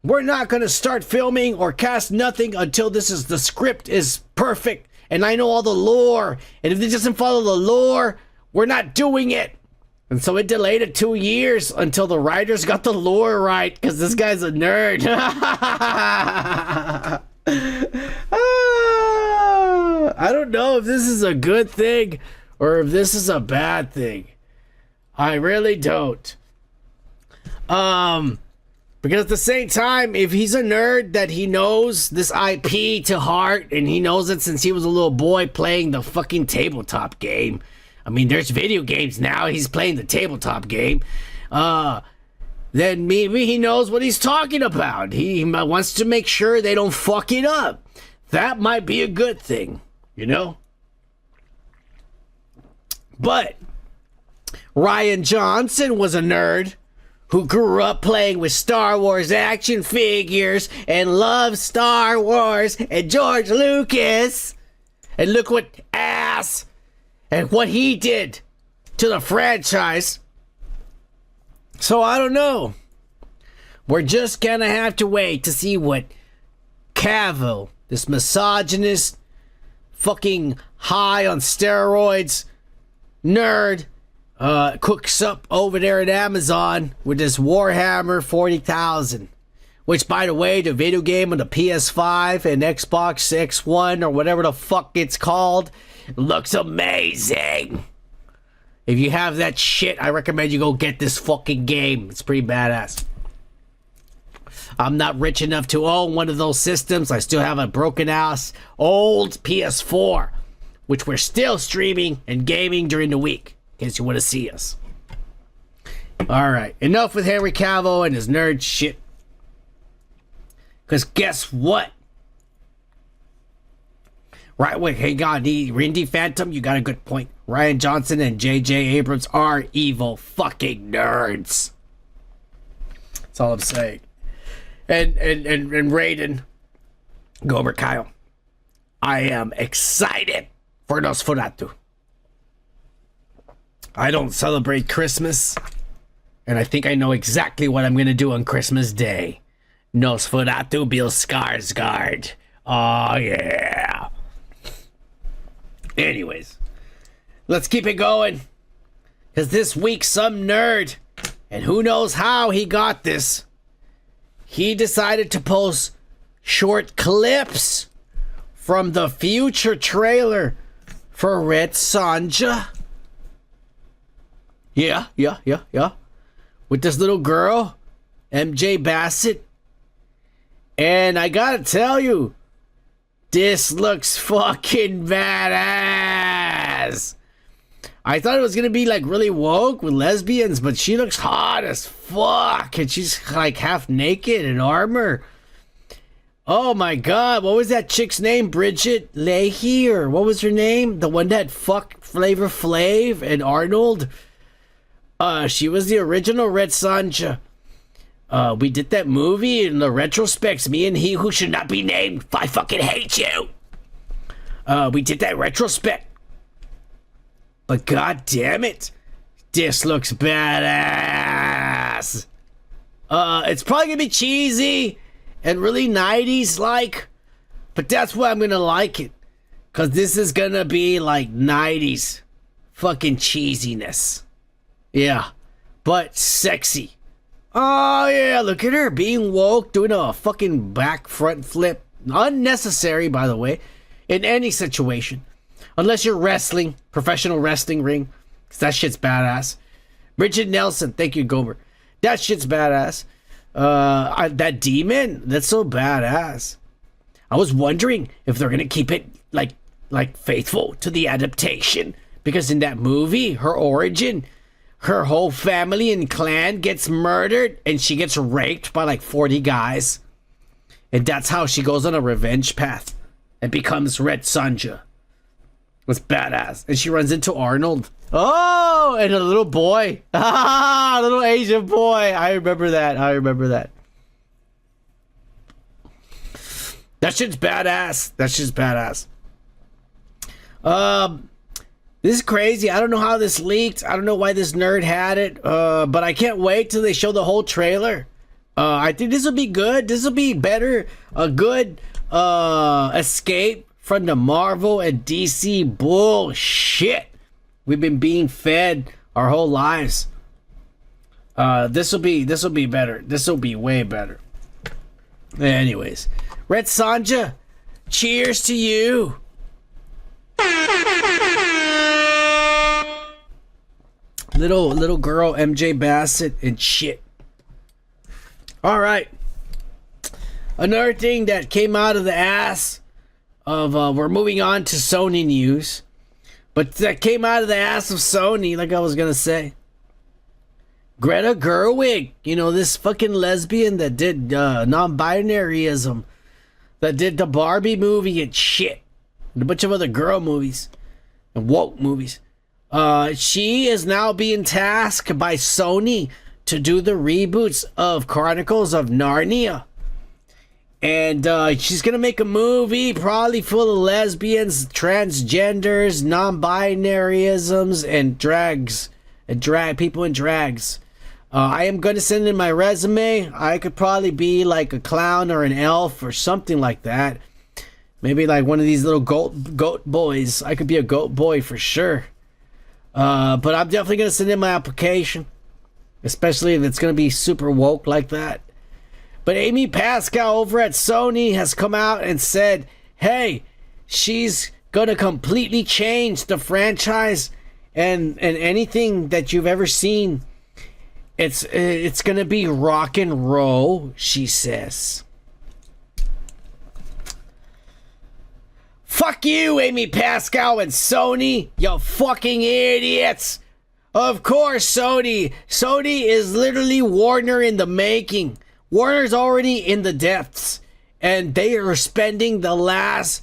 we're not going to start filming or cast nothing until the script is perfect. And I know all the lore. And if it doesn't follow the lore, we're not doing it. And so it delayed it 2 years until the writers got the lore right. Because this guy's a nerd. I don't know if this is a good thing or if this is a bad thing. I really don't. Because at the same time, if he's a nerd that he knows this IP to heart and he knows it since he was a little boy playing the fucking tabletop game, I mean, there's video games now. He's playing the tabletop game. Then maybe he knows what he's talking about. He wants to make sure they don't fuck it up. That might be a good thing, you know? But Rian Johnson was a nerd who grew up playing with Star Wars action figures and loved Star Wars and George Lucas. And look what ass and what he did to the franchise. So I don't know. We're just gonna have to wait to see what Cavill, this misogynist, fucking high on steroids nerd, cooks up over there at Amazon with this Warhammer 40,000. Which, by the way, the video game on the PS5 and Xbox X1 or whatever the fuck it's called looks amazing. If you have that shit, I recommend you go get this fucking game. It's pretty badass. I'm not rich enough to own one of those systems. I still have a broken ass old PS4, which we're still streaming and gaming during the week, in case you want to see us. Alright, enough with Henry Cavill and his nerd shit. Because guess what? Right, wait, hey God, Randy Phantom, you got a good point. Rian Johnson and J.J. Abrams are evil fucking nerds. That's all I'm saying. And Raiden, Gomer Kyle, I am excited for Nosferatu. I don't celebrate Christmas, and I think I know exactly what I'm going to do on Christmas Day. Nosferatu Bill Skarsgård. Oh, yeah. Anyways, let's keep it going. Because this week, some nerd, and who knows how he got this, he decided to post short clips from the future trailer for Red Sonja. Yeah. With this little girl, MJ Bassett. And I gotta tell you, this looks fucking badass. I thought it was gonna be like really woke with lesbians, but she looks hot as fuck. And she's like half naked in armor. Oh my god, what was that chick's name? Bridget Leahy, or what was her name? The one that fucked Flavor Flav and Arnold? She was the original Red Sonja. We did that movie in the retrospects, me and he who should not be named. I fucking hate you. We did that retrospect. But god damn it, this looks badass. It's probably gonna be cheesy and really 90s like, but that's why I'm gonna like it. Cause this is gonna be like 90s fucking cheesiness. Yeah, but sexy. Oh yeah, look at her being woke, doing a fucking back front flip. Unnecessary, by the way, in any situation. Unless you're wrestling, professional wrestling ring. Cause that shit's badass. Bridget Nelson, thank you, Gomer. That shit's badass. That demon, that's so badass. I was wondering if they're gonna keep it like faithful to the adaptation. Because in that movie, her origin, her whole family and clan gets murdered and she gets raped by like 40 guys. And that's how she goes on a revenge path and becomes Red Sonja. It's badass. And she runs into Arnold. Oh, and a little boy. Ah, a little Asian boy. I remember that. That shit's badass. This is crazy. I don't know how this leaked. I don't know why this nerd had it. But I can't wait till they show the whole trailer. I think this will be good. This will be better. A good escape from the Marvel and DC bullshit we've been being fed our whole lives. This will be better. This will be way better. Anyways, Red Sonja, cheers to you. Little girl MJ Bassett and shit. All right. Another thing that came out of the ass of we're moving on to Sony news. But that came out of the ass of Sony, like I was gonna say. Greta Gerwig, you know, this fucking lesbian that did non-binaryism, that did the Barbie movie and shit, and a bunch of other girl movies and woke movies. She is now being tasked by Sony to do the reboots of Chronicles of Narnia. And she's going to make a movie probably full of lesbians, transgenders, non-binaryisms, and drags. And people in drags. I am going to send in my resume. I could probably be like a clown or an elf or something like that. Maybe like one of these little goat boys. I could be a goat boy for sure. But I'm definitely going to send in my application. Especially if it's going to be super woke like that. But Amy Pascal over at Sony has come out and said, hey, she's going to completely change the franchise and anything that you've ever seen. It's going to be rock and roll, she says. Fuck you, Amy Pascal and Sony, you fucking idiots. Of course, Sony. Sony is literally Warner in the making. Warner's already in the depths, and they are spending the last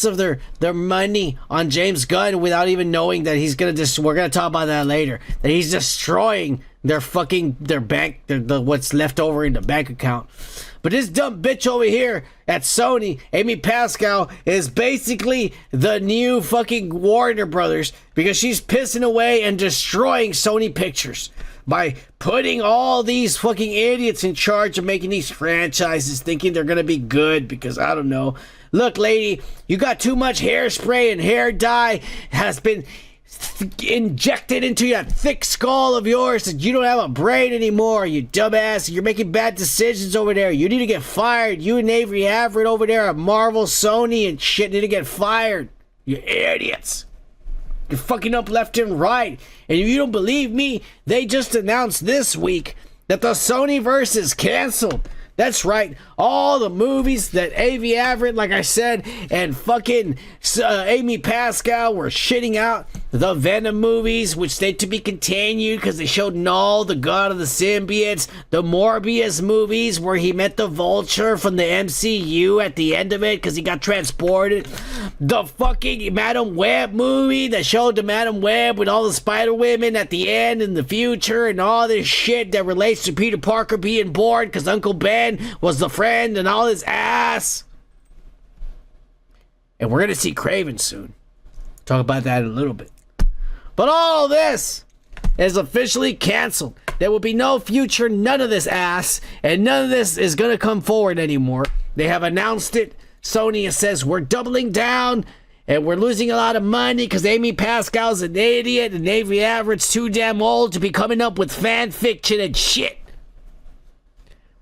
of their money on James Gunn without even knowing that he's gonna we're gonna talk about that later. That he's destroying their bank, what's left over in the bank account. But this dumb bitch over here at Sony, Amy Pascal, is basically the new fucking Warner Brothers because she's pissing away and destroying Sony Pictures by putting all these fucking idiots in charge of making these franchises thinking they're gonna be good because I don't know. Look, lady, you got too much hairspray and hair dye has been injected into that thick skull of yours that you don't have a brain anymore, you dumbass. You're making bad decisions over there. You need to get fired. You and Avery Everett over there at Marvel, Sony, and shit need to get fired. You idiots. You're fucking up left and right. And if you don't believe me, they just announced this week that the Sonyverse is canceled. That's right. All the movies that Avi Everett, like I said, and fucking Amy Pascal were shitting out. The Venom movies, which they to be continued because they showed Null, the God of the Symbiotes. The Morbius movies where he met the Vulture from the MCU at the end of it because he got transported. The fucking Madam Web movie that showed the Madam Web with all the Spider Women at the end in the future and all this shit that relates to Peter Parker being born because Uncle Ben was the friend and all his ass. And we're going to see Kraven soon. Talk about that in a little bit. But all of this is officially canceled. There will be no future, none of this ass, and none of this is going to come forward anymore. They have announced it. Sony says we're doubling down and we're losing a lot of money because Amy Pascal's an idiot and Avery Everett's too damn old to be coming up with fan fiction and shit.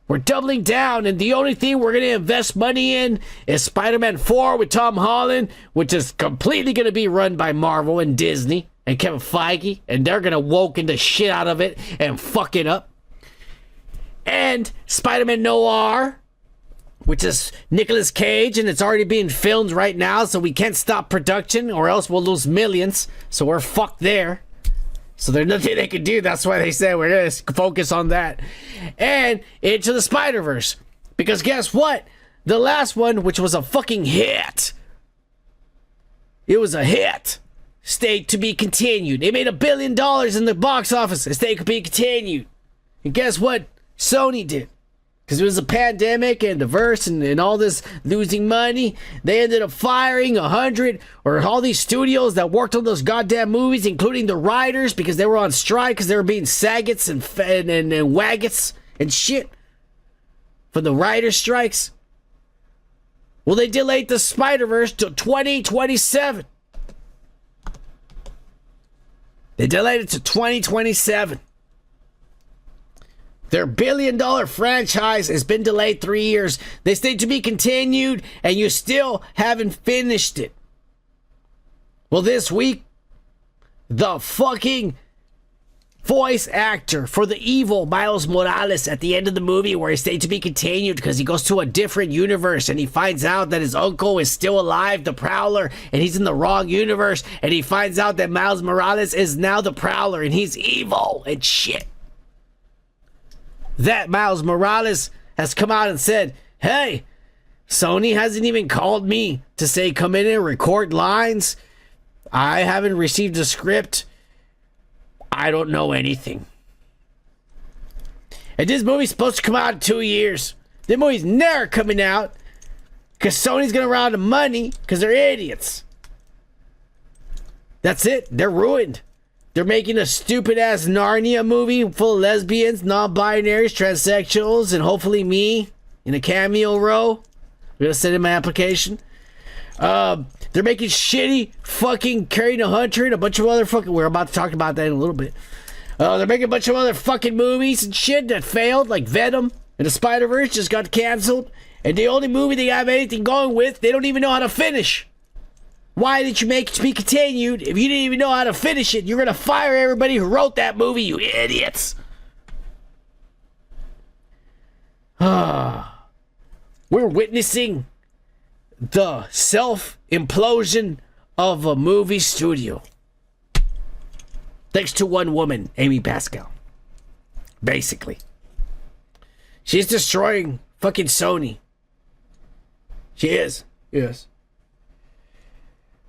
We're doubling down, and the only thing we're going to invest money in is Spider-Man 4 with Tom Holland, which is completely going to be run by Marvel and Disney and Kevin Feige, and they're going to woke the shit out of it and fuck it up. And Spider-Man Noir, which is Nicolas Cage, and it's already being filmed right now, so we can't stop production or else we'll lose millions, so we're fucked there. So there's nothing they can do. That's why they said we're going to focus on that. And Into the Spiderverse. Because guess what? The last one, which was a fucking hit. It was a hit. Stayed to be continued. They made $1 billion in the box office. It stayed to be continued. And guess what? Sony did. Because it was a pandemic and the verse and all this losing money. They ended up firing 100 or all these studios that worked on those goddamn movies, including the writers, because they were on strike because they were being saggets and waggots and shit for the writer strikes. Well, they delayed the Spiderverse to 2027. They delayed it to 2027. Their $1 billion franchise has been delayed 3 years. They stayed to be continued, and you still haven't finished it. Well, this week, the fucking voice actor for the evil Miles Morales at the end of the movie, where he stayed to be continued because he goes to a different universe and he finds out that his uncle is still alive, the Prowler, and he's in the wrong universe, and he finds out that Miles Morales is now the Prowler and he's evil and shit. That Miles Morales has come out and said, hey, Sony hasn't even called me to say come in and record lines. I haven't received a script. I don't know anything. And this movie's supposed to come out in 2 years. This movie's never coming out because Sony's gonna run out of money because they're idiots. That's it. They're ruined. They're making a stupid-ass Narnia movie full of lesbians, non-binaries, transsexuals, and hopefully me in a cameo role. I'm gonna send in my application. They're making shitty fucking Carrie the Hunter and a bunch of other fucking... We're about to talk about that in a little bit. They're making a bunch of other fucking movies and shit that failed, like Venom and the Spiderverse just got canceled. And the only movie they have anything going with, they don't even know how to finish. Why did you make it to be continued if you didn't even know how to finish it? You're gonna fire everybody who wrote that movie, you idiots. We're witnessing the self-implosion of a movie studio. Thanks to one woman, Amy Pascal. Basically. She's destroying fucking Sony. She is. Yes.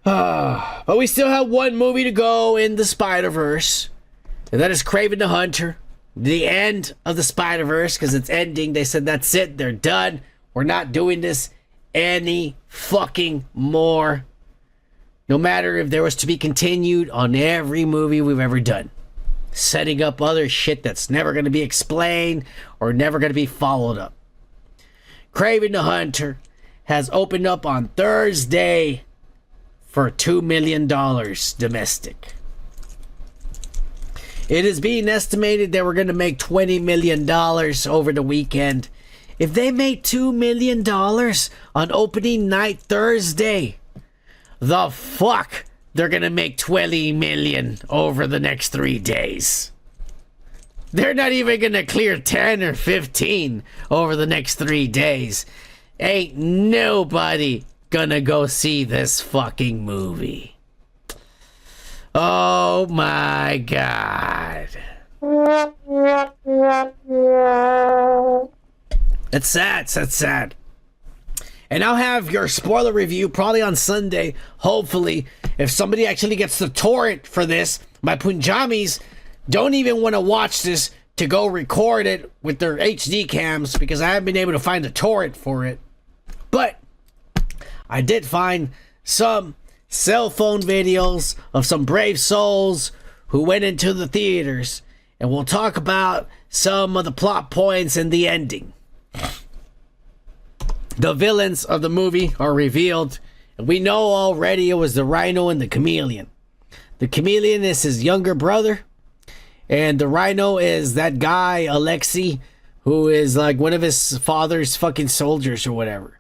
But we still have one movie to go in the Spiderverse. And that is Kraven the Hunter. The end of the Spiderverse, because it's ending. They said that's it. They're done. We're not doing this any fucking more. No matter if there was to be continued on every movie we've ever done. Setting up other shit that's never going to be explained or never going to be followed up. Kraven the Hunter has opened up on Thursday for $2 million domestic. It is being estimated that we're going to make $20 million over the weekend. If they made $2 million on opening night Thursday, the fuck they're gonna make $20 million over the next 3 days. They're not even gonna clear 10 or 15 over the next 3 days. Ain't nobody gonna go see this fucking movie. Oh my god. It's sad, it's sad. And I'll have your spoiler review probably on Sunday, hopefully. If somebody actually gets the torrent for this, my Punjabis don't even want to watch this to go record it with their HD cams because I haven't been able to find a torrent for it. But I did find some cell phone videos of some brave souls who went into the theaters, and we'll talk about some of the plot points and the ending. The villains of the movie are revealed, and we know already it was the Rhino and the Chameleon. The Chameleon is his younger brother, and the Rhino is that guy, Alexei, who is like one of his father's fucking soldiers or whatever.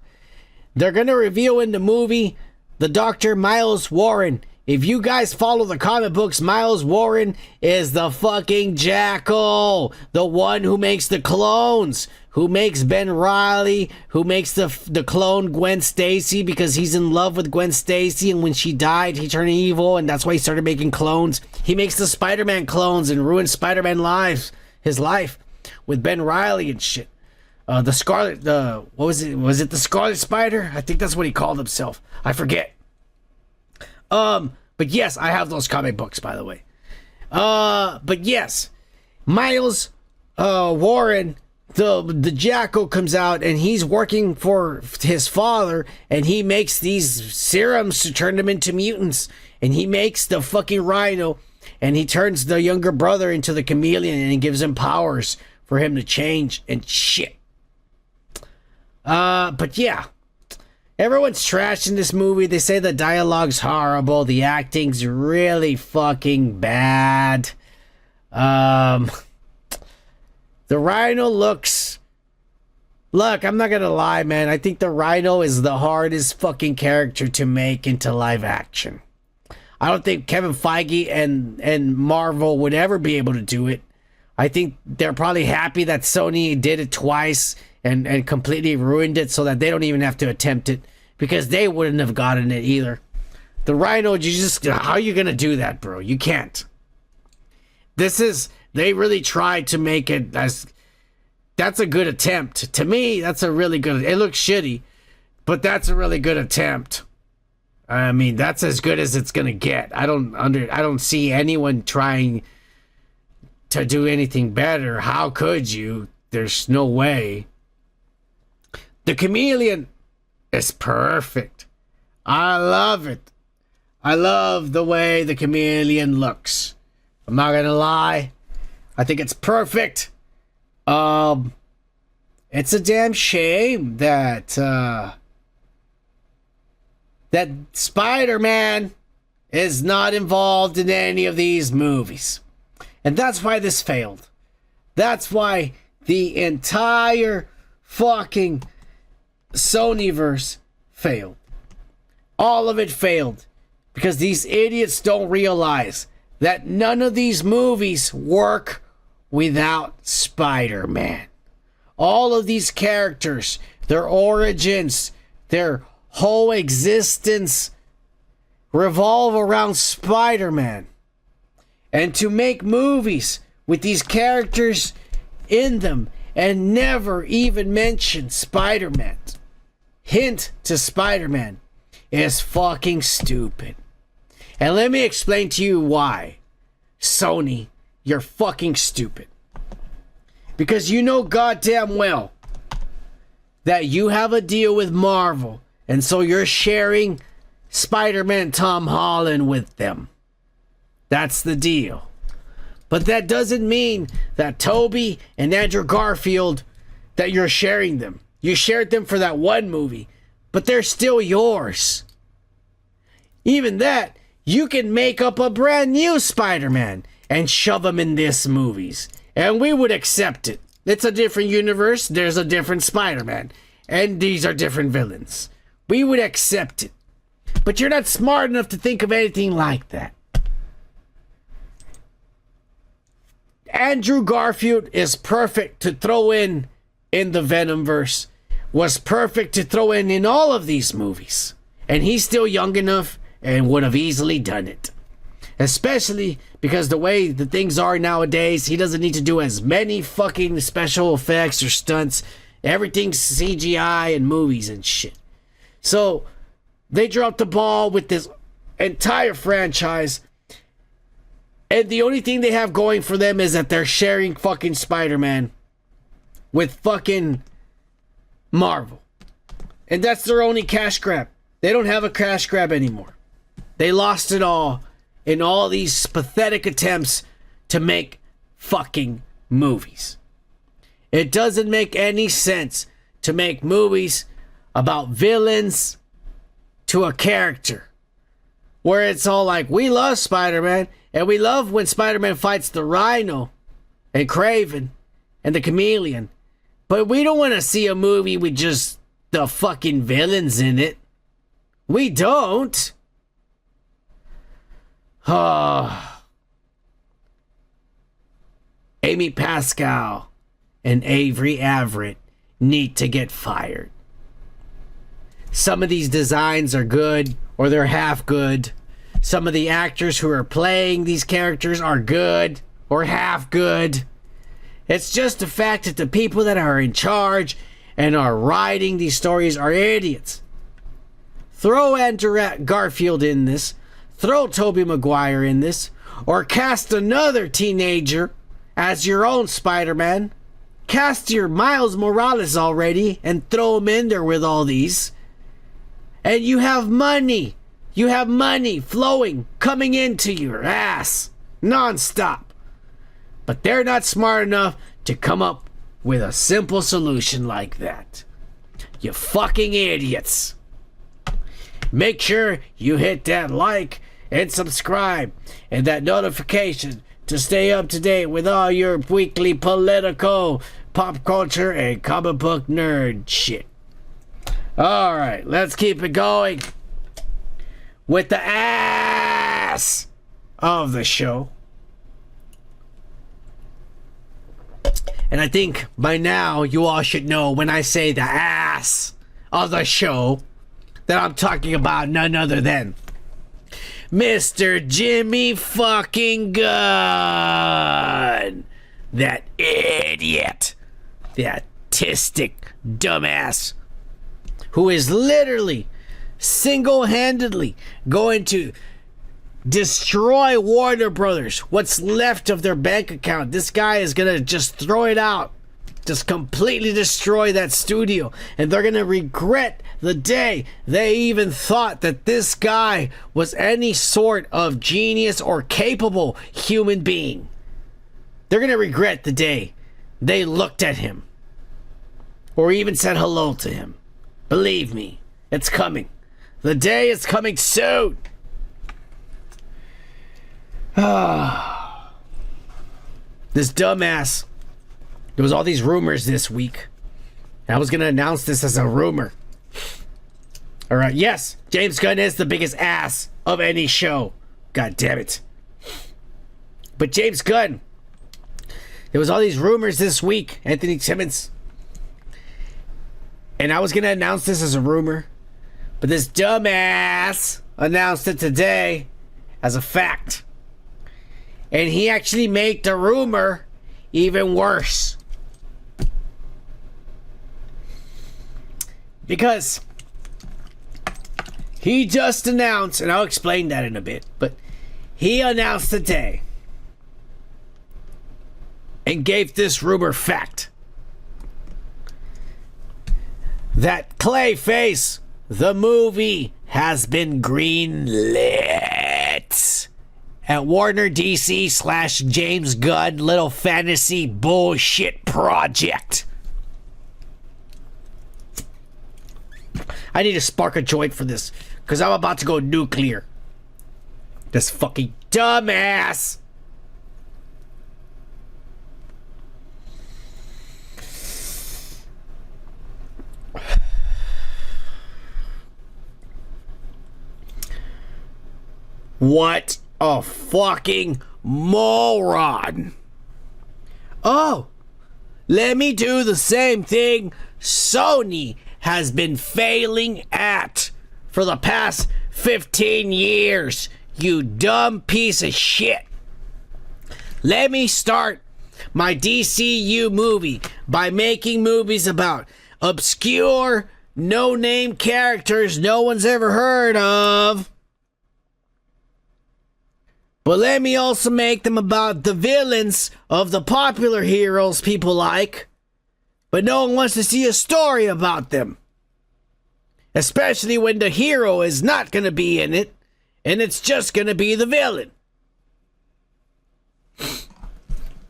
They're gonna reveal in the movie the Dr. Miles Warren. If you guys follow the comic books, Miles Warren is the fucking Jackal, the one who makes the clones, who makes Ben Reilly, who makes the clone Gwen Stacy because he's in love with Gwen Stacy, and when she died, he turned evil, and that's why he started making clones. He makes the Spider-Man clones and ruins Spider-Man his life with Ben Reilly and shit. The Scarlet, what was it? Was it the Scarlet Spider? I think that's what he called himself. I forget. But yes, I have those comic books, by the way. But yes, Miles Warren, the Jackal, comes out and he's working for his father, and he makes these serums to turn them into mutants, and he makes the fucking Rhino, and he turns the younger brother into the Chameleon, and he gives him powers for him to change and shit. But yeah. Everyone's trashing this movie. They say the dialogue's horrible. The acting's really fucking bad. The Rhino looks... Look, I'm not gonna lie, man. I think the Rhino is the hardest fucking character to make into live action. I don't think Kevin Feige and Marvel would ever be able to do it. I think they're probably happy that Sony did it twice and completely ruined it so that they don't even have to attempt it, because they wouldn't have gotten it either. The Rhino, how are you going to do that, bro? You can't. They really tried to make it as, that's a good attempt. To me, that's a really good, it looks shitty, but that's a really good attempt. I mean, that's as good as it's going to get. I don't see anyone trying to do anything better. How could you? There's no way. The Chameleon is perfect. I love it. I love the way the Chameleon looks. I'm not gonna lie. I think it's perfect. It's a damn shame that that Spider-Man is not involved in any of these movies. And that's why this failed. That's why the entire fucking Sonyverse failed. All of it failed. Because these idiots don't realize that none of these movies work without Spider-Man. All of these characters, their origins, their whole existence revolve around Spider-Man. And to make movies with these characters in them and never even mention Spider-Man, hint to Spider-Man, is fucking stupid. And let me explain to you why. Sony, you're fucking stupid. Because you know goddamn well that you have a deal with Marvel, and so you're sharing Spider-Man Tom Holland with them. That's the deal. But that doesn't mean that Toby and Andrew Garfield, that you're sharing them. You shared them for that one movie, but they're still yours. Even that, you can make up a brand new Spider-Man and shove him in this movies, and we would accept it. It's a different universe, there's a different Spider-Man, and these are different villains. We would accept it. But you're not smart enough to think of anything like that. Andrew Garfield is perfect to throw in the Venomverse. Was perfect to throw in all of these movies. And he's still young enough and would have easily done it. Especially because the way the things are nowadays, he doesn't need to do as many fucking special effects or stunts. Everything's CGI and movies and shit. So they dropped the ball with this entire franchise. And the only thing they have going for them is that they're sharing fucking Spider-Man with fucking Marvel. And that's their only cash grab. They don't have a cash grab anymore. They lost it all in all these pathetic attempts to make fucking movies. It doesn't make any sense to make movies about villains to a character where it's all like, we love Spider-Man, and we love when Spider-Man fights the Rhino and Kraven and the Chameleon, but we don't want to see a movie with just the fucking villains in it. We don't. Amy Pascal and Avery Everett need to get fired. Some of these designs are good, or they're half good. Some of the actors who are playing these characters are good, or half good. It's just the fact that the people that are in charge and are writing these stories are idiots. Throw Andrew Garfield in this. Throw Tobey Maguire in this. Or cast another teenager as your own Spider-Man. Cast your Miles Morales already and throw him in there with all these. And you have money. You have money flowing, coming into your ass. Non-stop. But they're not smart enough to come up with a simple solution like that. You fucking idiots. Make sure you hit that like and subscribe and that notification to stay up to date with all your weekly political, pop culture, and comic book nerd shit. Alright, let's keep it going with the ads. ass of the show. And I think by now you all should know when I say the ass of the show that I'm talking about none other than Mr. Jimmy fucking Gunn. That idiot. The autistic dumbass who is literally single-handedly going to destroy Warner Brothers, what's left of their bank account. This guy is gonna just throw it out, just completely destroy that studio, and they're gonna regret the day they even thought that this guy was any sort of genius or capable human being. They're gonna regret the day they looked at him or even said hello to him. Believe me, it's coming. The day is coming soon. This dumbass. There was all these rumors this week. I was going to announce this as a rumor. All right, yes, James Gunn is the biggest ass of any show. God damn it. But James Gunn, there was all these rumors this week, Anthony Timmons. And I was going to announce this as a rumor. But this dumbass announced it today as a fact. And he actually made the rumor even worse. Because he just announced, and I'll explain that in a bit, but he announced today and gave this rumor fact that Clayface, the movie, has been greenlit at Warner DC / James Gunn little fantasy bullshit project. I need to spark a joint for this because I'm about to go nuclear. This fucking dumbass. What a fucking moron. Oh, let me do the same thing Sony has been failing at for the past 15 years, you dumb piece of shit. Let me start my DCU movie by making movies about obscure, no-name characters no one's ever heard of. But let me also make them about the villains of the popular heroes people like. But no one wants to see a story about them. Especially when the hero is not going to be in it. And it's just going to be the villain.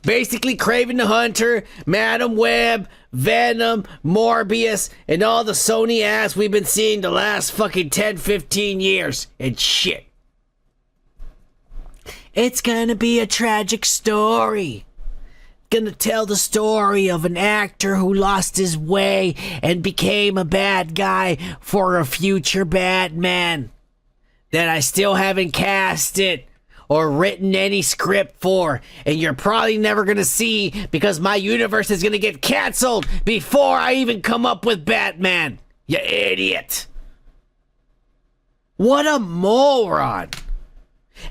Basically, Kraven the Hunter, Madam Web, Venom, Morbius, and all the Sony ass we've been seeing the last fucking 10, 15 years. And shit. It's gonna be a tragic story. Gonna tell the story of an actor who lost his way and became a bad guy for a future Batman that I still haven't casted or written any script for, and you're probably never gonna see because my universe is gonna get canceled before I even come up with Batman. You idiot. What a moron.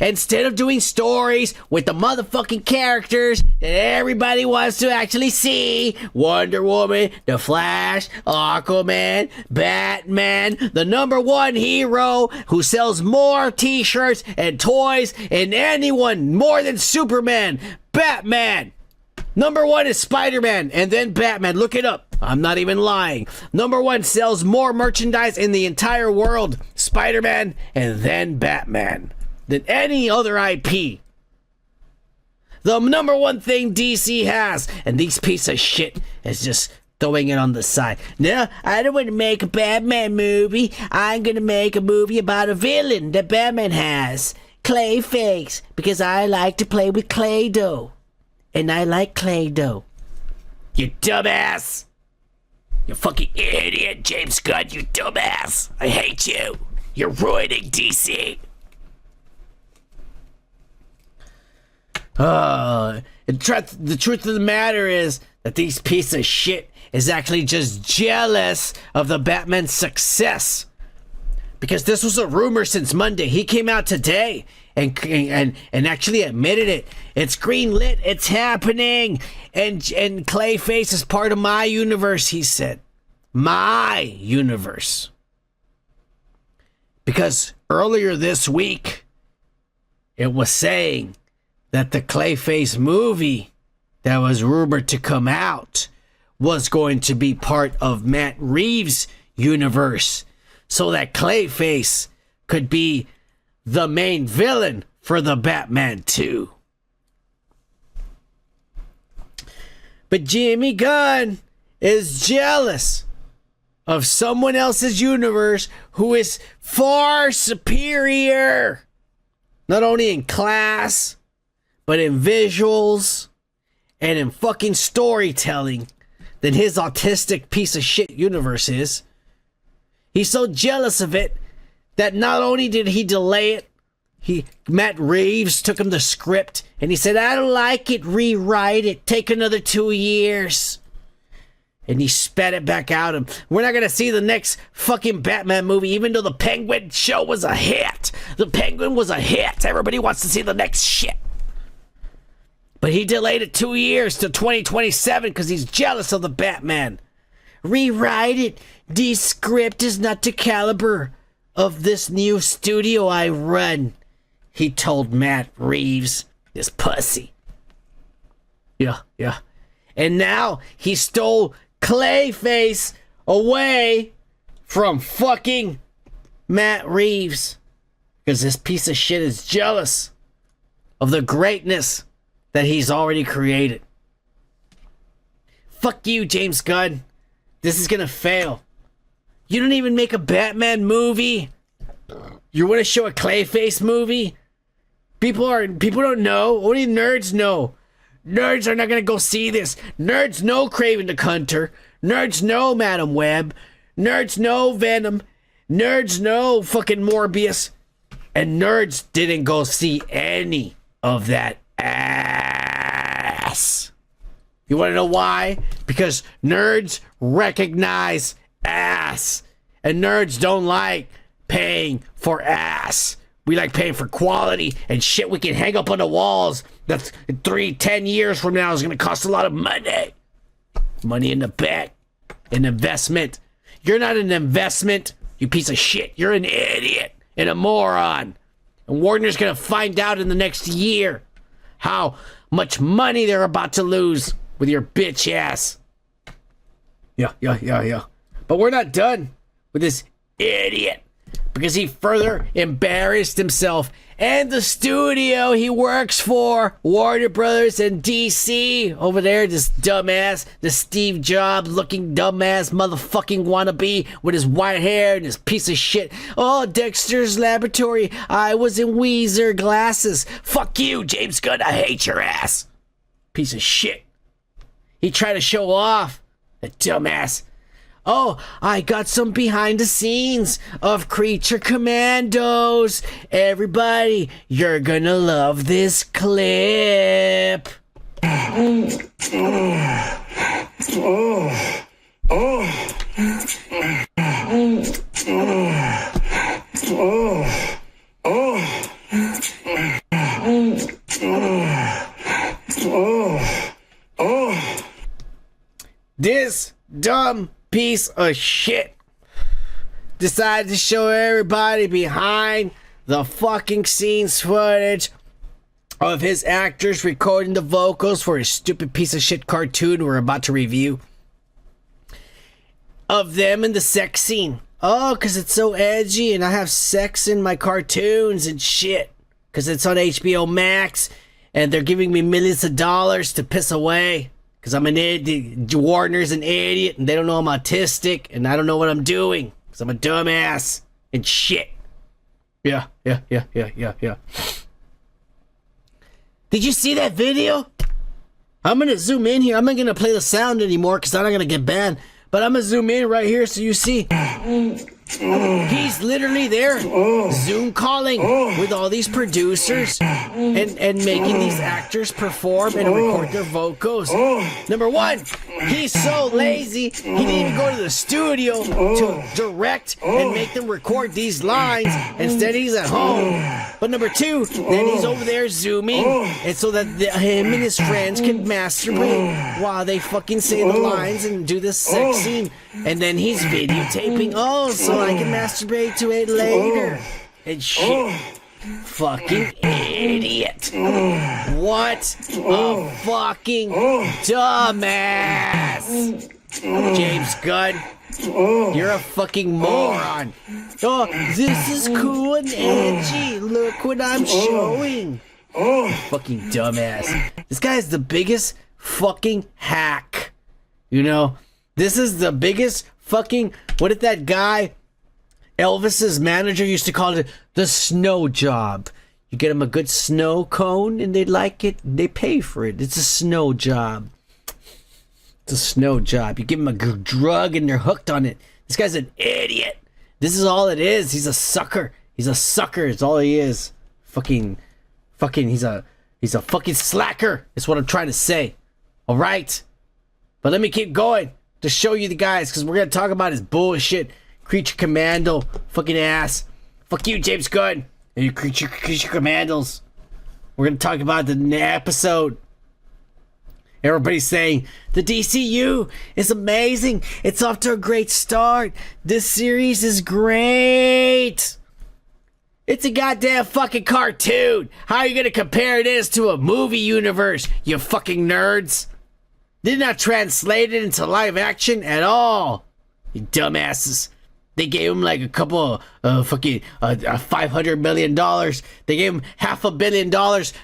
Instead of doing stories with the motherfucking characters that everybody wants to actually see, Wonder Woman, The Flash, Aquaman, Batman, the #1 hero who sells more t-shirts and toys than anyone more than Superman, Batman. #1 is Spider-Man and then Batman. Look it up. I'm not even lying. #1 sells more merchandise in the entire world, Spider-Man and then Batman, than any other IP. The #1 thing DC has, and these piece of shit is just throwing it on the side. No, I don't want to make a Batman movie. I'm gonna make a movie about a villain that Batman has, Clayface, because I like to play with clay dough, and I like clay dough. You dumbass! You fucking idiot, James Gunn, you dumbass! I hate you. You're ruining DC. The truth of the matter is that these pieces of shit is actually just jealous of the Batman's success. Because this was a rumor since Monday. He came out today and actually admitted it. It's greenlit. It's happening. And Clayface is part of my universe, he said. My universe. Because earlier this week, it was saying that the Clayface movie that was rumored to come out was going to be part of Matt Reeves' universe, so that Clayface could be the main villain for the Batman 2. But Jimmy Gunn is jealous of someone else's universe who is far superior, not only in class, but in visuals and in fucking storytelling than his autistic piece of shit universe is. He's so jealous of it that not only did he delay it, Matt Reeves took him the script and he said, I don't like it, rewrite it, take another 2 years. And he spat it back out. And we're not going to see the next fucking Batman movie, even though the Penguin show was a hit. The Penguin was a hit. Everybody wants to see the next shit. But he delayed it 2 years to 2027 because he's jealous of the Batman. Rewrite it. This script is not the caliber of this new studio I run, he told Matt Reeves, this pussy. Yeah. And now he stole Clayface away from fucking Matt Reeves because this piece of shit is jealous of the greatness that he's already created. Fuck you, James Gunn. This is gonna fail. You don't even make a Batman movie. You want to show a Clayface movie? People don't know. Only nerds know. Nerds are not gonna go see this. Nerds know Kraven the Hunter. Nerds know Madam Web. Nerds know Venom. Nerds know fucking Morbius. And nerds didn't go see any of that ass. You want to know why? Because nerds recognize ass. And nerds don't like paying for ass. We like paying for quality and shit we can hang up on the walls that's 10 years from now is going to cost a lot of money. Money in the bank. An investment. You're not an investment, you piece of shit. You're an idiot and a moron. And Warner's going to find out in the next year how much money they're about to lose with your bitch ass. Yeah. But we're not done with this idiot. Because he further embarrassed himself and the studio he works for, Warner Brothers and DC. Over there, this dumbass, this Steve Jobs looking dumbass motherfucking wannabe with his white hair and his piece of shit. Oh, Dexter's Laboratory. I was in Weezer glasses. Fuck you, James Gunn. I hate your ass. Piece of shit. He tried to show off. That dumbass. Oh, I got some behind the scenes of Creature Commandos. Everybody, you're gonna love this clip. This dumb piece of shit decided to show everybody behind the fucking scenes footage of his actors recording the vocals for his stupid piece of shit cartoon we're about to review. Of them in the sex scene. Oh, because it's so edgy and I have sex in my cartoons and shit. Because it's on HBO Max and they're giving me millions of dollars to piss away. Because I'm an idiot. Warner's an idiot and they don't know I'm autistic and I don't know what I'm doing. Because I'm a dumbass and shit. Yeah. Did you see that video? I'm going to zoom in here. I'm not going to play the sound anymore because I'm not going to get banned. But I'm going to zoom in right here so you see. He's literally there, Zoom calling with all these producers and making these actors perform and record their vocals. Number one, he's so lazy, he didn't even go to the studio to direct and make them record these lines. Instead, he's at home. But number two, then he's over there Zooming, and so that him and his friends can masturbate while they fucking say the lines and do this sex scene. And then he's videotaping, so I can masturbate to it later. And shit. Fucking idiot. What a fucking dumbass. James Gunn, you're a fucking moron. Oh, this is cool and edgy. Look what I'm showing. Fucking dumbass. This guy is the biggest fucking hack. You know? This is the biggest fucking... What did that guy, Elvis's manager, used to call it? The snow job. You get him a good snow cone and they like it. They pay for it. It's a snow job. It's a snow job. You give him a drug and they're hooked on it. This guy's an idiot. This is all it is. He's a sucker. He's a sucker. It's all he is. Fucking, he's a fucking slacker. That's what I'm trying to say. All right? But let me keep going to show you the guys, because we're going to talk about his bullshit. Creature Commando. Fucking ass. Fuck you, James Gunn. And your Creature Commandos. We're going to talk about the episode. Everybody's saying, the DCU is amazing. It's off to a great start. This series is great. It's a goddamn fucking cartoon. How are you going to compare this to a movie universe, you fucking nerds? Did not translate it into live action at all. You dumbasses. They gave him like a couple of fucking $500 million. They gave him $500 million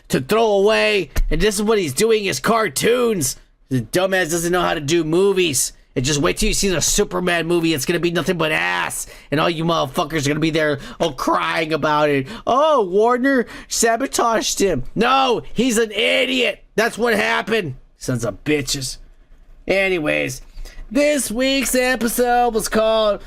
to throw away. And this is what he's doing is cartoons. The dumbass doesn't know how to do movies. And just wait till you see the Superman movie. It's going to be nothing but ass. And all you motherfuckers are going to be there crying about it. Oh, Warner sabotaged him. No, he's an idiot. That's what happened. Sons of bitches. Anyways, this week's episode was called,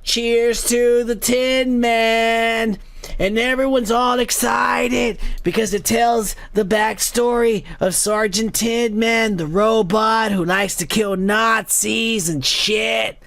Cheers to the Tin Man. And everyone's all excited because it tells the backstory of Sergeant Tin Man, the robot who likes to kill Nazis and shit.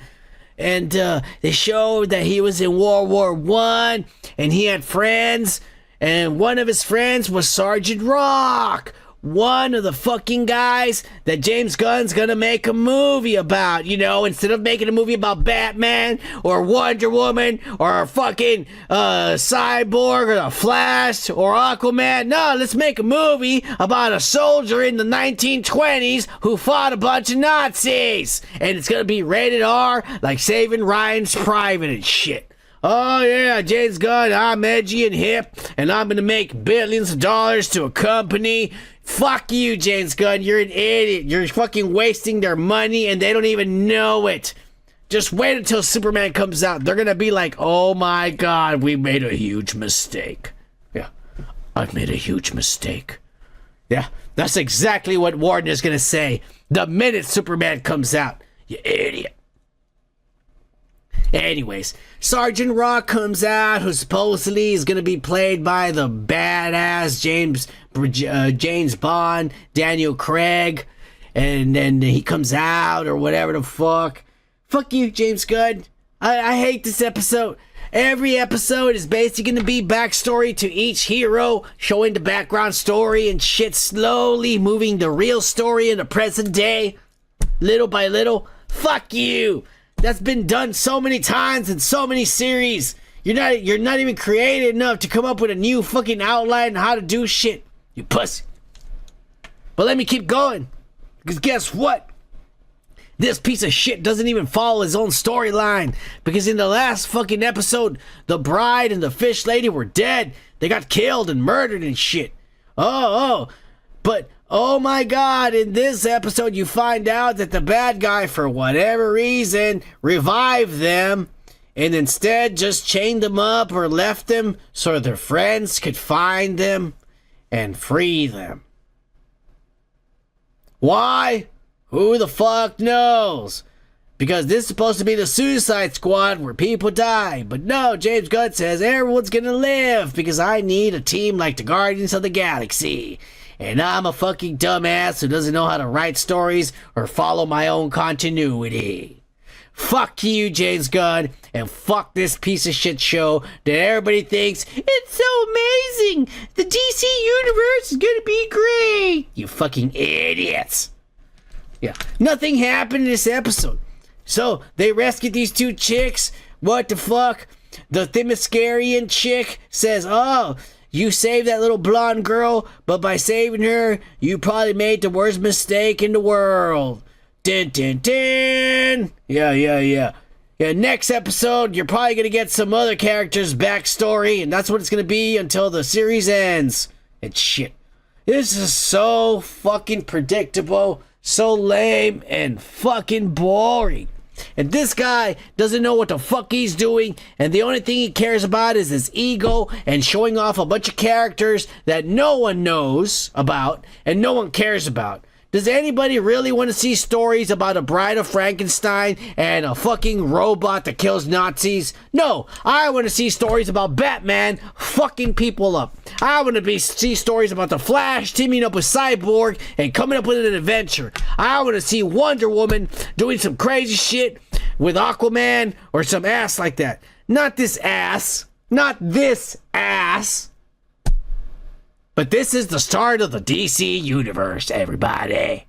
And they showed that he was in World War I and he had friends. And one of his friends was Sergeant Rock. One of the fucking guys that James Gunn's gonna make a movie about, you know, instead of making a movie about Batman or Wonder Woman or fucking Cyborg or the Flash or Aquaman. No, let's make a movie about a soldier in the 1920s who fought a bunch of Nazis. And it's gonna be rated R, like Saving Ryan's Private and shit. Oh yeah, James Gunn, I'm edgy and hip, and I'm gonna make billions of dollars to a company. Fuck you, James Gunn, you're an idiot. You're fucking wasting their money and they don't even know it. Just wait until Superman comes out. They're gonna be like, oh my god, we made a huge mistake. Yeah, I've made a huge mistake. Yeah, that's exactly what Warner's gonna say the minute Superman comes out. You idiot. Anyways, Sergeant Rock comes out, who supposedly is going to be played by the badass James Bond, Daniel Craig, and then he comes out, or whatever the fuck. Fuck you, James Gunn. I hate this episode. Every episode is basically going to be backstory to each hero, showing the background story and shit, slowly moving the real story in the present day, little by little. Fuck you. That's been done so many times in so many series. You're not even creative enough to come up with a new fucking outline on how to do shit. You pussy. But let me keep going. Because guess what? This piece of shit doesn't even follow his own storyline. Because in the last fucking episode, the bride and the fish lady were dead. They got killed and murdered and shit. But oh my god, in this episode you find out that the bad guy, for whatever reason, revived them and instead just chained them up or left them so their friends could find them and free them. Why? Who the fuck knows? Because this is supposed to be the Suicide Squad where people die. But no, James Gunn says everyone's gonna live because I need a team like the Guardians of the Galaxy. And I'm a fucking dumbass who doesn't know how to write stories or follow my own continuity. Fuck you, James Gunn, and fuck this piece of shit show that everybody thinks it's so amazing. The DC universe is gonna be great. You fucking idiots. Yeah, nothing happened in this episode. So they rescued these two chicks. What the fuck? The Themyscirian chick says, "Oh, you saved that little blonde girl, but by saving her, you probably made the worst mistake in the world." Din, din, din. Yeah. Next episode, you're probably going to get some other characters' backstory, and that's what it's going to be until the series ends. And shit. This is so fucking predictable, so lame, and fucking boring. And this guy doesn't know what the fuck he's doing, and the only thing he cares about is his ego and showing off a bunch of characters that no one knows about and no one cares about. Does anybody really want to see stories about a Bride of Frankenstein and a fucking robot that kills Nazis? No, I want to see stories about Batman fucking people up. I want to see stories about the Flash teaming up with Cyborg and coming up with an adventure. I want to see Wonder Woman doing some crazy shit with Aquaman or some ass like that. Not this ass. Not this ass. But this is the start of the DC universe, everybody.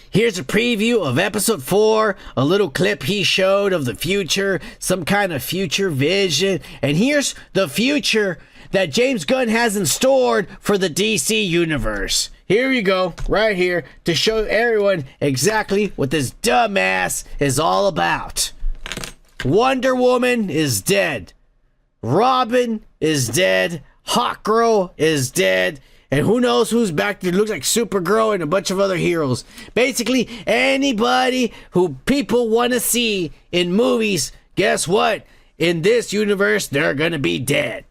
Here's a preview of episode 4, a little clip he showed of the future, some kind of future vision. And here's the future that James Gunn has in store for the DC universe. Here we go, right here, to show everyone exactly what this dumbass is all about. Wonder Woman is dead. Robin is dead. Hawkgirl is dead. And who knows who's back there? It looks like Supergirl and a bunch of other heroes. Basically, anybody who people want to see in movies, guess what? In this universe, they're going to be dead.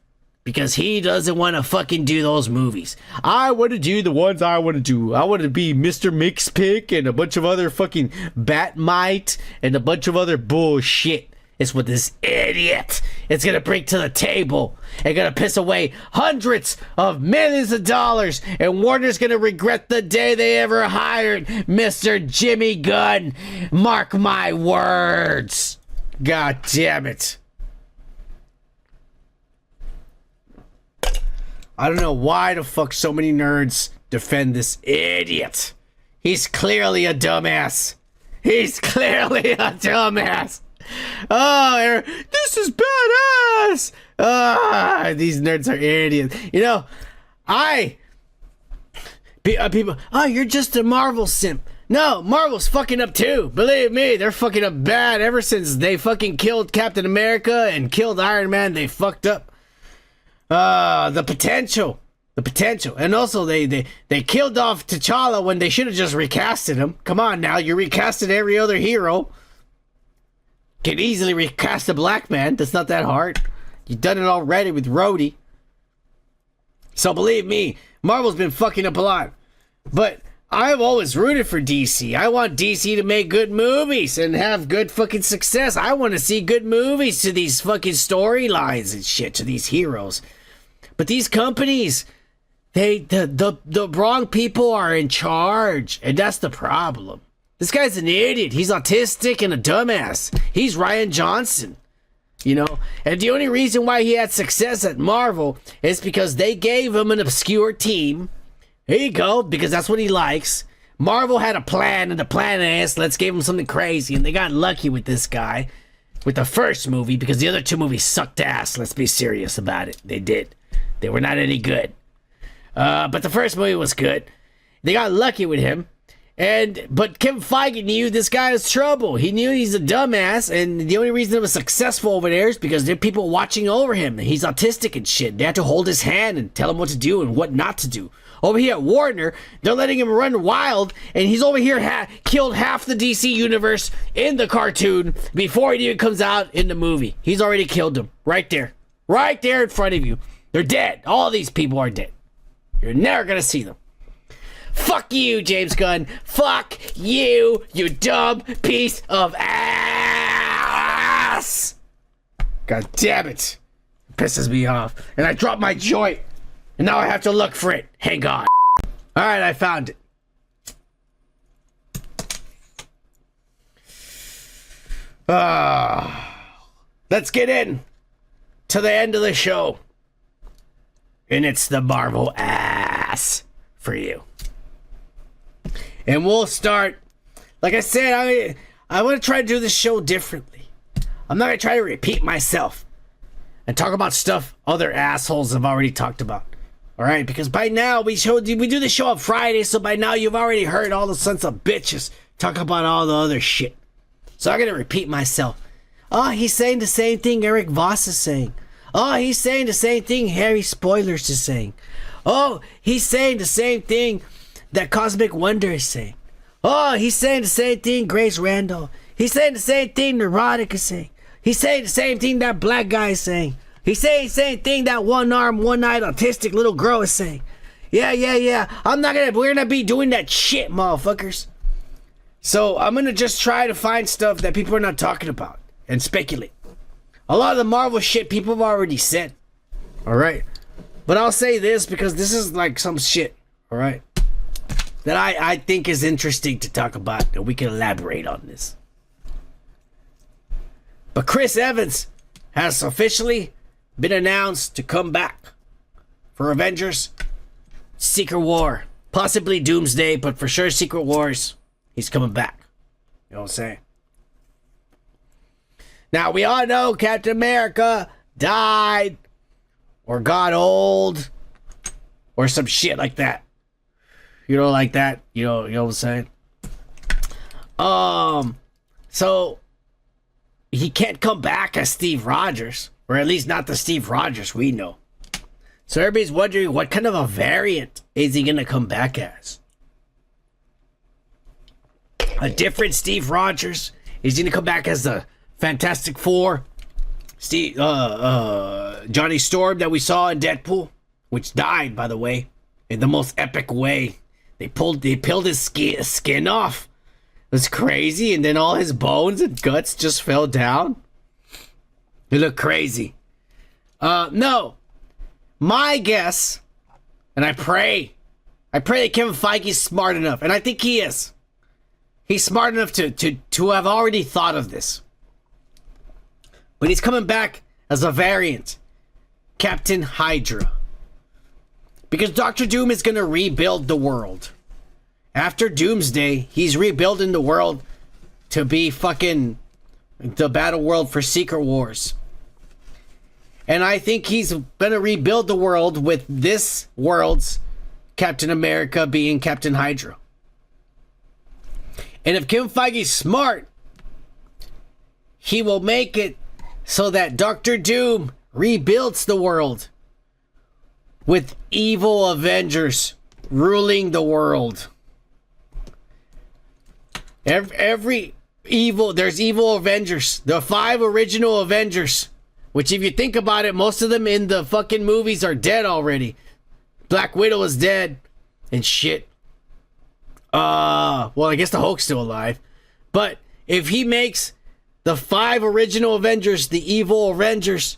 Because he doesn't want to fucking do those movies. I want to do the ones I want to do. I want to be Mr. Mixpick and a bunch of other fucking Batmite and a bunch of other bullshit. It's what this idiot is going to bring to the table and going to piss away hundreds of millions of dollars. And Warner's going to regret the day they ever hired Mr. Jimmy Gunn. Mark my words. God damn it. I don't know why the fuck so many nerds defend this idiot. He's clearly a dumbass. He's clearly a dumbass. Oh, this is badass. These nerds are idiots. You know, people, oh, you're just a Marvel simp. No, Marvel's fucking up too. Believe me, they're fucking up bad. Ever since they fucking killed Captain America and killed Iron Man, they fucked up. The potential. And also, they killed off T'Challa when they should have just recasted him. Come on now, you recasted every other hero. Can easily recast a black man. That's not that hard. You've done it already with Rhodey. So believe me, Marvel's been fucking up a lot. But I've always rooted for DC. I want DC to make good movies and have good fucking success. I want to see good movies to these fucking storylines and shit, to these heroes. But these companies, the wrong people are in charge. And that's the problem. This guy's an idiot. He's autistic and a dumbass. He's Ryan Johnson, you know? And the only reason why he had success at Marvel is because they gave him an obscure team. Here you go, because that's what he likes. Marvel had a plan, and the plan is, let's give him something crazy. And they got lucky with this guy, with the first movie, because the other two movies sucked ass. Let's be serious about it. They did. They were not any good. But the first movie was good. They got lucky with him. But Kevin Feige knew this guy was trouble. He knew he's a dumbass, and the only reason it was successful over there is because there are people watching over him. He's autistic and shit. They have to hold his hand and tell him what to do and what not to do. Over here at Warner, they're letting him run wild, and he's over here killed half the DC universe in the cartoon before it even comes out in the movie. He's already killed them. Right there. Right there in front of you. They're dead. All these people are dead. You're never going to see them. Fuck you, James Gunn. Fuck you, you dumb piece of ass. God damn it. It pisses me off. And I dropped my joint. And now I have to look for it. Hang on. Alright, I found it. Let's get in to the end of the show. And it's the Marvel ass for you. And we'll start, like I said, I want to try to do this show differently. I'm not going to try to repeat myself and talk about stuff other assholes have already talked about. All right? Because by now, we do the show on Friday, so by now you've already heard all the sons of bitches talk about all the other shit. So I'm going to repeat myself. Oh, he's saying the same thing Eric Voss is saying. Oh, he's saying the same thing Harry Spoilers is saying. Oh, he's saying the same thing that Cosmic Wonder is saying. Oh, he's saying the same thing Grace Randall. He's saying the same thing Neurotic is saying. He's saying the same thing that black guy is saying. He's saying the same thing that one-armed, one-eyed autistic little girl is saying. Yeah. We're gonna be doing that shit, motherfuckers. So I'm gonna just try to find stuff that people are not talking about and speculate. A lot of the Marvel shit people have already said. Alright? But I'll say this because this is like some shit. Alright? That I think is interesting to talk about. And we can elaborate on this. But Chris Evans has officially been announced to come back for Avengers Secret War. Possibly Doomsday, but for sure Secret Wars. He's coming back. You know what I'm saying? Now, we all know Captain America died or got old or some shit like that. You know, like that. You know what I'm saying? So, he can't come back as Steve Rogers, or at least not the Steve Rogers we know. So, everybody's wondering what kind of a variant is he going to come back as? A different Steve Rogers? Is he going to come back as the Fantastic Four, Johnny Storm that we saw in Deadpool, which died, by the way, in the most epic way. They peeled his skin off. It was crazy, and then all his bones and guts just fell down. It looked crazy. No. My guess, and I pray that Kevin Feige's smart enough, and I think he is. He's smart enough to have already thought of this. But he's coming back as a variant. Captain Hydra. Because Doctor Doom is going to rebuild the world. After Doomsday, he's rebuilding the world to be fucking the battle world for Secret Wars. And I think he's going to rebuild the world with this world's Captain America being Captain Hydra. And if Kevin Feige's smart, he will make it so that Doctor Doom rebuilds the world with evil Avengers ruling the world. Every evil, there's evil Avengers. The 5 original Avengers, which if you think about it, most of them in the fucking movies are dead already. Black Widow is dead and shit. Well, I guess the Hulk's still alive. But if he makes the 5 original Avengers the evil Avengers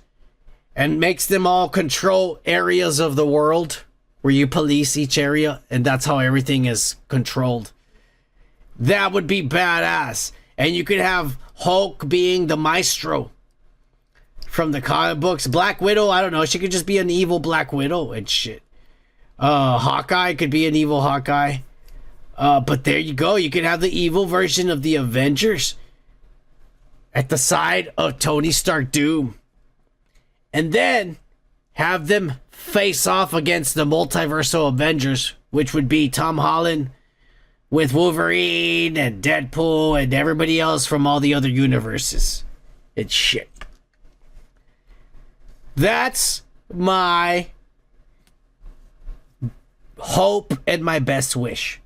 and makes them all control areas of the world where you police each area and that's how everything is controlled, that would be badass. And you could have Hulk being the maestro from the comic books. Black Widow, I don't know, she could just be an evil Black Widow and shit. Hawkeye could be an evil Hawkeye. But there you go. You could have the evil version of the Avengers at the side of Tony Stark Doom. And then have them face off against the multiversal Avengers, which would be Tom Holland with Wolverine and Deadpool and everybody else from all the other universes. It's shit. That's my hope and my best wish.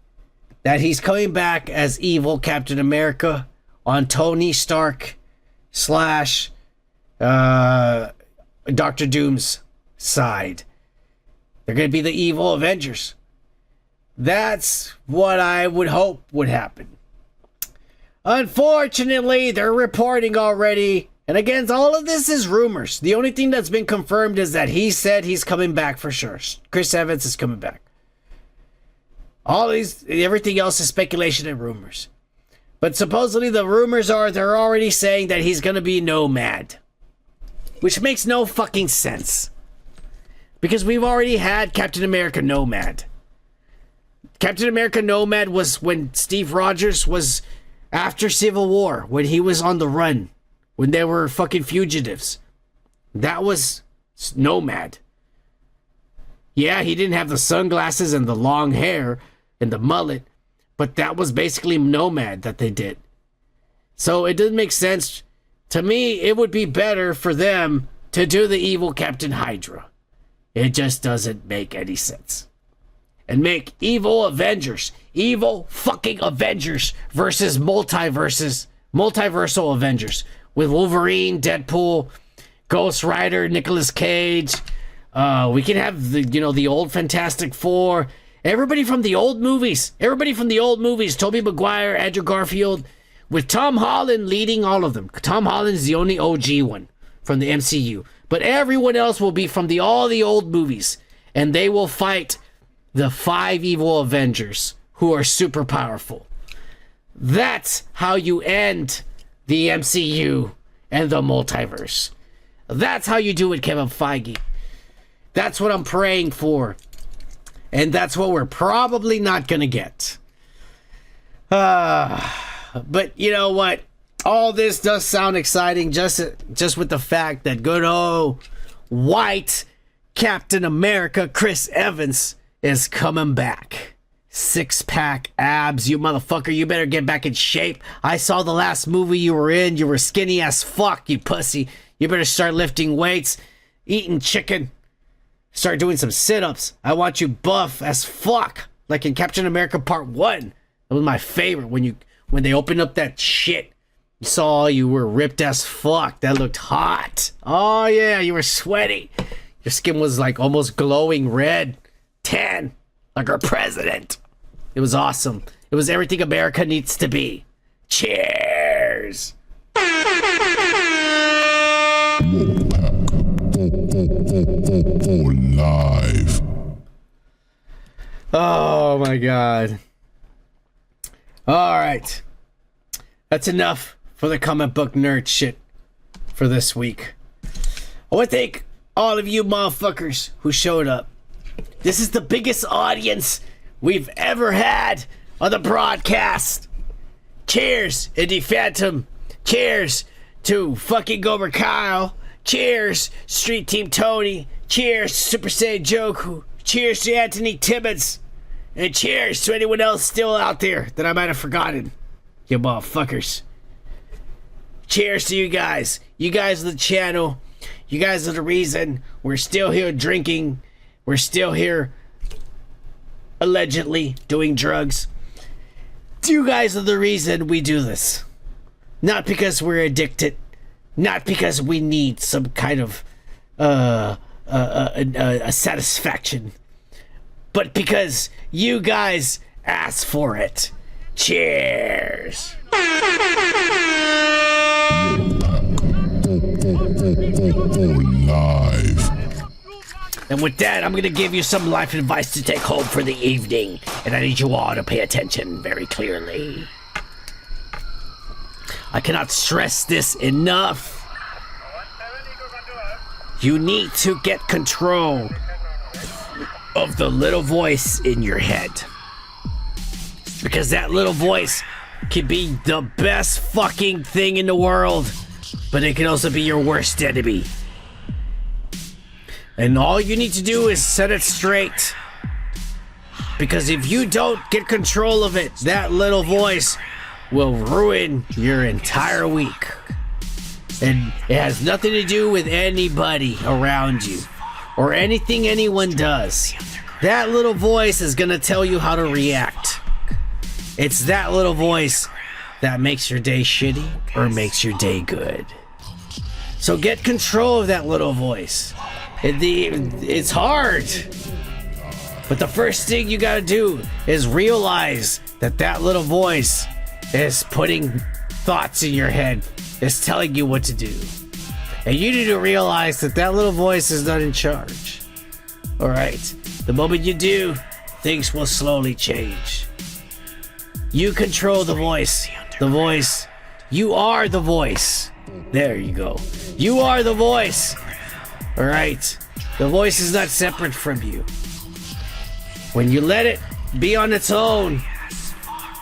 That he's coming back as evil Captain America on Tony Stark / Doctor Doom's side. They're going to be the evil Avengers. That's what I would hope would happen. Unfortunately, they're reporting already, and again, all of this is rumors. The only thing that's been confirmed is that he said he's coming back for sure. Chris Evans is coming back. Everything else is speculation and rumors. But supposedly the rumors are they're already saying that he's going to be Nomad. Which makes no fucking sense. Because we've already had Captain America Nomad. Captain America Nomad was when Steve Rogers was after Civil War. When he was on the run. When they were fucking fugitives. That was Nomad. Yeah, he didn't have the sunglasses and the long hair and the mullet. But that was basically Nomad that they did. So it doesn't make sense. To me, it would be better for them to do the evil Captain Hydra. It just doesn't make any sense. And make evil Avengers. Evil fucking Avengers versus multiversal Avengers. With Wolverine, Deadpool, Ghost Rider, Nicolas Cage. We can have the old Fantastic Four. Everybody from the old movies. Tobey Maguire, Andrew Garfield. With Tom Holland leading all of them. Tom Holland's the only OG one from the MCU. But everyone else will be from all the old movies. And they will fight the 5 evil Avengers who are super powerful. That's how you end the MCU and the multiverse. That's how you do it, Kevin Feige. That's what I'm praying for. And that's what we're probably not going to get. But you know what? All this does sound exciting just with the fact that good old white Captain America Chris Evans is coming back. 6-pack abs, you motherfucker. You better get back in shape. I saw the last movie you were in. You were skinny as fuck, you pussy. You better start lifting weights, eating chicken. Start doing some sit-ups. I want you buff as fuck. Like in Captain America Part 1. That was my favorite. When they opened up that shit. You saw you were ripped as fuck. That looked hot. Oh yeah, you were sweaty. Your skin was like almost glowing red. Tan. Like our president. It was awesome. It was everything America needs to be. Cheers. Live. Oh my god. Alright. That's enough for the comic book nerd shit for this week. I want to thank all of you motherfuckers who showed up. This is the biggest audience we've ever had on the broadcast. Cheers, Indie Phantom. Cheers to fucking Gomer Kyle. Cheers, Street Team Tony. Cheers, Super Saiyan Joku. Cheers to Anthony Timmons. And cheers to anyone else still out there that I might have forgotten. You motherfuckers. Cheers to you guys. You guys are the channel. You guys are the reason we're still here drinking. We're still here allegedly doing drugs. You guys are the reason we do this. Not because we're addicted. Not because we need some kind of a satisfaction. But because you guys asked for it. Cheers. Live. And with that, I'm going to give you some life advice to take home for the evening. And I need you all to pay attention very clearly. I cannot stress this enough. You need to get control of the little voice in your head. Because that little voice can be the best fucking thing in the world, but it can also be your worst enemy. And all you need to do is set it straight. Because if you don't get control of it, that little voice will ruin your entire week. And it has nothing to do with anybody around you or anything anyone does. That little voice is gonna tell you how to react. It's that little voice that makes your day shitty or makes your day good. So get control of that little voice. It's hard. But the first thing you gotta do is realize that that little voice is putting thoughts in your head, is telling you what to do. And you need to realize that that little voice is not in charge. Alright, the moment you do, things will slowly change. You control the voice. The voice. You are the voice. There you go. You are the voice. Alright, the voice is not separate from you. When you let it be on its own,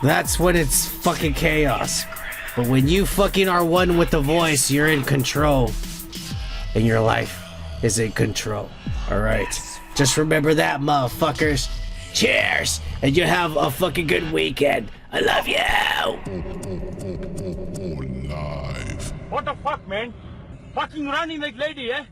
that's when it's fucking chaos. But when you fucking are one with the voice, you're in control. And your life is in control. Alright. Just remember that, motherfuckers. Cheers! And you have a fucking good weekend. I love you! What the fuck, man? Fucking running like lady, eh?